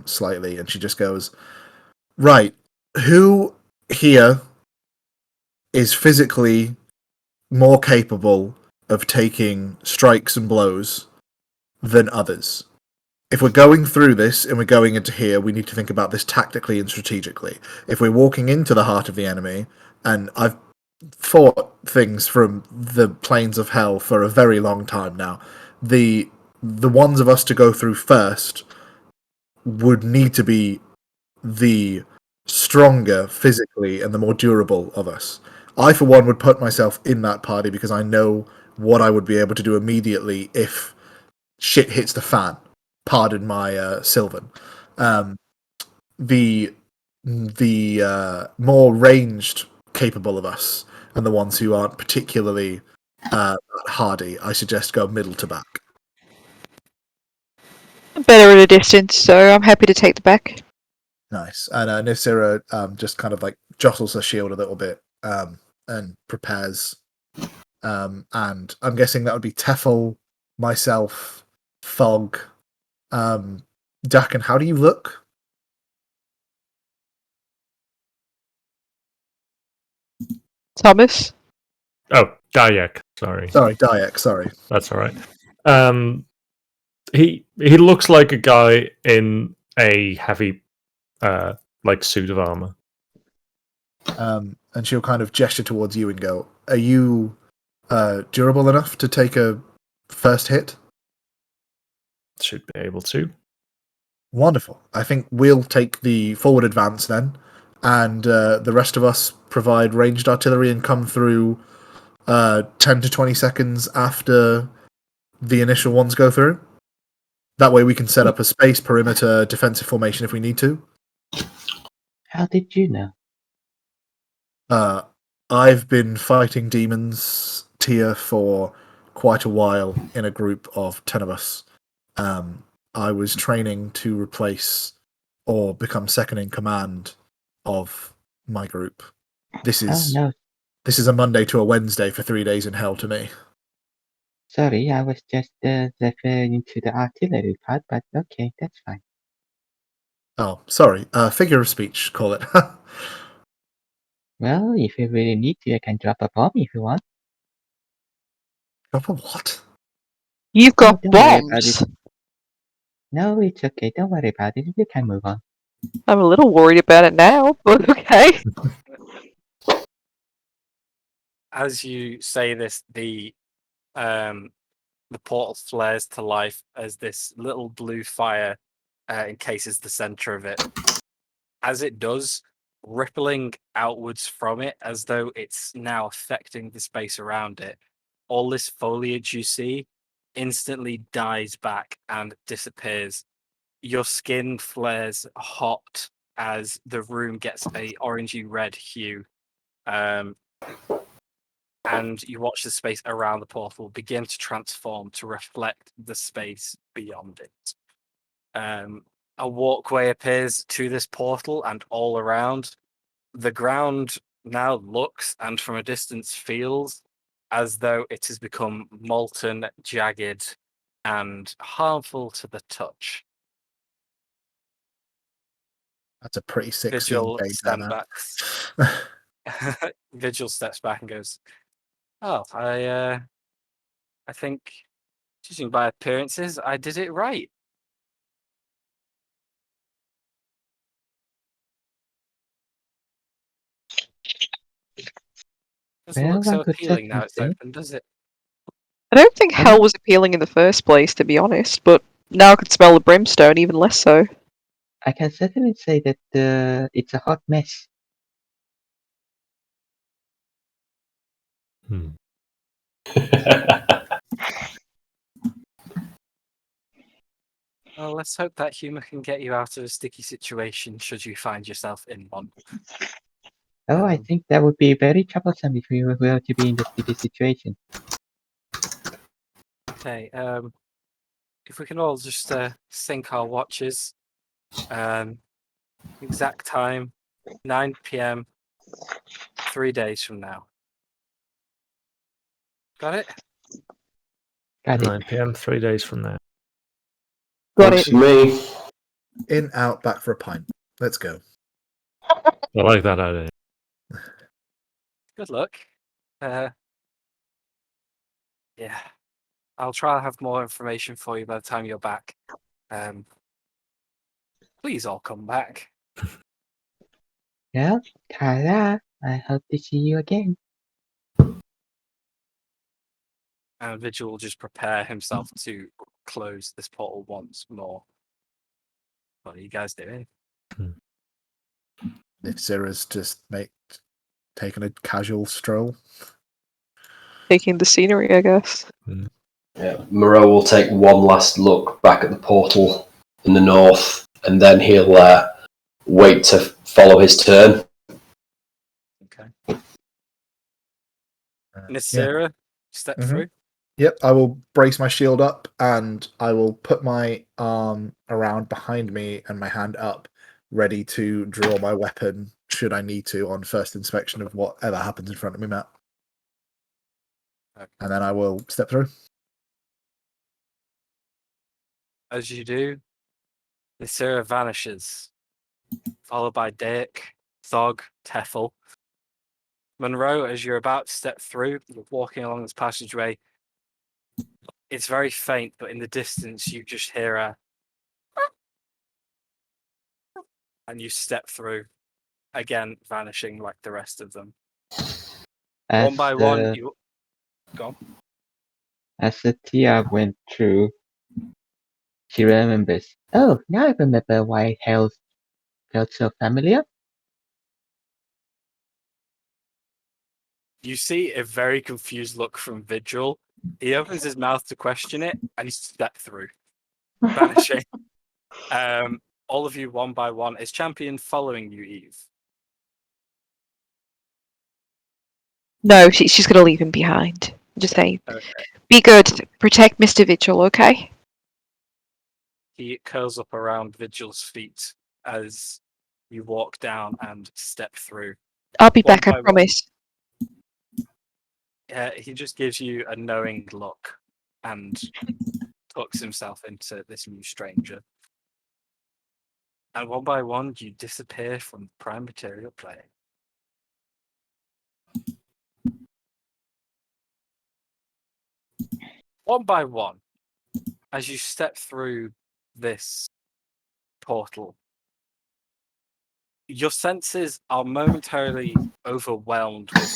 S6: slightly, and she just goes, "Right, who here is physically more capable of taking strikes and blows than others? If we're going through this and we're going into here, we need to think about this tactically and strategically. If we're walking into the heart of the enemy, and I've fought things from the plains of hell for a very long time now, the ones of us to go through first would need to be the stronger physically and the more durable of us. I, for one, would put myself in that party because I know what I would be able to do immediately if shit hits the fan. Pardon my Sylvan. The more ranged capable of us and the ones who aren't particularly hardy, I suggest go middle to back.
S3: I'm better at a distance, so I'm happy to take the back.
S6: Nice. And Nithsira just kind of like jostles her shield a little bit and prepares. And I'm guessing that would be Teffel, myself, Fog. Dakin, how do you look?
S3: Thomas?
S5: Oh, Dayak. Sorry.
S6: Sorry, Dayak, sorry.
S5: That's all right. He looks like a guy in a heavy suit of armor.
S6: And she'll kind of gesture towards you and go, "Are you durable enough to take a first hit?"
S5: Should be able to.
S6: Wonderful. I think we'll take the forward advance then, and the rest of us provide ranged artillery and come through 10 to 20 seconds after the initial ones go through. That way we can set up a space perimeter defensive formation if we need to.
S2: How did you know?
S6: I've been fighting demons tier for quite a while in a group of 10 of us. I was training to replace or become second in command of my group. This is
S2: Oh, no.
S6: This is a Monday to a Wednesday for 3 days in hell to me.
S2: Sorry, I was just referring to the artillery part, but okay, that's fine.
S6: Oh, sorry. Figure of speech, call it.
S2: Well, if you really need to, I can drop a bomb if you want.
S6: Drop a what?
S3: You've got
S2: don't worry about
S3: bombs!
S2: it. No, it's okay. Don't worry about it. You can move on.
S3: I'm a little worried about it now, but okay.
S1: As you say this, the portal flares to life as this little blue fire encases the center of it. As it does, rippling outwards from it as though it's now affecting the space around it, all this foliage you see instantly dies back and disappears. Your skin flares hot as the room gets a orangey red hue. And you watch the space around the portal begin to transform to reflect the space beyond it. A walkway appears to this portal, and all around, the ground now looks and from a distance feels as though it has become molten, jagged, and harmful to the touch.
S6: That's a pretty sick
S1: Vigil
S6: scene,
S1: stand
S6: man.
S1: back. Vigil steps back and goes, "Oh, I think, judging by appearances, I did it right." Doesn't
S2: Well,
S1: look so
S2: one could
S1: appealing now
S2: certainly
S1: it's
S2: say.
S1: open, does it?
S3: I don't think hell was appealing in the first place, to be honest, but now I can smell the brimstone even less so.
S2: I can certainly say that it's a hot mess.
S1: Well, let's hope that humor can get you out of a sticky situation should you find yourself in one.
S2: Oh, I think that would be very troublesome if we were to be in the sticky situation.
S1: Okay, if we can all just sync our watches. Exact time, 9 p.m., 3 days from now. Got it?
S2: Got it.
S5: 9 p.m. 3 days from now.
S3: Got
S7: Works
S3: it.
S7: for me.
S6: In, out, back for a pint. Let's go.
S5: I like that idea.
S1: Good luck. Yeah. I'll try and have more information for you by the time you're back. Please all come back.
S2: Well, ta-ra. I hope to see you again.
S1: And Vigil will just prepare himself to close this portal once more. What are you guys doing?
S6: If Zira's just taking a casual stroll.
S3: Taking the scenery, I guess.
S7: Yeah, Moreau will take one last look back at the portal in the north, and then he'll wait to follow his turn.
S1: Okay. Nisira, step
S6: Mhm.
S1: through.
S6: Yep, I will brace my shield up and I will put my arm around behind me and my hand up, ready to draw my weapon should I need to on first inspection of whatever happens in front of me, Matt.
S1: Okay.
S6: And then I will step through.
S1: As you do, Nisira vanishes, followed by Dick, Thog, Teffel. Monroe, as you're about to step through, you're walking along this passageway. It's very faint, but in the distance you just hear a and you step through, again vanishing like the rest of them.
S2: As
S1: One by one, you go on.
S2: As Tia went through, she remembers. Oh, now I remember why Hell felt so familiar.
S1: You see a very confused look from Vigil. He opens his mouth to question it, and he steps through, vanishing. All of you, one by one. Is Champion following you, Eve?
S3: No, she's going to leave him behind. Just say,
S1: Okay.
S3: be good. Protect Mr. Vigil, okay?
S1: He curls up around Vigil's feet as you walk down and step through.
S3: I'll be
S1: One
S3: back, I
S1: by one.
S3: promise.
S1: He just gives you a knowing look and tucks himself into this new stranger. And one by one, you disappear from the prime material plane. One by one, as you step through this portal, your senses are momentarily overwhelmed with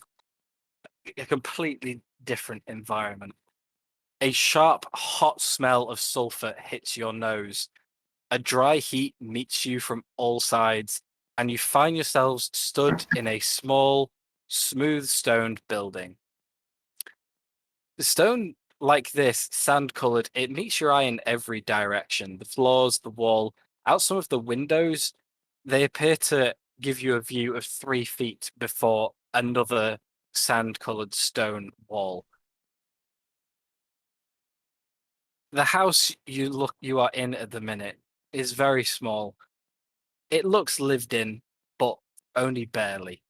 S1: a completely different environment. A sharp, hot smell of sulfur hits your nose. A dry heat meets you from all sides, and you find yourselves stood in a small, smooth-stoned building. The stone like this, sand-colored, it meets your eye in every direction. The floors, the wall, out some of the windows, they appear to give you a view of 3 feet before another sand-colored stone wall. The house you are in at the minute is very small. It looks lived in, but only barely.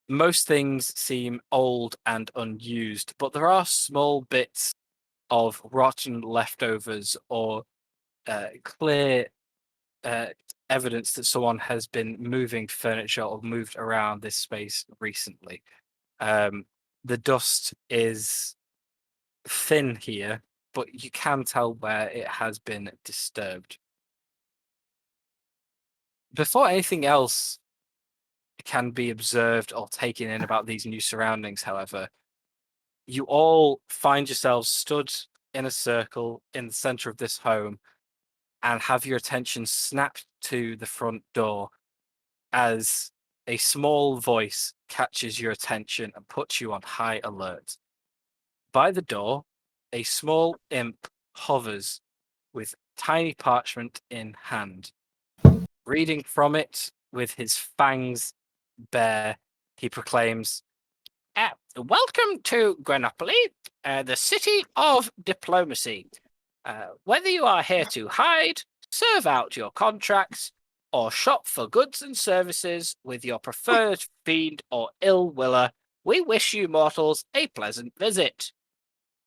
S1: Most things seem old and unused, but there are small bits of rotten leftovers or clear evidence that someone has been moving furniture or moved around this space recently. The dust is thin here, but you can tell where it has been disturbed. Before anything else can be observed or taken in about these new surroundings, however, you all find yourselves stood in a circle in the center of this home and have your attention snapped to the front door as a small voice catches your attention and puts you on high alert. By the door, a small imp hovers with tiny parchment in hand. Reading from it with his fangs bare, he proclaims, welcome to Grenopolis, the city of diplomacy. Whether you are here to hide, serve out your contracts, or shop for goods and services with your preferred fiend or ill-willer, we wish you mortals a pleasant visit.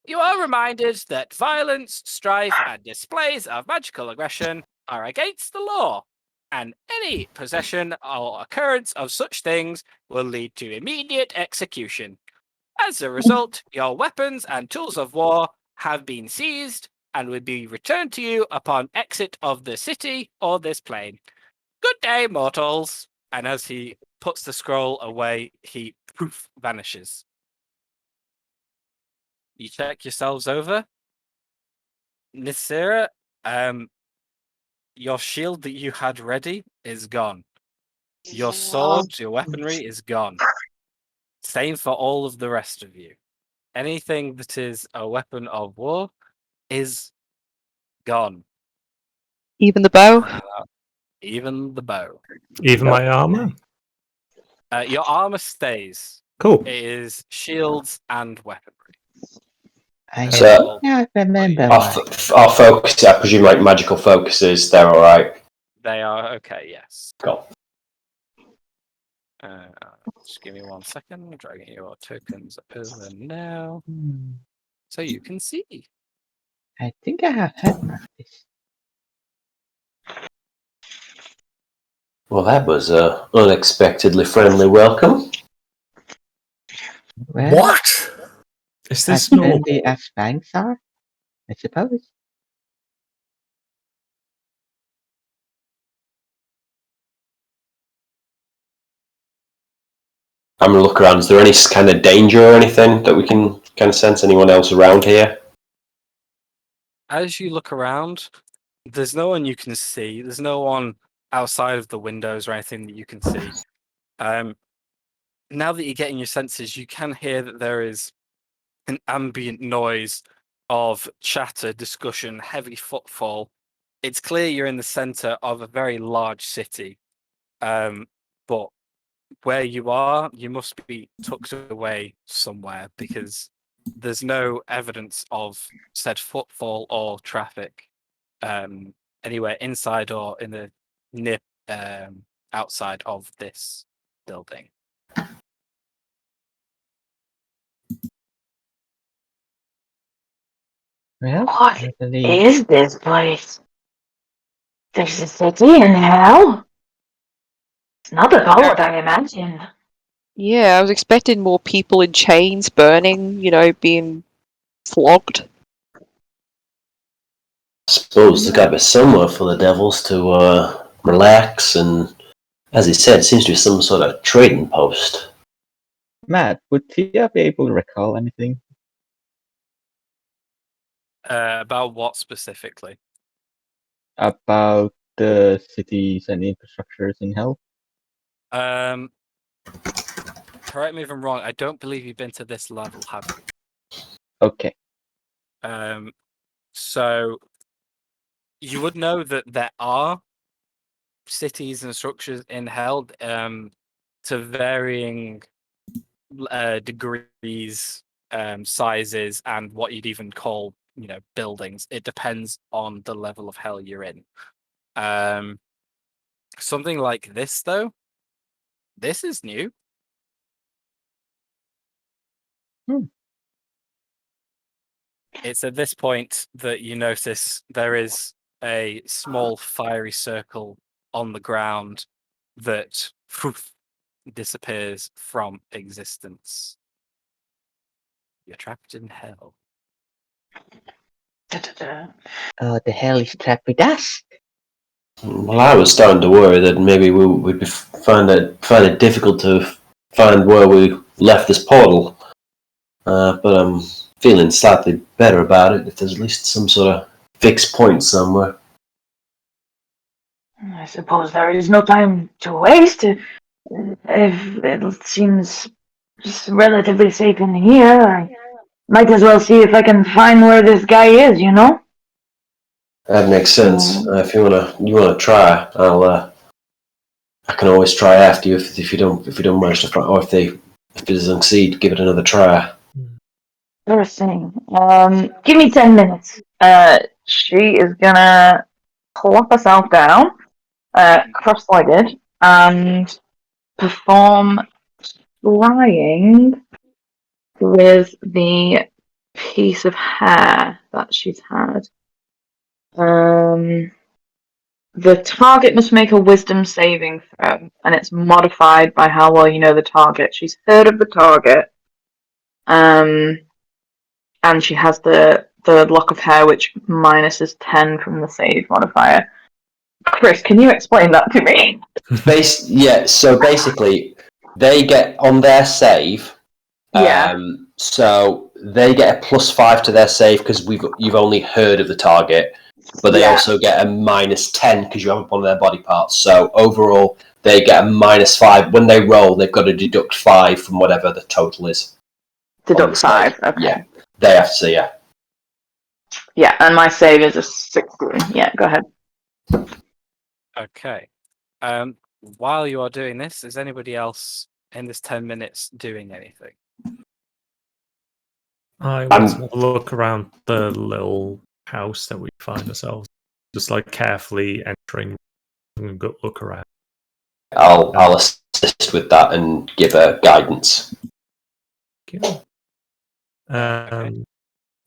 S1: You are reminded that violence, strife, and displays of magical aggression are against the law, and any possession or occurrence of such things will lead to immediate execution. As a result, your weapons and tools of war have been seized and will be returned to you upon exit of the city or this plane. Good day, mortals. And as he puts the scroll away, he poof vanishes. You check yourselves over. Nisira, your shield that you had ready is gone. Your sword, your weaponry is gone. Same for all of the rest of you. Anything that is a weapon of war is gone.
S3: Even the bow?
S1: Even the bow.
S5: Even my armor?
S1: Your armor stays.
S5: Cool.
S1: It is shields and weaponry.
S2: I
S7: So-
S2: think I remember
S7: Our,
S2: why.
S7: our focus, I presume, like magical focuses, they're alright.
S1: They are okay, yes.
S7: Cool.
S1: Just give me 1 second. I'm dragging your tokens over now so you can see.
S2: I think I have had one of this.
S7: Well, that was a unexpectedly friendly welcome.
S2: Well,
S6: What?
S5: Is
S2: as
S5: this normal?
S2: friendly as fangs are, I suppose.
S7: I'm gonna look around. Is there any kind of danger or anything that we can kind of sense? Anyone else around here?
S1: As you look around, there's no one you can see. There's no one outside of the windows or anything that you can see. Now that you're getting your senses, you can hear that there is an ambient noise of chatter, discussion, heavy footfall. It's clear you're in the center of a very large city, but where you are, you must be tucked away somewhere because there's no evidence of said footfall or traffic anywhere inside or in the near outside of this building.
S2: Well,
S4: What
S2: I believe
S4: is this place? There's a city in hell? It's not at all what I imagined.
S3: Yeah, I was expecting more people in chains burning, being flogged.
S7: I suppose there's got to be somewhere for the devils to relax, and as he said, it seems to be some sort of trading post.
S2: Matt, would Tia be able to recall anything?
S1: About what specifically?
S2: About the cities and infrastructures in hell?
S1: Correct me if I'm wrong. I don't believe you've been to this level, have you?
S2: Okay.
S1: So you would know that there are cities and structures in hell to varying degrees, sizes, and what you'd even call, buildings. It depends on the level of hell you're in. Something like this, though, this is new. It's at this point that you notice there is a small fiery circle on the ground that disappears from existence. You're trapped in hell.
S2: Oh, the hell is trapped with us.
S7: Well, I was starting to worry that maybe we'd find it difficult to find where we left this portal. But I'm feeling slightly better about it. If there's at least some sort of fixed point somewhere.
S4: I suppose there is no time to waste. If it seems just relatively safe in here, I might as well see if I can find where this guy is,
S7: That makes sense. If you wanna try, I can always try after you if you don't manage to find, or if it doesn't succeed, give it another try.
S4: Sure thing. Give me 10 minutes. She is gonna plop herself down, cross-legged, and perform flying with the piece of hair that she's had. The target must make a wisdom saving throw, and it's modified by how well you know the target. She's heard of the target, and she has the lock of hair, which minuses 10 from the save modifier. Chris, can you explain that to me?
S7: So basically, they get on their save.
S4: Yeah.
S7: So they get a +5 to their save because you've only heard of the target, but they also get a -10 because you have one of their body parts. So overall, they get a -5 when they roll. They've got to deduct 5 from whatever the total is.
S4: Deduct 5. Okay.
S7: Yeah, they have to say yeah.
S4: Yeah, and my save is a 16. Yeah, go ahead.
S1: Okay. While you are doing this, is anybody else in this 10 minutes doing anything?
S5: I want to look around the little house that we find ourselves. Just like carefully entering and look around.
S7: I'll assist with that and give her guidance.
S5: Okay.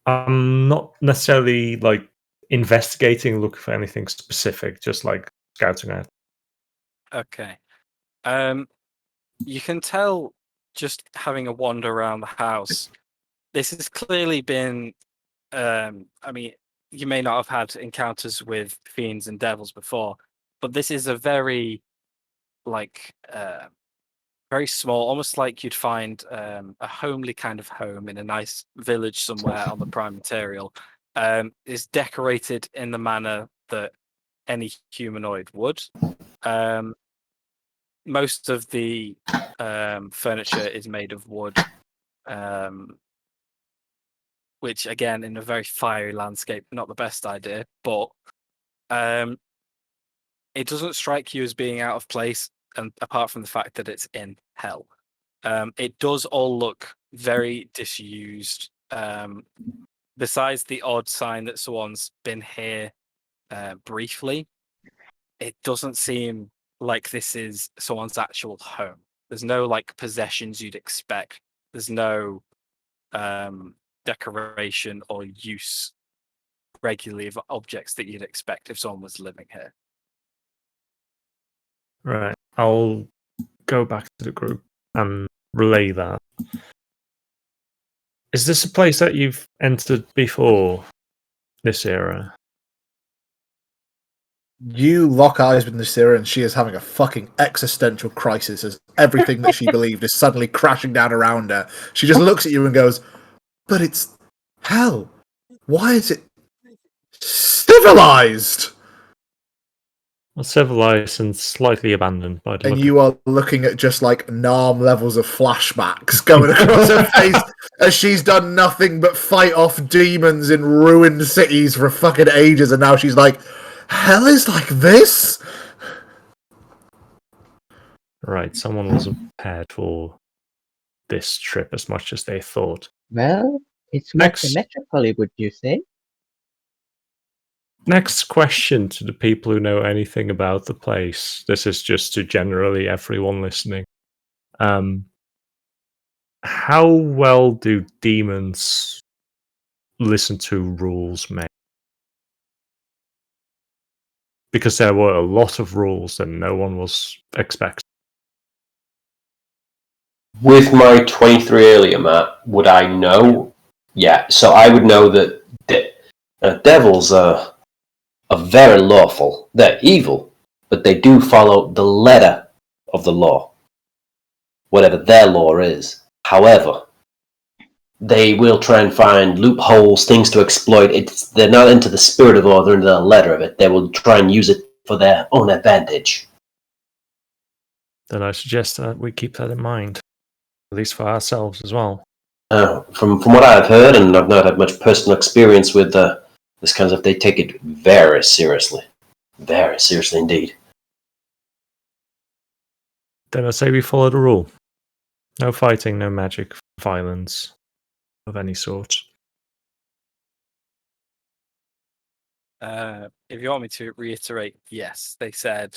S5: I'm not necessarily like investigating, looking for anything specific, just like scouting out.
S1: Okay. You can tell just having a wander around the house. This has clearly been. I mean, you may not have had encounters with fiends and devils before, but this is a very, very small, almost like you'd find a homely kind of home in a nice village somewhere on the prime material. Is decorated in the manner that any humanoid would. Most of the furniture is made of wood, which again, in a very fiery landscape, not the best idea, but it doesn't strike you as being out of place, and apart from the fact that it's in hell. It does all look very disused. Besides the odd sign that someone's been here briefly, it doesn't seem like this is someone's actual home. There's no like possessions you'd expect. There's no decoration or use regularly of objects that you'd expect if someone was living here.
S5: Right. I'll go back to the group and relay that. Is this a place that you've entered before this era?
S6: You lock eyes with Nasira, and she is having a fucking existential crisis as everything that she believed is suddenly crashing down around her. She just looks at you and goes, "But it's hell. Why is it civilized?"
S5: Well, civilized and slightly abandoned by the
S6: And
S5: look
S6: you are looking at just like Narm levels of flashbacks going across her face as she's done nothing but fight off demons in ruined cities for fucking ages, and now she's like, hell is like this?
S5: Right, someone wasn't prepared for this trip as much as they thought.
S2: Well, it's like the metropolis, would you say?
S5: Next question to the people who know anything about the place. This is just to generally everyone listening. How well do demons listen to rules made? Because there were a lot of rules that no one was expecting.
S7: With my 23 earlier, Matt, would I know? Yeah, so I would know that devils are very lawful. They're evil, but they do follow the letter of the law, whatever their law is. However, they will try and find loopholes, things to exploit. They're not into the spirit of law, they're into the letter of it. They will try and use it for their own advantage.
S5: Then I suggest that we keep that in mind, at least for ourselves as well.
S7: From what I've heard, and I've not had much personal experience with this kind of stuff, they take it very seriously. Very seriously indeed.
S5: Then I say we follow the rule. No fighting, no magic, violence of any sort.
S1: If you want me to reiterate, yes, they said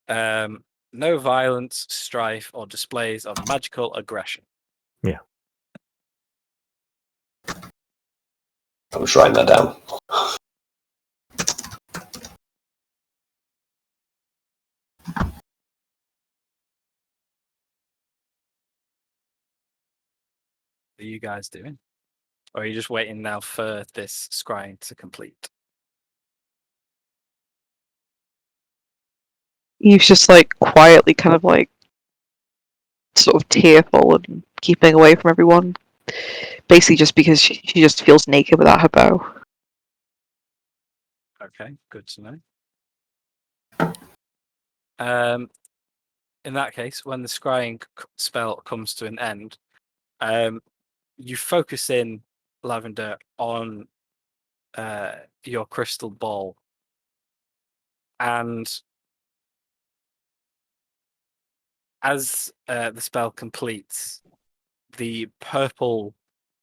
S1: no violence, strife, or displays of magical aggression.
S5: Yeah.
S7: I was writing that down.
S1: What are you guys doing? Or are you just waiting now for this scrying to complete?
S3: Eve's just like quietly kind of like sort of tearful and keeping away from everyone. Basically just because she just feels naked without her bow.
S1: Okay, good to know. In that case, when the scrying spell comes to an end, you focus in, Lavender, on your crystal ball, and as the spell completes, the purple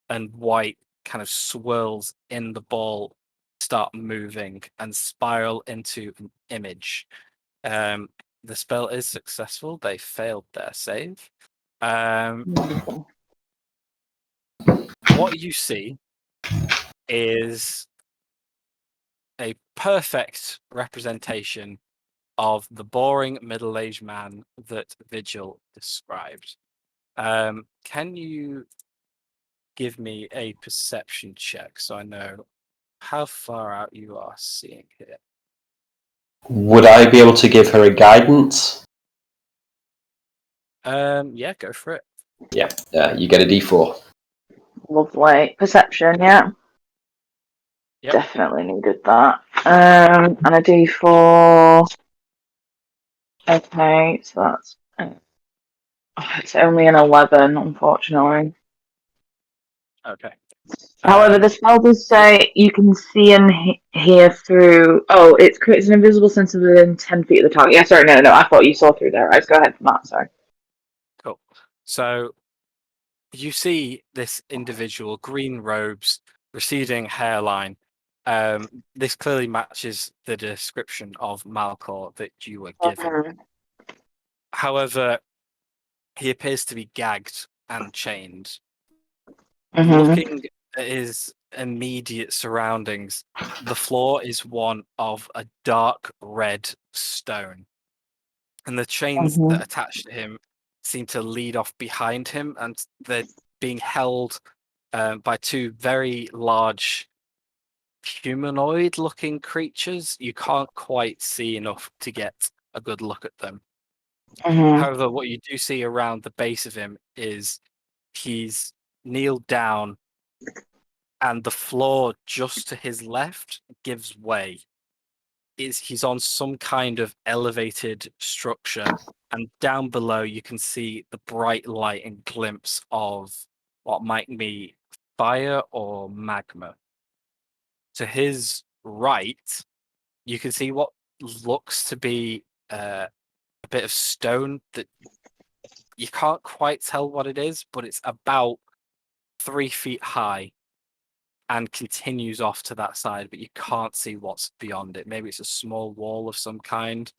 S1: and white kind of swirls in the ball start moving and spiral into an image. The spell is successful. They failed their save.
S4: Wonderful.
S1: What you see is a perfect representation of the boring middle-aged man that Vigil described. Can you give me a perception check so I know how far out you are seeing here?
S7: Would I be able to give her a guidance?
S1: Yeah, go for it.
S7: Yeah, you get a D4.
S4: Lovely. Perception, yeah.
S1: Yep.
S4: Definitely needed that. And a D4. Okay, so that's. It's only an 11, unfortunately.
S1: Okay.
S4: However, the spell does say you can see and hear through. Oh, it creates an invisible sensor within 10 feet of the target. Yeah, sorry, no. I thought you saw through their eyes. Go ahead, Matt. Sorry.
S1: Cool. So you see this individual, green robes, receding hairline. This clearly matches the description of Malcor that you were given. However, he appears to be gagged and chained. Looking at his immediate surroundings, the floor is one of a dark red stone. And the chains that attach to him seem to lead off behind him, and they're being held by two very large humanoid looking creatures. You can't quite see enough to get a good look at them. However, what you do see around the base of him is he's kneeled down, and the floor just to his left gives way. He's on some kind of elevated structure, and down below you can see the bright light and glimpse of what might be fire or magma. To his right, you can see what looks to be a bit of stone that you can't quite tell what it is, but it's about 3 feet high and continues off to that side, but you can't see what's beyond it. Maybe it's a small wall of some kind,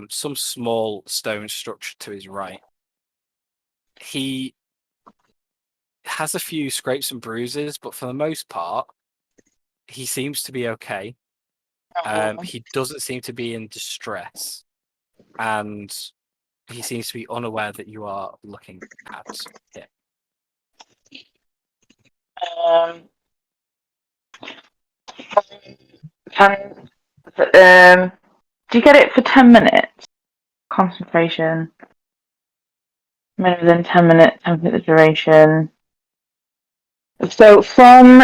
S1: some small stone structure to his right. He has a few scrapes and bruises, but for the most part, he seems to be okay. He doesn't seem to be in distress, and he seems to be unaware that you are looking at him.
S4: Do you get it for 10 minutes? Concentration. Within 10 minutes, 10 minute duration. So from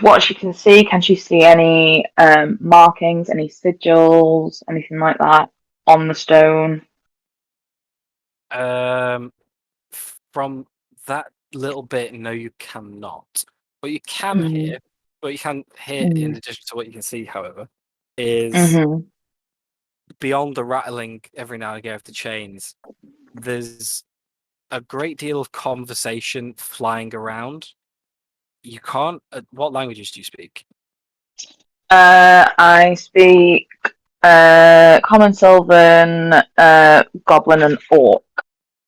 S4: what she can see, can she see any markings, any sigils, anything like that on the stone?
S1: From that little bit, no, you cannot. What you can hear, in addition to what you can see, however, is beyond the rattling every now and again of the chains, there's a great deal of conversation flying around. You can't. What languages do you speak?
S4: I speak Common, Sylvan, Goblin, and Orc.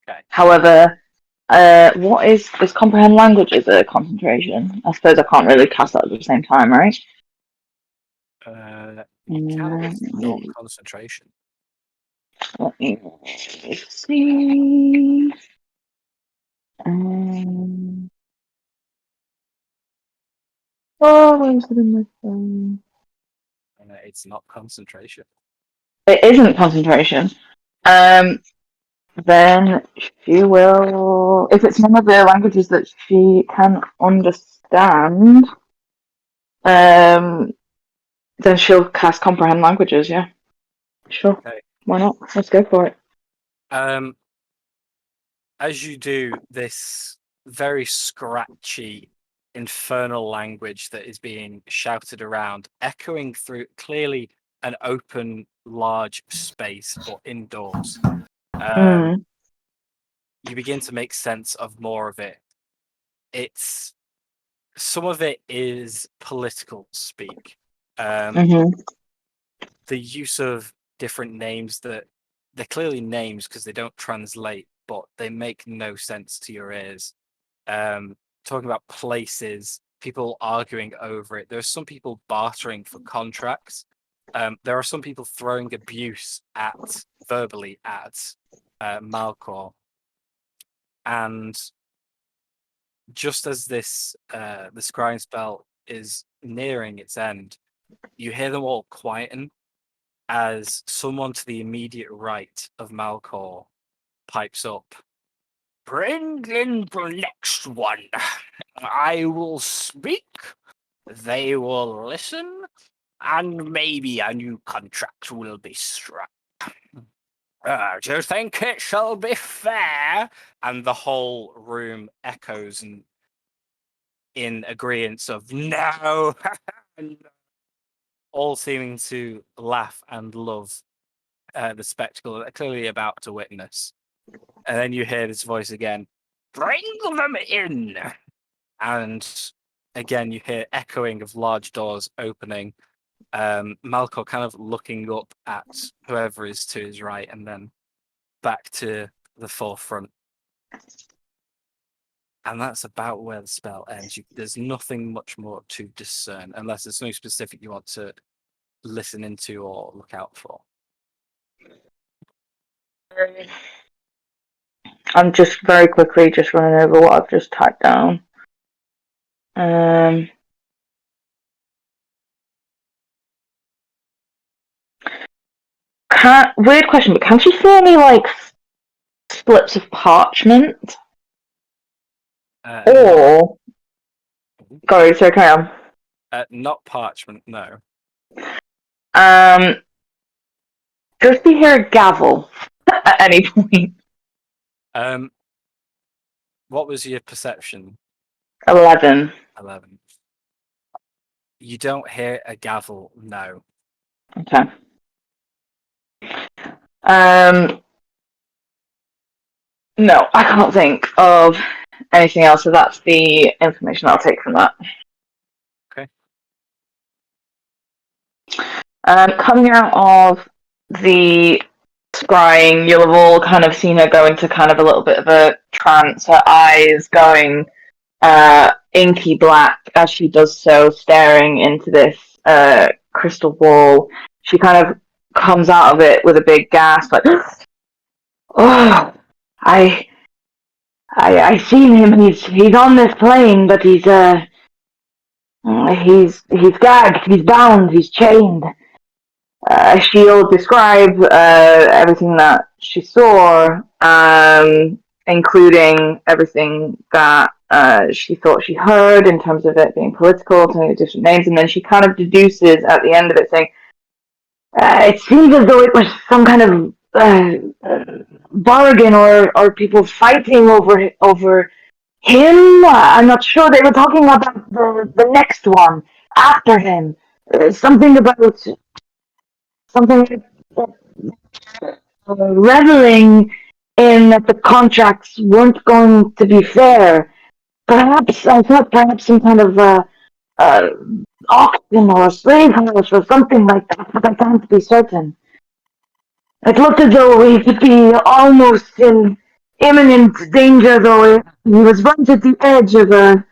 S1: Okay.
S4: However, What is comprehend language is a concentration? I suppose I can't really cast that at the same time, right?
S1: You can, it's not concentration.
S4: Let me see. Oh, where's it in my phone?
S1: It's not concentration.
S4: It isn't concentration. Then she will, if it's one of the languages that she can understand, then she'll cast comprehend languages. Yeah, sure.
S1: Okay.
S4: Why not? Let's go for it.
S1: As you do this very scratchy, infernal language that is being shouted around, echoing through clearly an open, large space or indoors, you begin to make sense of more of it. Some of it is political speak. The use of different names that they're clearly names because they don't translate, but they make no sense to your ears. Talking about places, people arguing over it. There are some people bartering for contracts. There are some people throwing abuse verbally at Malcor. And just as the scrying spell is nearing its end, you hear them all quieten as someone to the immediate right of Malcor pipes up. Bring in the next one. I will speak, they will listen, and maybe a new contract will be struck. Do you think it shall be fair? And the whole room echoes in agreement of no. All seeming to laugh and love the spectacle they're clearly about to witness. And then you hear this voice again, bring them in. And again, you hear echoing of large doors opening. Malcor kind of looking up at whoever is to his right and then back to the forefront. And that's about where the spell ends. There's nothing much more to discern, unless there's something specific you want to listen into or look out for.
S4: I'm just very quickly just running over what I've just typed down. Weird question, but can she see any like slips of parchment? Or sorry, carry on.
S1: Not parchment, no.
S4: Does she hear a gavel at any point?
S1: What was your perception?
S4: 11.
S1: 11. You don't hear a gavel, no.
S4: Okay. No, I can't think of anything else, so that's the information I'll take from that.
S1: Okay.
S4: Coming out of the scrying, you'll have all kind of seen her go into kind of a little bit of a trance, her eyes going inky black as she does so, staring into this crystal wall. She kind of comes out of it with a big gasp, like, oh, I seen him. He's on this plane, but he's gagged, he's bound, he's chained. She'll describe everything that she saw, including everything that she thought she heard in terms of it being political, telling the different names, and then she kind of deduces at the end of it, saying, it seems as though it was some kind of bargain or people fighting over him. I'm not sure. They were talking about the next one after him. Something about reveling in that the contracts weren't going to be fair. Perhaps I thought some kind of auction or a slave house or something like that, but I can't be certain. It looked as though we could be almost in imminent danger, though. He was right at the edge of a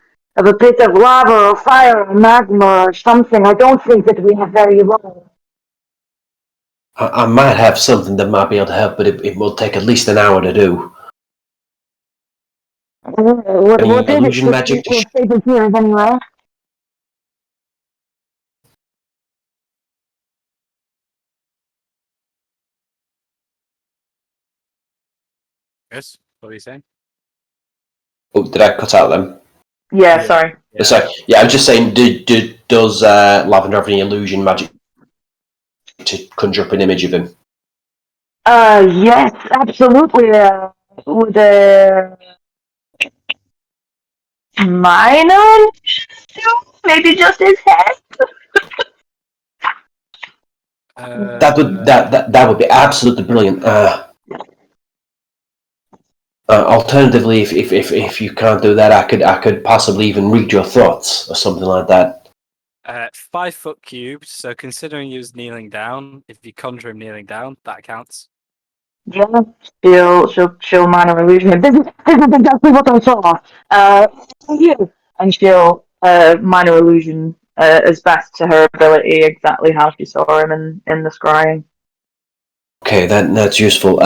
S4: pit of lava or fire or magma or something. I don't think that we have very long.
S7: I might have something that might be able to help, but it will take at least an hour to do.
S4: What
S7: Any
S4: is it?
S7: illusion magic?
S4: We'll save it here anyway.
S1: Yes. What are you saying?
S7: Oh, did I cut out them?
S4: Yeah,
S6: Yeah.
S4: sorry.
S1: Yeah.
S7: Sorry. Yeah, I was just saying. Does Lavender have any illusion magic to conjure up an image of him?
S4: Yes, absolutely. With a minor, maybe just his head.
S7: That would be absolutely brilliant. Alternatively, if you can't do that, I could possibly even read your thoughts or something like that.
S1: 5 foot cubed. So considering he was kneeling down, if you conjure him kneeling down, that counts.
S4: Yeah, she'll minor illusion him. This is exactly what I saw. You and she'll minor illusion as best to her ability exactly how she saw him in the scrying.
S7: Okay, that's useful.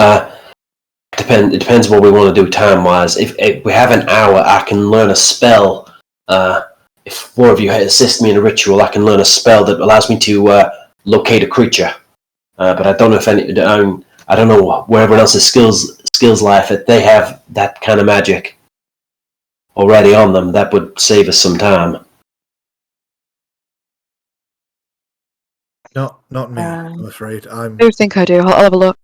S7: It depends what we want to do time wise. If we have an hour, I can learn a spell. If 4 of you assist me in a ritual, I can learn a spell that allows me to locate a creature. But I don't know if I don't know where everyone else's skills lie. If they have that kind of magic already on them, that would save us some time.
S6: Not me, I'm afraid.
S3: I do think I do. I'll have a look.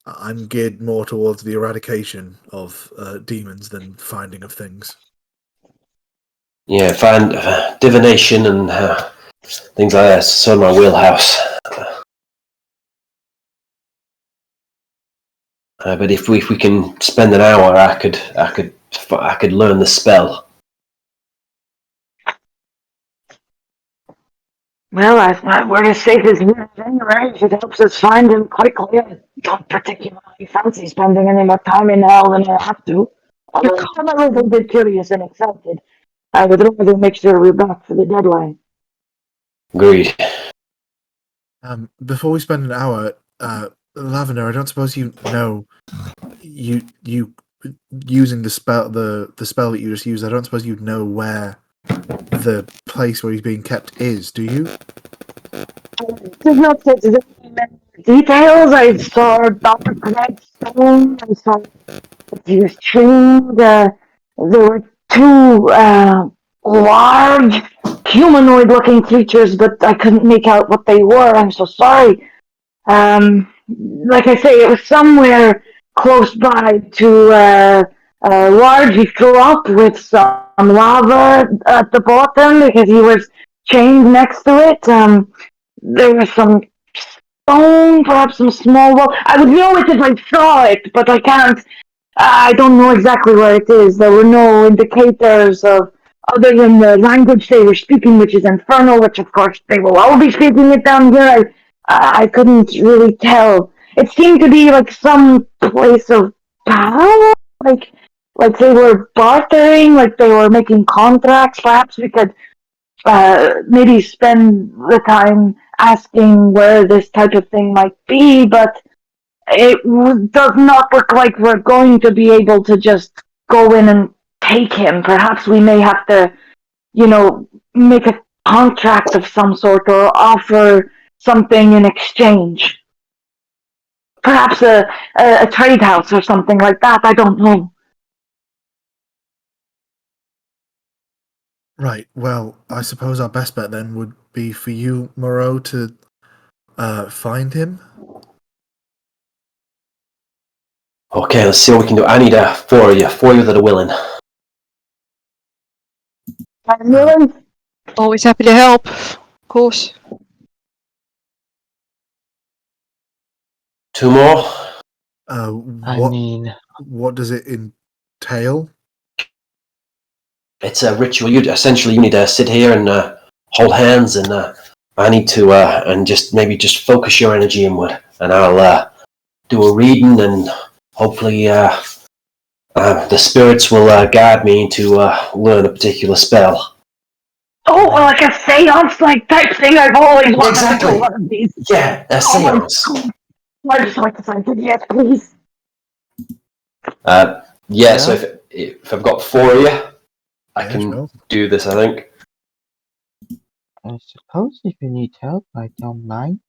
S6: I'm geared more towards the eradication of demons than finding of things.
S7: Yeah, find divination and things like that. It's sort of my wheelhouse. But if we can spend an hour, I could learn the spell.
S4: Well, we're as safe as here anyway. If it helps us find him quickly, I don't particularly fancy spending any more time in hell than I have to. Although I'm a little bit curious and excited. I would rather make sure we're back for the deadline.
S7: Agreed.
S6: Before we spend an hour, Lavender, I don't suppose you know you using the spell that you just used. I don't suppose you'd know where the place where he's being kept is, do you?
S4: There's not such details. I saw Dr. Red Stone. I saw that he was trained. There were 2 large humanoid-looking creatures, but I couldn't make out what they were. I'm so sorry. Like I say, it was somewhere close by to a large drop with some lava at the bottom because he was chained next to it. There was some stone, perhaps some small wall. I would know it if I saw it, but I can't. I don't know exactly where it is. There were no indicators of other than the language they were speaking, which is Infernal, which of course they will all be speaking it down here. I couldn't really tell. It seemed to be like some place of power, like they were bartering, like they were making contracts. Perhaps we could maybe spend the time asking where this type of thing might be, but it does not look like we're going to be able to just go in and take him. Perhaps we may have to, make a contract of some sort or offer something in exchange. Perhaps a trade house or something like that. I don't know.
S6: Right. Well, I suppose our best bet then would be for you, Moreau, to find him.
S7: Okay, let's see what we can do. I need 4 of you. 4 of you that are willing.
S4: I'm willing.
S3: Always happy to help, of course.
S7: 2 more.
S2: I
S6: What does it entail?
S7: It's a ritual. You need to sit here and hold hands, and I need to and just focus your energy inward, and I'll do a reading and hopefully The spirits will guide me to learn a particular spell.
S4: Oh, like a seance like type thing. I've always wanted
S7: Exactly.
S4: to do one of these.
S7: Yeah, a seance.
S4: I just like to say, yes, please.
S7: Yeah, so if I've got 4 of you, I can
S6: sure.
S7: do this, I think.
S2: I suppose if you need help, I don't mind.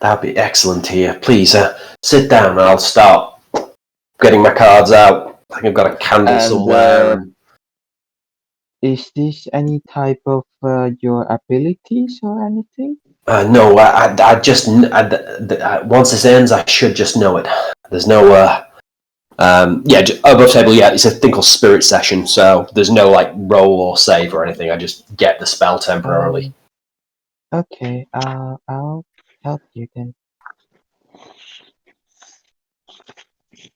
S7: That'd be excellent here. Please, sit down and I'll start getting my cards out. I think I've got a candle
S2: And,
S7: somewhere.
S2: Is this any type of your abilities or anything?
S7: No, I just once this ends, I should just know it. There's no above table. Yeah, it's a thing called Spirit Session, so there's no like roll or save or anything. I just get the spell temporarily.
S2: Okay, I'll help you then.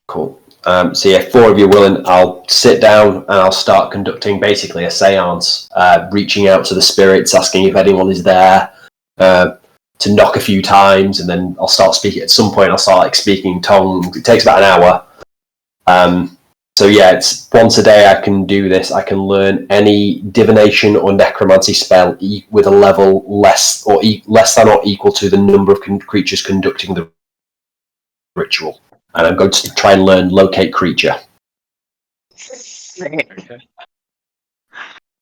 S7: Cool. So yeah, 4 of you willing, I'll sit down and I'll start conducting basically a seance, reaching out to the spirits, asking if anyone is there, to knock a few times, and then I'll start speaking. At some point, I'll start like speaking tongues. It takes about an hour. So yeah, it's once a day I can do this. I can learn any divination or necromancy spell with a level less than or equal to the number of creatures conducting the ritual. And I'm going to try and learn locate creature.
S1: Okay.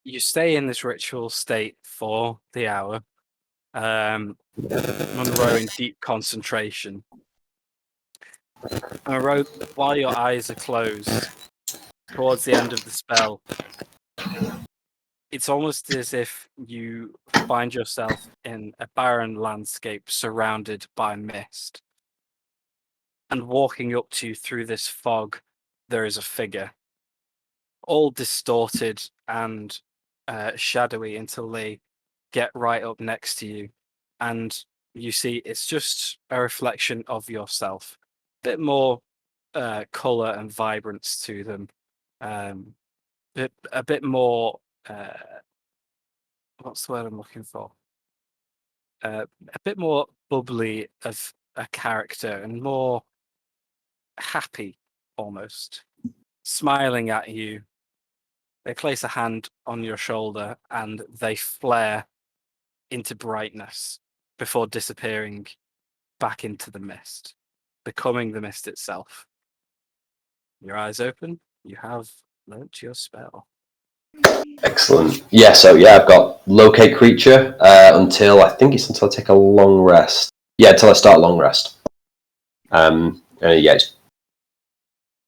S1: You stay in this ritual state for the hour. Monroe in deep concentration. Monroe, while your eyes are closed, towards the end of the spell, it's almost as if you find yourself in a barren landscape surrounded by mist. And walking up to you through this fog, there is a figure, all distorted and shadowy until they get right up next to you. And you see it's just a reflection of yourself. A bit more colour and vibrance to them. A bit more... what's the word I'm looking for? A bit more bubbly of a character and more happy, almost. Smiling at you. They place a hand on your shoulder and they flare into brightness before disappearing back into the mist, becoming the mist itself. Your eyes open, you have learnt your spell.
S7: Excellent. Yeah, so yeah, I've got locate creature until I take a long rest. Yeah, until I start a long rest. Yeah.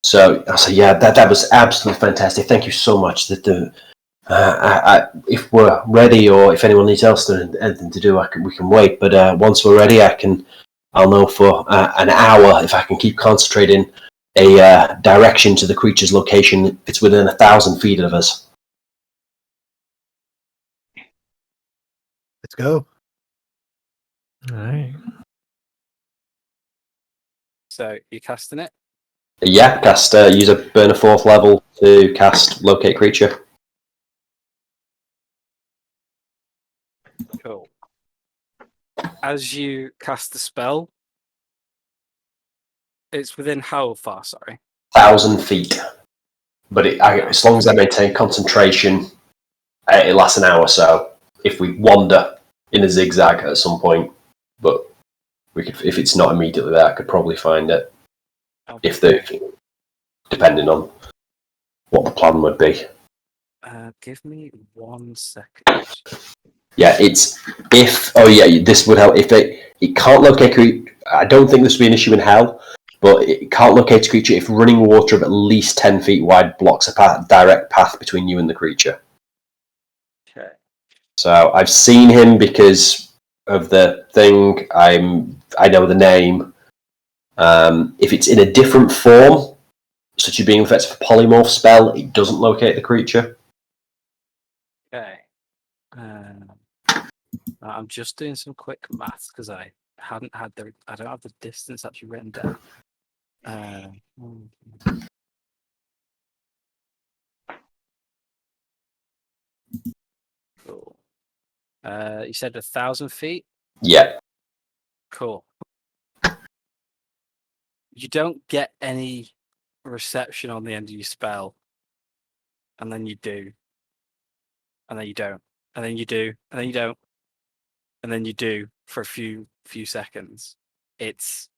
S7: So yeah, that was absolutely fantastic. Thank you so much. That if we're ready, or if anyone needs anything to do, we can wait. But once we're ready, I'll know for an hour if I can keep concentrating a direction to the creature's location if it's within 1,000 feet of us.
S6: Let's go.
S5: All right.
S1: So you're casting it.
S7: Yeah, cast. Use a burn of 4th level to cast locate creature.
S1: Cool. As you cast the spell, it's within how far? Sorry.
S7: 1,000 feet. But as long as I maintain concentration, it lasts an hour. So if we wander in a zigzag at some point, but if it's not immediately there, I could probably find it. Depending on what the plan would be.
S1: Give me 1 second.
S7: Yeah, this would help. If it can't locate creature, I don't think this would be an issue in hell, but it can't locate a creature if running water of at least 10 feet wide blocks a direct path between you and the creature.
S1: Okay.
S7: So I've seen him because of the thing. I know the name. If it's in a different form, such as being effective a polymorph spell, it doesn't locate the creature.
S1: Okay. I'm just doing some quick maths because I don't have the distance actually written down. Cool. You said 1,000 feet?
S7: Yeah.
S1: Cool. You don't get any reception on the end of your spell, and then you do, and then you don't, and then you do, and then you don't, and then you do for a few seconds. It's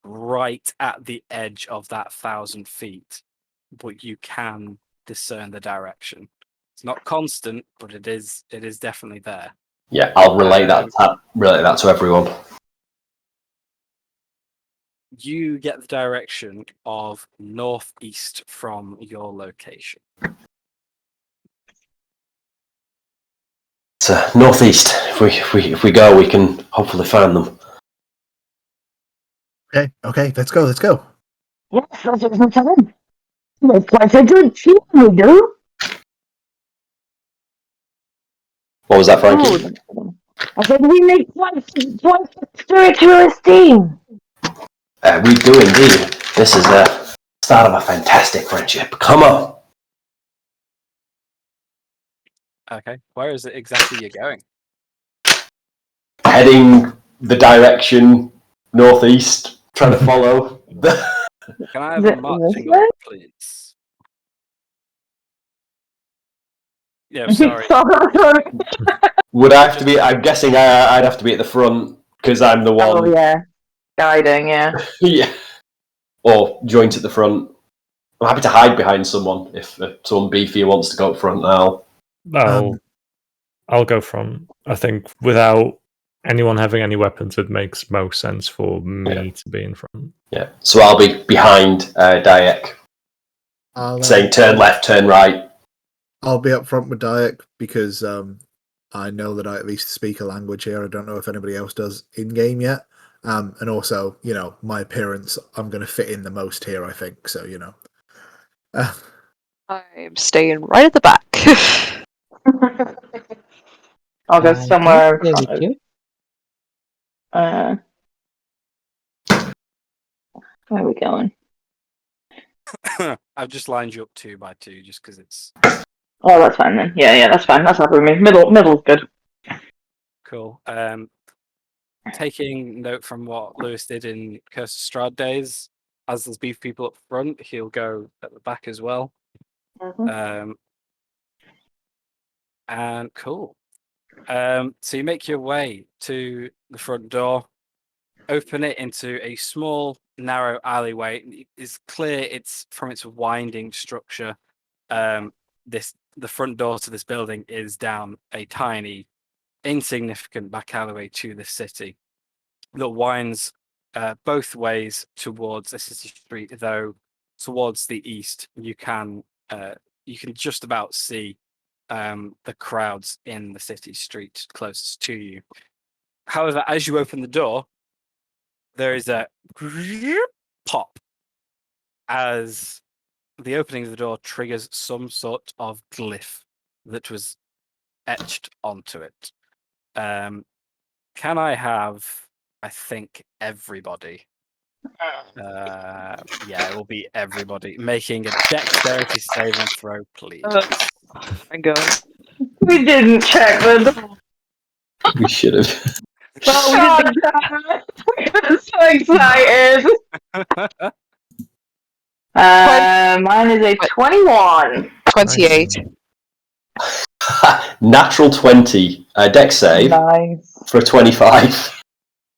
S1: right at the edge of that 1,000 feet, but you can discern the direction. It's not constant, but it is definitely there.
S7: Yeah, I'll relay that to everyone.
S1: You get the direction of northeast from your location.
S7: It's northeast. If we go, we can hopefully find them.
S6: Okay, let's go.
S4: Yes, that's what I'm saying. Looks like a good team we do.
S7: What was that, Frankie?
S4: Oh, I said we make one spiritualist team.
S7: We do indeed. This is the start of a fantastic friendship. Come on.
S1: Okay, where is it exactly you're going?
S7: Heading the direction northeast, trying to follow the.
S1: Can I have a
S4: This
S1: marching
S4: way?
S1: order, please? Yeah, sorry.
S7: Would I have to be? I'm guessing I'd have to be at the front because I'm the one.
S4: Oh yeah, guiding. Yeah.
S7: Yeah. Or joint at the front. I'm happy to hide behind someone if someone beefy wants to go up front now.
S5: I'll go front. I think without anyone having any weapons, it makes most sense for me to be in front.
S7: Yeah. So I'll be behind Dayek, saying turn left, turn right.
S6: I'll be up front with Dayak because I know that I at least speak a language here. I don't know if anybody else does in game yet. And also, my appearance, I'm going to fit in the most here, I think. So,
S3: I'm staying right at the back.
S4: I'll go
S2: I
S4: somewhere
S2: can
S4: in
S2: stay
S4: front
S2: with
S4: of. Where are we going?
S1: I've just lined you up 2 by 2 just because it's
S4: Oh, that's fine then. Yeah, that's fine. That's happy with me. Middle's good.
S1: cool. Taking note from what Lewis did in Curse of Strahd days, as there's beef people up front, he'll go at the back as well. And cool. So you make your way to the front door, open it into a small, narrow alleyway. It's clear it's from its winding structure. The front door to this building is down a tiny, insignificant back alleyway to the city that winds both ways towards the city street. Though towards the east, you can just about see the crowds in the city street closest to you. However, as you open the door, there is a pop as the opening of the door triggers some sort of glyph that was etched onto it. Can I have, I think, everybody? Yeah, it will be everybody making a dexterity saving throw, please.
S3: I'm going.
S4: We didn't check the.
S7: We should have.
S4: Oh, we didn't. I'm so excited. Mine is a 21.
S3: 28.
S7: Natural 20. Dex save
S4: Nice.
S7: for a 25.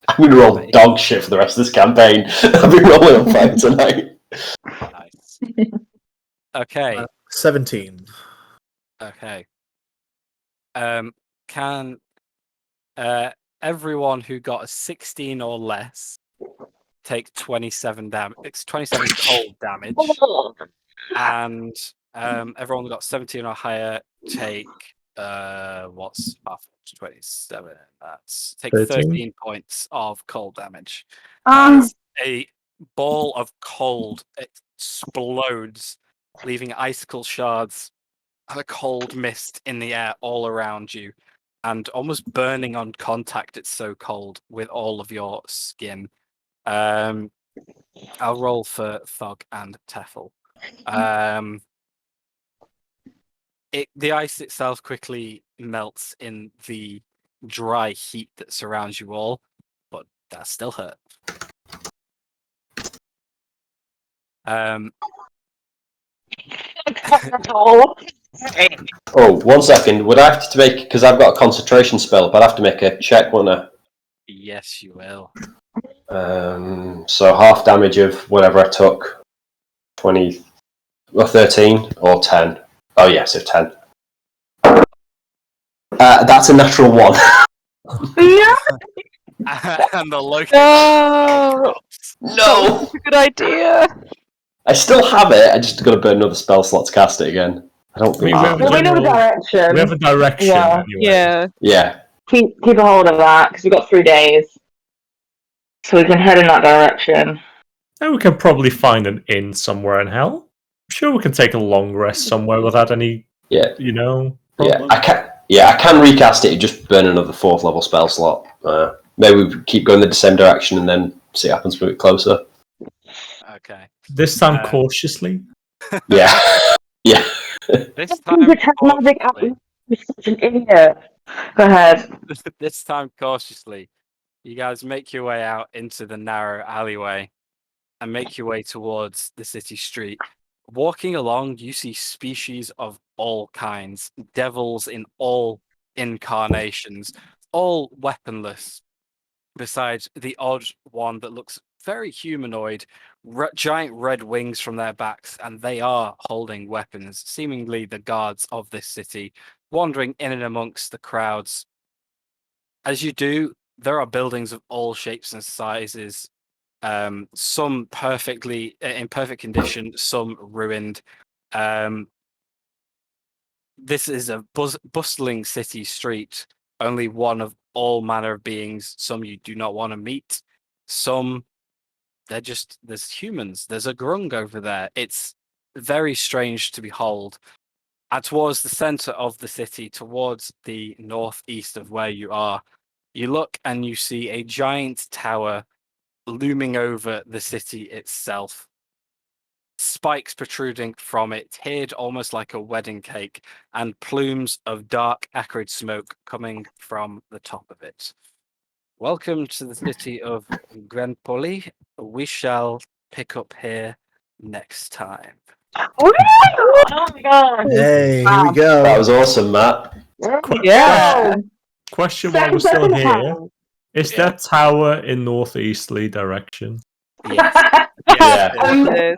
S7: I'm going to roll dog shit for the rest of this campaign. I've been rolling on fire tonight.
S1: Nice. Okay.
S6: 17.
S1: Okay. Can everyone who got a 16 or less take 27 damage? It's 27 cold damage, and everyone who got 17 or higher take what's half 27? That's take 13 points of cold damage. As a ball of cold explodes, leaving icicle shards and a cold mist in the air all around you, and almost burning on contact. It's so cold with all of your skin. I'll roll for Thog and Teffel. The ice itself quickly melts in the dry heat that surrounds you all, but that still hurt.
S7: Oh, 1 second. Would I have to make, because I've got a concentration spell, but I'd have to make a check, wouldn't
S1: Yes, you will.
S7: I? So half damage of whatever I took. 20, or 13, or 10. Oh, yeah, so 10. That's a natural 1.
S4: Yeah.
S1: And the location
S3: No,
S1: drops.
S7: No!
S3: that's a good idea.
S7: I still have it, I just got to burn another spell slot to cast it again. I don't
S5: I mean,
S7: think
S5: we have a
S4: Well, we know the
S5: general-
S4: direction.
S5: We have a direction
S4: Yeah.
S5: anyway.
S3: Yeah.
S7: Yeah.
S4: Keep a hold of that because we've got 3 days, so we can head in that direction.
S5: And we can probably find an inn somewhere in hell. I'm sure we can take a long rest somewhere without any,
S7: Yeah.
S5: problem.
S7: I can recast it and just burn another 4th level spell slot. Maybe we keep going the same direction and then see what happens when we get closer.
S1: Okay.
S5: This time cautiously.
S7: Yeah. Yeah.
S1: This time,
S4: Detect magic out.
S1: cautiously,
S4: You're such an idiot. Go ahead.
S1: this time cautiously, you guys make your way out into the narrow alleyway and make your way towards the city street. Walking along, you see species of all kinds, devils in all incarnations, all weaponless, besides the odd one that looks very humanoid, giant red wings from their backs, and they are holding weapons, seemingly the guards of this city, wandering in and amongst the crowds. As you do, there are buildings of all shapes and sizes, some perfectly in perfect condition, some ruined. This is a bustling city street, only one of all manner of beings. Some you do not want to meet, some there's humans. There's a grung over there. It's very strange to behold. And towards the center of the city, towards the northeast of where you are, you look and you see a giant tower looming over the city itself. Spikes protruding from it, tiered almost like a wedding cake, and plumes of dark, acrid smoke coming from the top of it. Welcome to the city of Grenpoli. We shall pick up here next time.
S4: Oh my god.
S6: Hey, here we
S7: That
S6: go.
S7: was awesome, Matt.
S3: Yeah.
S5: Question while we're still
S4: Second
S5: here.
S4: round.
S5: Is
S1: Yeah.
S5: that tower in northeasterly direction?
S1: Yes.
S7: Yeah.
S3: It is.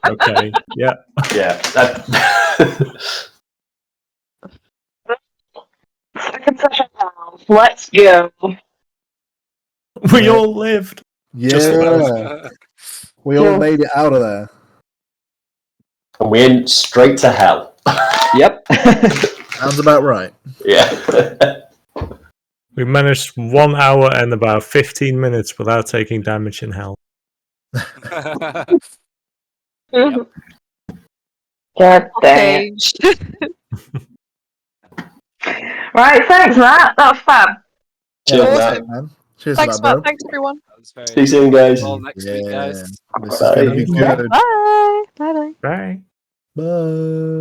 S5: Okay. Yeah.
S7: Yeah.
S4: Second session round. Let's go.
S5: We
S6: Yeah.
S5: all lived.
S7: Just about.
S6: Yeah, we all
S4: Yeah.
S6: made it out of there.
S7: And we went straight to hell.
S2: Yep.
S6: Sounds about right.
S7: Yeah.
S5: We managed 1 hour and about 15 minutes without taking damage in hell.
S1: Yep.
S4: God dang
S3: Okay.
S4: it. Right, thanks, Matt. That was fab.
S7: Cheers,
S6: Yeah,
S7: Matt.
S6: that's it, man. Cheers
S3: Thanks,
S6: for that,
S3: Matt. Thanks, everyone.
S1: That was very
S7: See you soon, guys.
S1: all next week,
S6: Yeah.
S1: guys.
S6: This is going to be
S7: Bye.
S6: good.
S3: Bye. Bye. Bye.
S5: Bye.
S6: Bye.